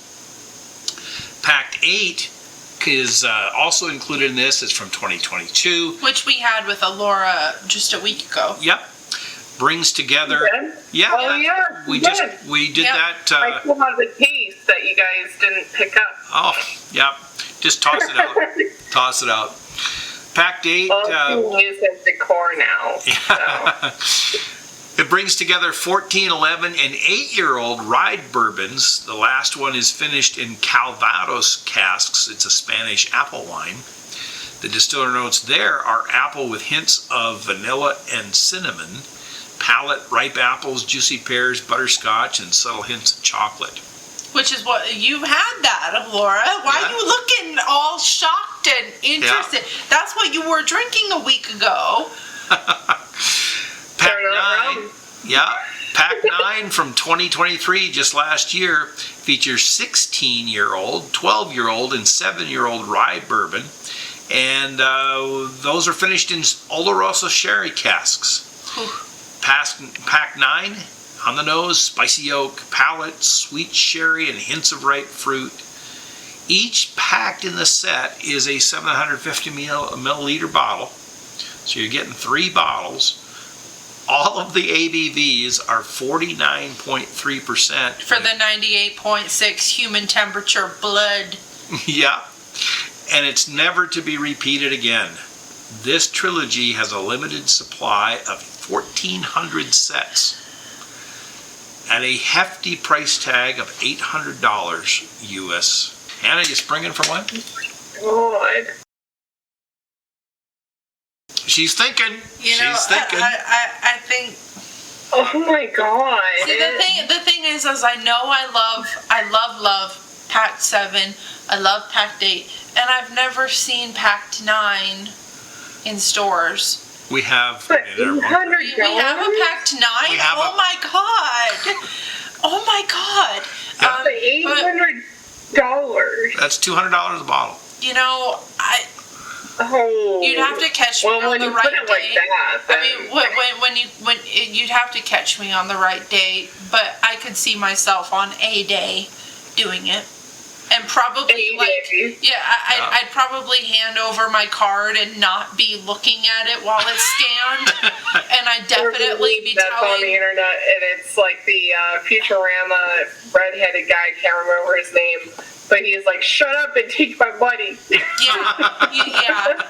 Pack 8 is also included in this. It's from 2022. Which we had with Alora just a week ago. Yep. Brings together. Yeah. Oh, yeah. We did Yep. that. I still have the case that you guys didn't pick up. Oh, yep. Just toss it out. Toss it out. Pack date. Well, it's used as decor now. So. It brings together 14, 11, and 8-year-old rye bourbons. The last one is finished in Calvados casks. It's a Spanish apple wine. The distiller notes there are apple with hints of vanilla and cinnamon, palate, ripe apples, juicy pears, butterscotch, and subtle hints of chocolate. Which is what you had that, Laura. Why are you looking all shocked and interested? Yeah. That's what you were drinking a week ago. Pack 9. Yeah. Pack 9 from 2023, just last year, features 16-year-old, 12-year-old, and 7-year-old rye bourbon. And those are finished in Oloroso sherry casks. Pack 9, on the nose, spicy oak, palate, sweet sherry, and hints of ripe fruit. Each packed in the set is a 750 milliliter bottle. So you're getting 3 bottles. All of the ABVs are 49.3%. For the 98.6 human temperature blood. Yeah. And it's never to be repeated again. This trilogy has a limited supply of 1,400 sets at a hefty price tag of $800 US. Anna, you springing for one? God. She's thinking. You know, She's thinking. I think. Oh my God. See, the thing is I know I love Pact 7. I love Pact 8, and I've never seen Pact 9 in stores. We have. But $800? We have a Pact 9. Oh my God! Oh my God! Yeah. $800. That's $200 a bottle. You know, you'd have to catch me on the right day. Like that, I mean, when you'd have to catch me on the right day, but I could see myself on a day doing it. And probably I'd probably hand over my card and not be looking at it while it's scanned. And I'd definitely be that's on the internet, and it's like the Futurama redheaded guy. Can't remember his name, but he's like, "Shut up and take my money." Yeah.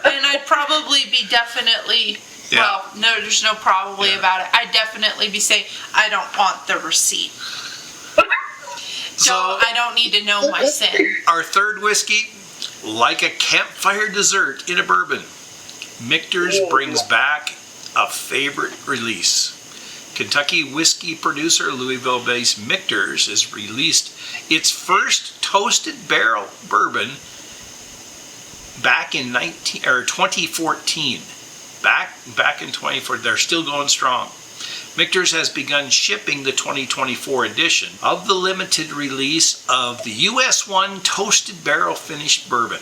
And I'd probably be definitely. Yeah. Well, no, there's no probably about it. I'd definitely be saying, "I don't want the receipt." So I don't need to know my sin. Our third whiskey, like a campfire dessert in a bourbon, Michter's brings back a favorite release. Kentucky whiskey producer Louisville-based Michter's has released its first toasted barrel bourbon back in 2014. Back in 2014, they're still going strong. Michter's has begun shipping the 2024 edition of the limited release of the US1 Toasted Barrel Finished Bourbon.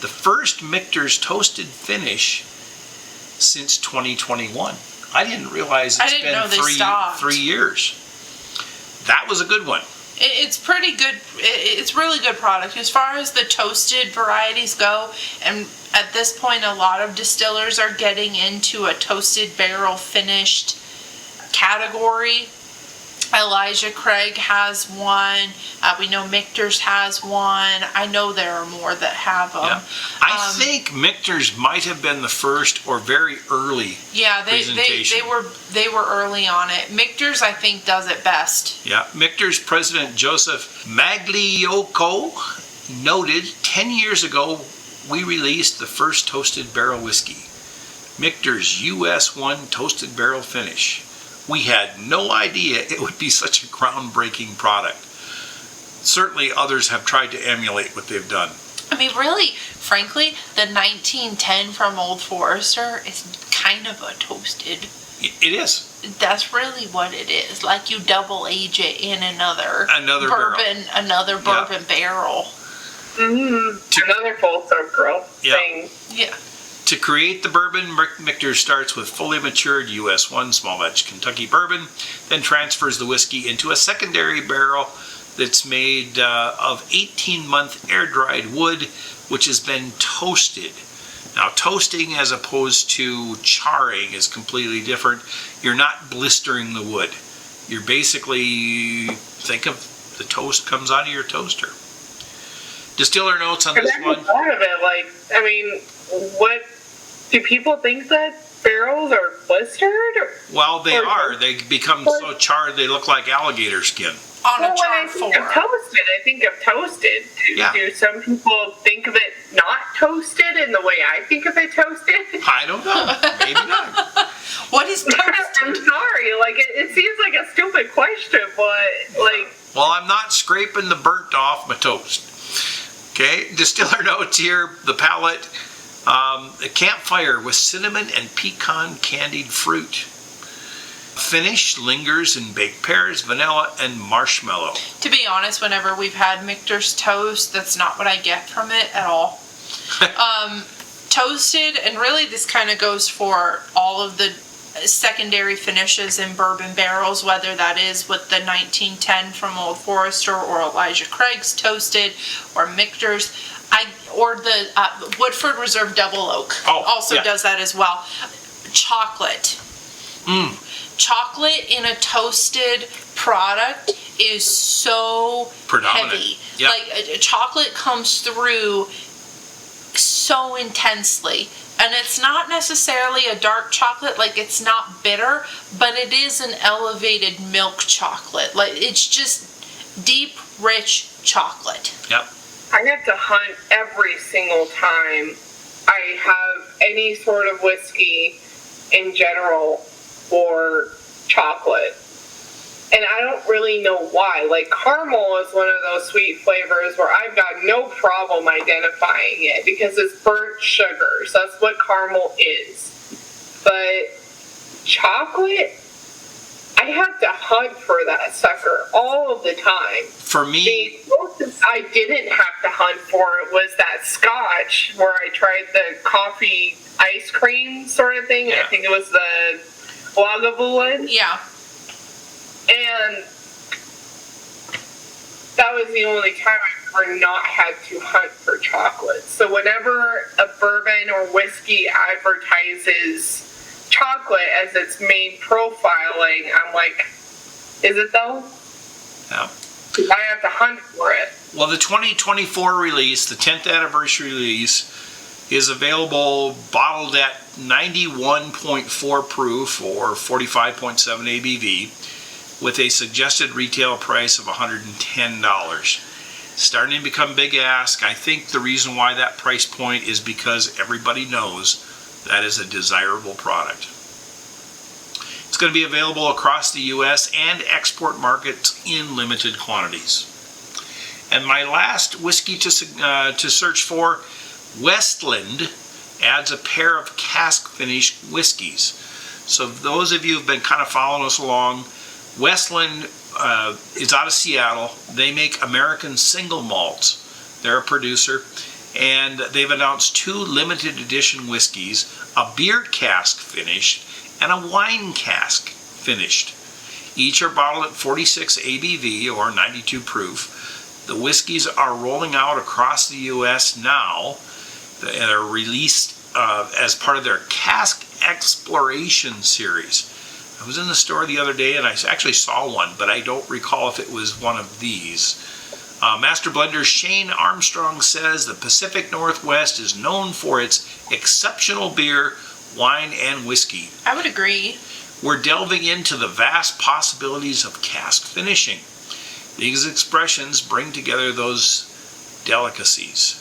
The first Michter's toasted finish since 2021. I didn't realize it's been 3 years. That was a good one. It's pretty good. It's really good product as far as the toasted varieties go. And at this point, a lot of distillers are getting into a toasted barrel finished category. Elijah Craig has one. We know Michter's has one. I know there are more that have them. Yeah. I think Michter's might have been the first or very early. Yeah, they were early on it. Michter's, I think, does it best. Yeah, Michter's president Joseph Magliocco noted 10 years ago we released the first toasted barrel whiskey, Michter's US1 Toasted Barrel Finish. We had no idea it would be such a groundbreaking product. Certainly others have tried to emulate what they've done. I mean, really, frankly, the 1910 from Old Forester is kind of a toasted. It is. That's really what it is. Like you double age it in another bourbon barrel. Another full serve grill thing. Yeah. To create the bourbon, Michter's starts with fully matured US1 small batch Kentucky bourbon, then transfers the whiskey into a secondary barrel that's made of 18-month air-dried wood which has been toasted. Now, toasting as opposed to charring is completely different. You're not blistering the wood. You're basically, think of the toast comes out of your toaster. Distiller notes on this one. Part of it, like, I mean, what do people think that barrels are blistered? Well, they are. They become so charred they look like alligator skin. On a When I char think of floor. toasted, I think of toasted. Do some people think of it not toasted in the way I think of it toasted? I don't know. Maybe not. What is I'm toasted? sorry. Like, it seems like a stupid question, but, like... Well, I'm not scraping the burnt off my toast. Okay, distiller notes here, the palate, a campfire with cinnamon and pecan candied fruit. Finish lingers in baked pears, vanilla, and marshmallow. To be honest, whenever we've had Michter's toast, that's not what I get from it at all. Toasted, and really this kind of goes for all of the secondary finishes in bourbon barrels, whether that is with the 1910 from Old Forester or Elijah Craig's toasted or Michter's, or the Woodford Reserve Double Oak does that as well. Chocolate. Chocolate in a toasted product is so predominant. heavy. Yep. Like chocolate comes through so intensely. And it's not necessarily a dark chocolate, like it's not bitter, but it is an elevated milk chocolate. Like it's just deep, rich chocolate. Yep. I have to hunt every single time I have any sort of whiskey in general for chocolate. And I don't really know why. Like, caramel is one of those sweet flavors where I've got no problem identifying it because it's burnt sugars. That's what caramel is. But chocolate, I have to hunt for that sucker all of the time. For me, The closest I didn't have to hunt for it was that Scotch where I tried the coffee ice cream sort of thing. Yeah. I think it was the Lagavulin. Yeah. And that was the only time I've ever not had to hunt for chocolate. So whenever a bourbon or whiskey advertises chocolate as its main profiling, I'm like, is it though? yeah. I have to hunt for it. Well, the 2024 release, the 10th anniversary release, is available bottled at 91.4 proof or 45.7 ABV. With a suggested retail price of $110. Starting to become big ask. I think the reason why that price point is because everybody knows that is a desirable product. It's going to be available across the U.S. and export markets in limited quantities. And my last whiskey to search for, Westland adds a pair of cask finished whiskeys. So those of you who've been kind of following us along, Westland is out of Seattle. They make American single malts. They're a producer, and they've announced 2 limited edition whiskeys, a beer cask finished and a wine cask finished. Each are bottled at 46 ABV or 92 proof. The whiskeys are rolling out across the U.S. now. They are released as part of their Cask Exploration series. I was in the store the other day and I actually saw one, but I don't recall if it was one of these. Master blender Shane Armstrong says the Pacific Northwest is known for its exceptional beer, wine, and whiskey. I would agree. We're delving into the vast possibilities of cask finishing. These expressions bring together those delicacies.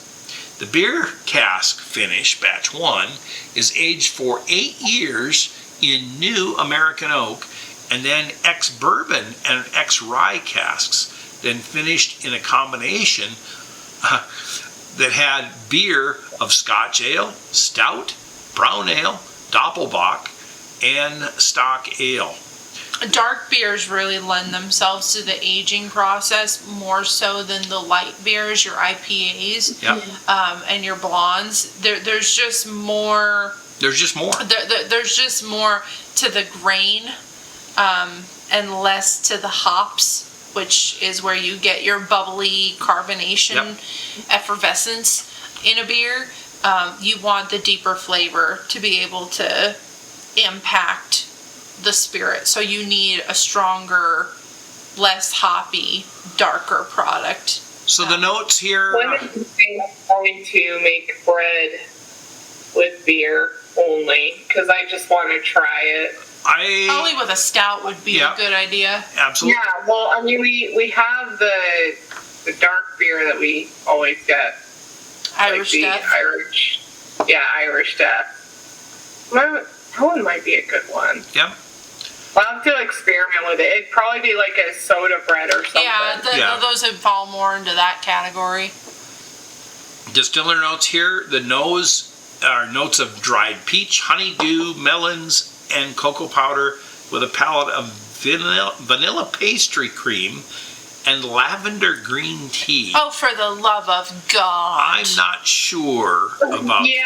The beer cask finish, batch 1, is aged for 8 years in new American oak, and then ex-bourbon and ex-rye casks, then finished in a combination that had beer of Scotch ale, stout, brown ale, doppelbock, and stock ale. Dark beers really lend themselves to the aging process more so than the light beers, your IPAs, and your blondes. There's just more. There's just more. There's just more to the grain, and less to the hops, which is where you get your bubbly carbonation effervescence. in a beer, you want the deeper flavor to be able to impact the spirit. So you need a stronger, less hoppy, darker product. So the notes here. When is the thing going to make bread with beer only? Because I just want to try it. Probably with a stout would be a good idea. Absolutely. Yeah, well, I mean, we have the dark beer that we always get. Irish Death. Irish Death. That one might be a good one. Yep. I'll have to experiment with it. It'd probably be like a soda bread or something. Yeah, those would fall more into that category. Distiller notes here. The nose are notes of dried peach, honeydew, melons, and cocoa powder with a palette of vanilla pastry cream and lavender green tea. Oh, for the love of God. I'm not sure about. Yeah,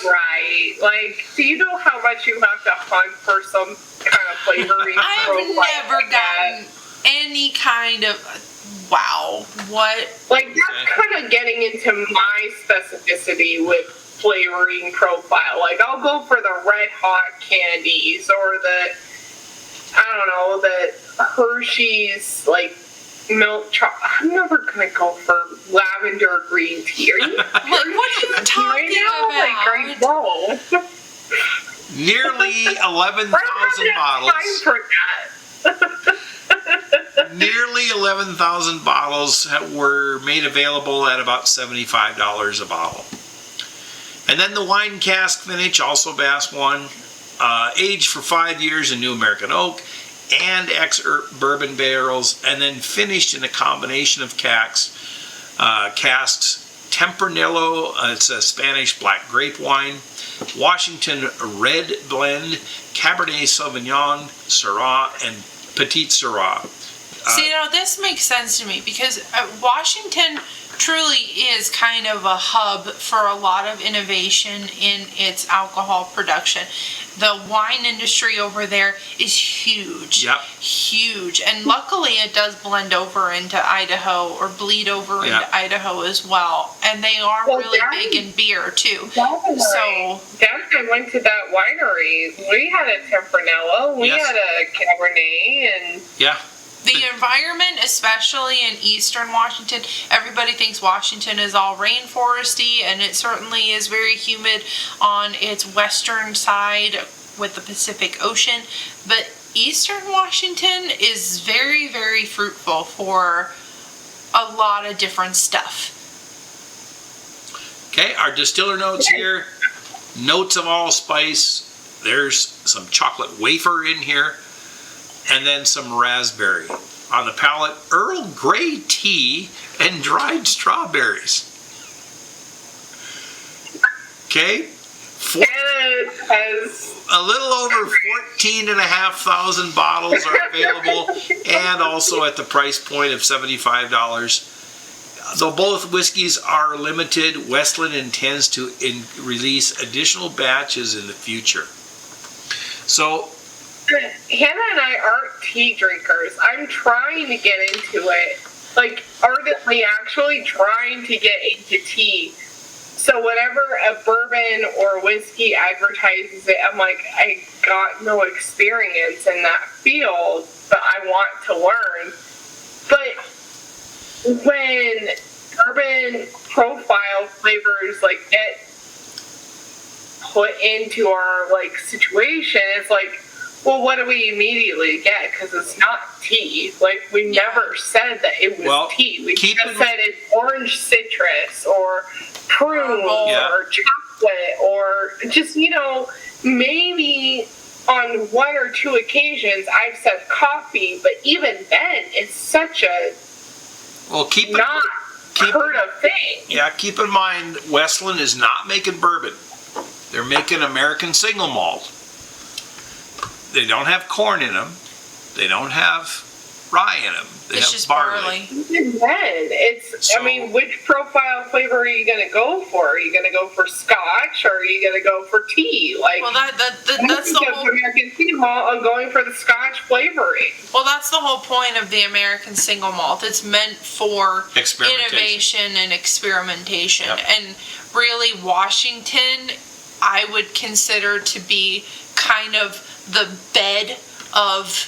right. Like, do you know how much you have to hunt for some kind of flavoring? I've never gotten any kind of. Wow. What? Like, that's kind of getting into my specificity with flavoring profile. Like, I'll go for the red hot candies or the Hershey's, like, milk chocolate. I'm never gonna go for lavender green tea. Are you what are you talking about? Like, I know. Nearly 11,000 bottles. Time for that. Nearly 11,000 bottles were made available at about $75 a bottle. And then the wine cask finish, also Bass 1, aged for 5 years in New American Oak and ex-bourbon barrels, and then finished in a combination of casks. Tempranillo, it's a Spanish black grape wine, Washington red blend, Cabernet Sauvignon, Syrah, and Petit Syrah. See, now this makes sense to me because Washington truly is kind of a hub for a lot of innovation in its alcohol production. The wine industry over there is huge. Yep. Huge. And luckily it does blend over into Idaho or bleed over into Idaho as well. And they are really big in beer too. Definitely. So Dad and I went to that winery. We had a Tempranillo. We had a Cabernet and the environment, especially in eastern Washington, everybody thinks Washington is all rainforesty, and it certainly is very humid on its western side with the Pacific Ocean. But eastern Washington is very, very fruitful for a lot of different stuff. Okay, our distiller notes here. Notes of allspice. There's some chocolate wafer in here. And then some raspberry. On the palate, Earl Grey tea and dried strawberries. Okay. A little over 14,500 bottles are available, and also at the price point of $75. Though both whiskeys are limited, Westland intends to release additional batches in the future. So, Hannah and I aren't tea drinkers. I'm trying to get into it. Like, ardently actually trying to get into tea. So whenever a bourbon or whiskey advertises it, I'm like, I got no experience in that field, but I want to learn. But when bourbon profile flavors, like, get put into our, like, situation, it's like, well, what do we immediately get? Because it's not tea. Like, we never said that it was tea. We just said it's orange citrus or prune or chocolate or just, maybe on one or two occasions I've said coffee, but even then it's such a not heard of thing. Yeah, keep in mind, Westland is not making bourbon. They're making American single malt. They don't have corn in them. They don't have rye in them. They It's have just barley. Even then, So- which profile flavor are you going to go for? Are you going to go for Scotch, or are you going to go for tea? Like, Well, that's the whole. American single malt. I'm going for the Scotch flavoring. Well, that's the whole point of the American single malt. It's meant for innovation and experimentation. Yep. And really, Washington, I would consider to be kind of the bed of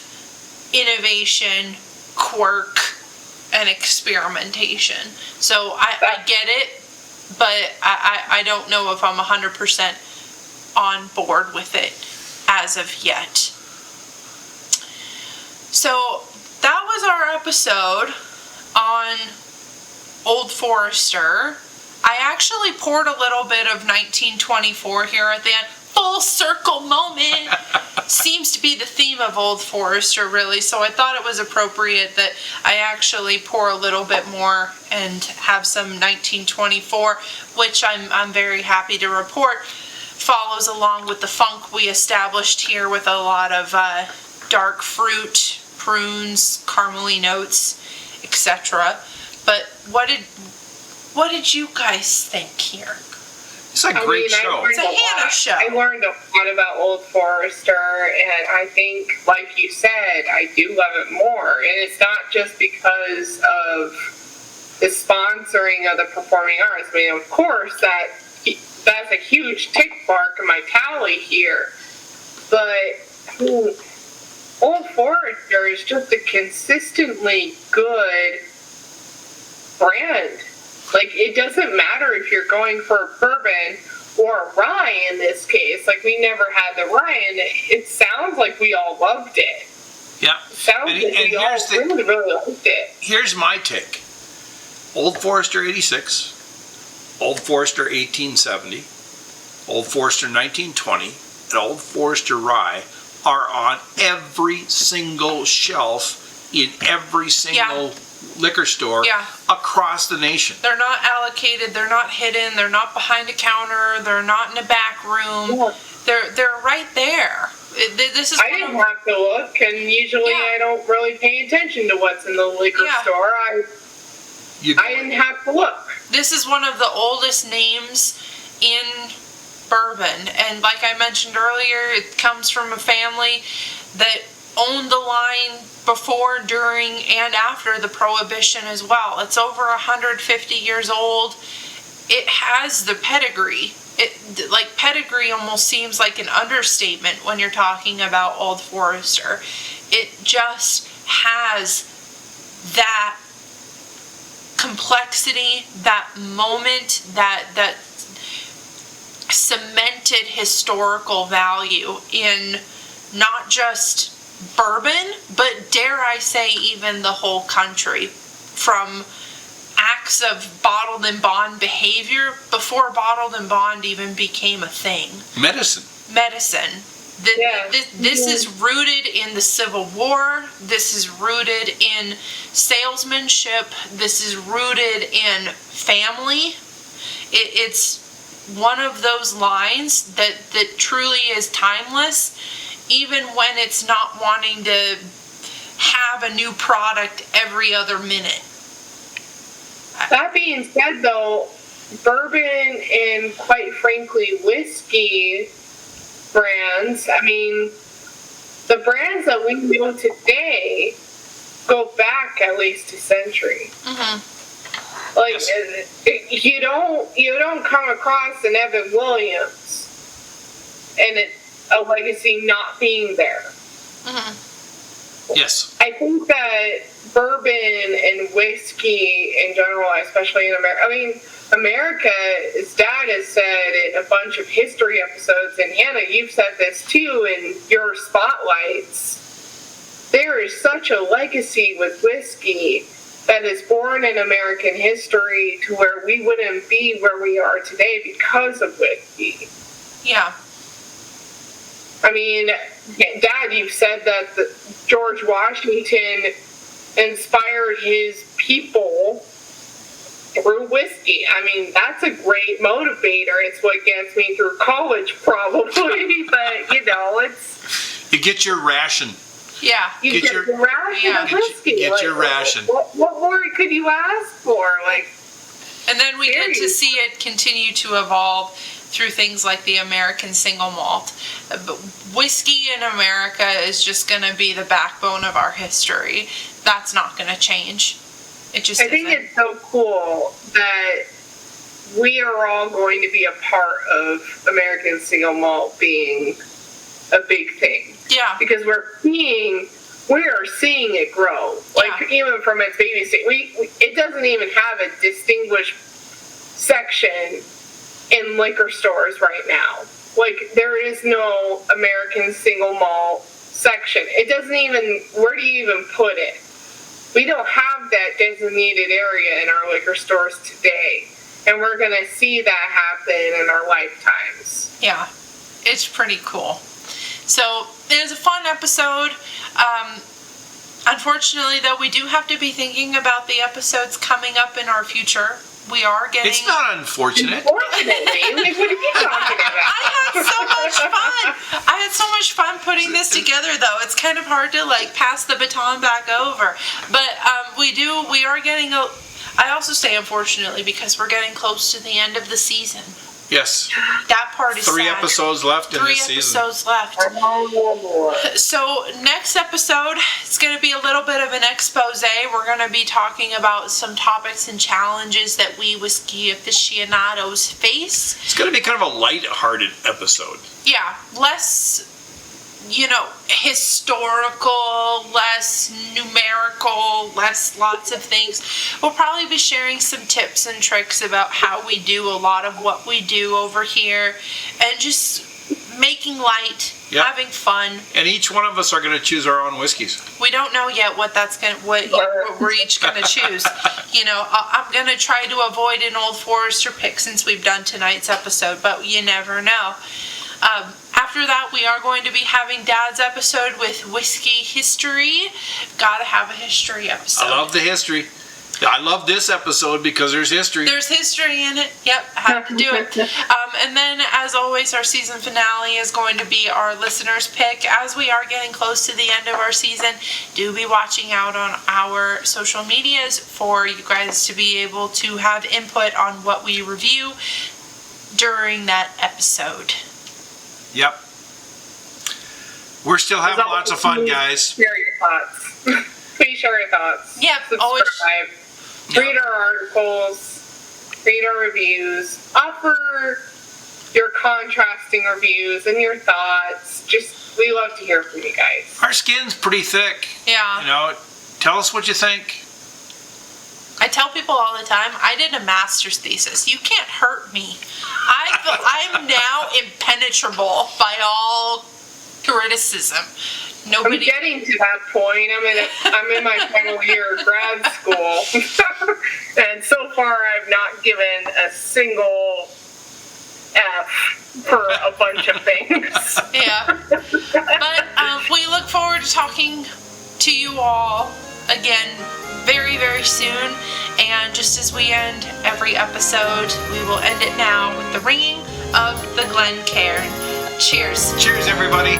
innovation, quirk, and experimentation. So I get it, but I don't know if I'm 100% on board with it as of yet. So that was our episode on Old Forester. I actually poured a little bit of 1924 here at the end. Full circle moment. Seems to be the theme of Old Forester, really. So I thought it was appropriate that I actually pour a little bit more and have some 1924, which I'm very happy to report follows along with the funk we established here with a lot of dark fruit, prunes, caramely notes, etc. But what did you guys think here? It's a great show. It's a Hannah show. I learned a lot about Old Forester, and I think, like you said, I do love it more. And it's not just because of the sponsoring of the performing arts. I mean, of course, that's a huge tick mark in my tally here. But Old Forester is just a consistently good brand. Like, it doesn't matter if you're going for a bourbon or a rye in this case. Like, we never had the rye, and it sounds like we all loved it. Yeah. It sounds like we all really, really liked it. Here's my take. Old Forester 86, Old Forester 1870, Old Forester 1920, and Old Forester Rye are on every single shelf in every single liquor store across the nation. They're not allocated, they're not hidden, they're not behind a counter, they're not in a back room. Yeah. They're right there. This is I didn't have to look, and usually I don't really pay attention to what's in the liquor store. I didn't have to look. This is one of the oldest names in bourbon, and like I mentioned earlier, it comes from a family that owned the line before, during, and after the Prohibition as well. It's over 150 years old. It has the pedigree. Pedigree almost seems like an understatement when you're talking about Old Forester. It just has that complexity, that moment, that cemented historical value in not just bourbon, but dare I say even the whole country, from acts of bottled and bond behavior before bottled and bond even became a thing. Medicine. This is rooted in the Civil War. This is rooted in salesmanship. This is rooted in family. It's one of those lines that truly is timeless, even when it's not wanting to have a new product every other minute. That being said, though, bourbon and, quite frankly, whiskey brands, I mean, the brands that we know today go back at least a century. Mm-hmm. Like, yes. you don't come across an Evan Williams and a legacy not being there. Mm-hmm. Yes. I think that bourbon and whiskey in general, especially in America, America, as Dad has said in a bunch of history episodes, and Hannah, you've said this too in your spotlights, there is such a legacy with whiskey that is born in American history to where we wouldn't be where we are today because of whiskey. Yeah. I mean, Dad, you've said that George Washington inspired his people through whiskey. I mean, that's a great motivator. It's what gets me through college, probably. But, it's... You get your ration. Yeah. You Get get your- your ration yeah. of whiskey. Get your ration. What more could you ask for? Like, And then we get to Seriously. see it continue to evolve through things like the American single malt. But whiskey in America is just going to be the backbone of our history. That's not going to change. It just I think isn't. it's so cool that we are all going to be a part of American single malt being a big thing. Yeah. Because we are seeing it grow. Like, Yeah. even from its baby stage, it doesn't even have a distinguished section in liquor stores right now. Like, there is no American single malt section. It doesn't even, where do you even put it? We don't have that designated area in our liquor stores today. And we're going to see that happen in our lifetimes. Yeah. It's pretty cool. So it was a fun episode. Unfortunately, though, we do have to be thinking about the episodes coming up in our future. We are getting... It's not unfortunate. Unfortunately, like, what are you talking about? I had so much fun putting this together, though. It's kind of hard to like pass the baton back over. But we are getting I also say unfortunately because we're getting close to the end of the season. Yes. That part is 3 sad. episodes left in 3 this season. episodes left. So next episode, it's going to be a little bit of an expose. We're going to be talking about some topics and challenges that we whiskey aficionados face. It's going to be kind of a light-hearted episode. Yeah, less, historical, less numerical, less lots of things. We'll probably be sharing some tips and tricks about how we do a lot of what we do over here and just making light, Yep. having fun. And each one of us are going to choose our own whiskeys. We don't know yet what we're each going to choose. I'm going to try to avoid an Old Forester pick since we've done tonight's episode, but you never know. After that, we are going to be having Dad's episode with whiskey history. Gotta have a history episode. I love the history. I love this episode because there's history. There's history in it. Yep, I have to do it. And then, as always, our season finale is going to be our listener's pick. As we are getting close to the end of our season, do be watching out on our social medias for you guys to be able to have input on what we review during that episode. Yep. We're still having lots of fun, guys. Share your thoughts. Please share your thoughts. Yep, Subscribe. always. Read our articles. Read our reviews. Offer your contrasting reviews and your thoughts. We love to hear from you guys. Our skin's pretty thick. Yeah. Tell us what you think. I tell people all the time, I did a master's thesis. You can't hurt me. I'm now impenetrable by all criticism. I'm getting to that point. I'm in my final year of grad school. And so far I've not given a single F for a bunch of things. Yeah. But we look forward to talking to you all again very, very soon. And just as we end every episode, we will end it now with the ringing of the Glencairn. Cheers. Cheers, everybody.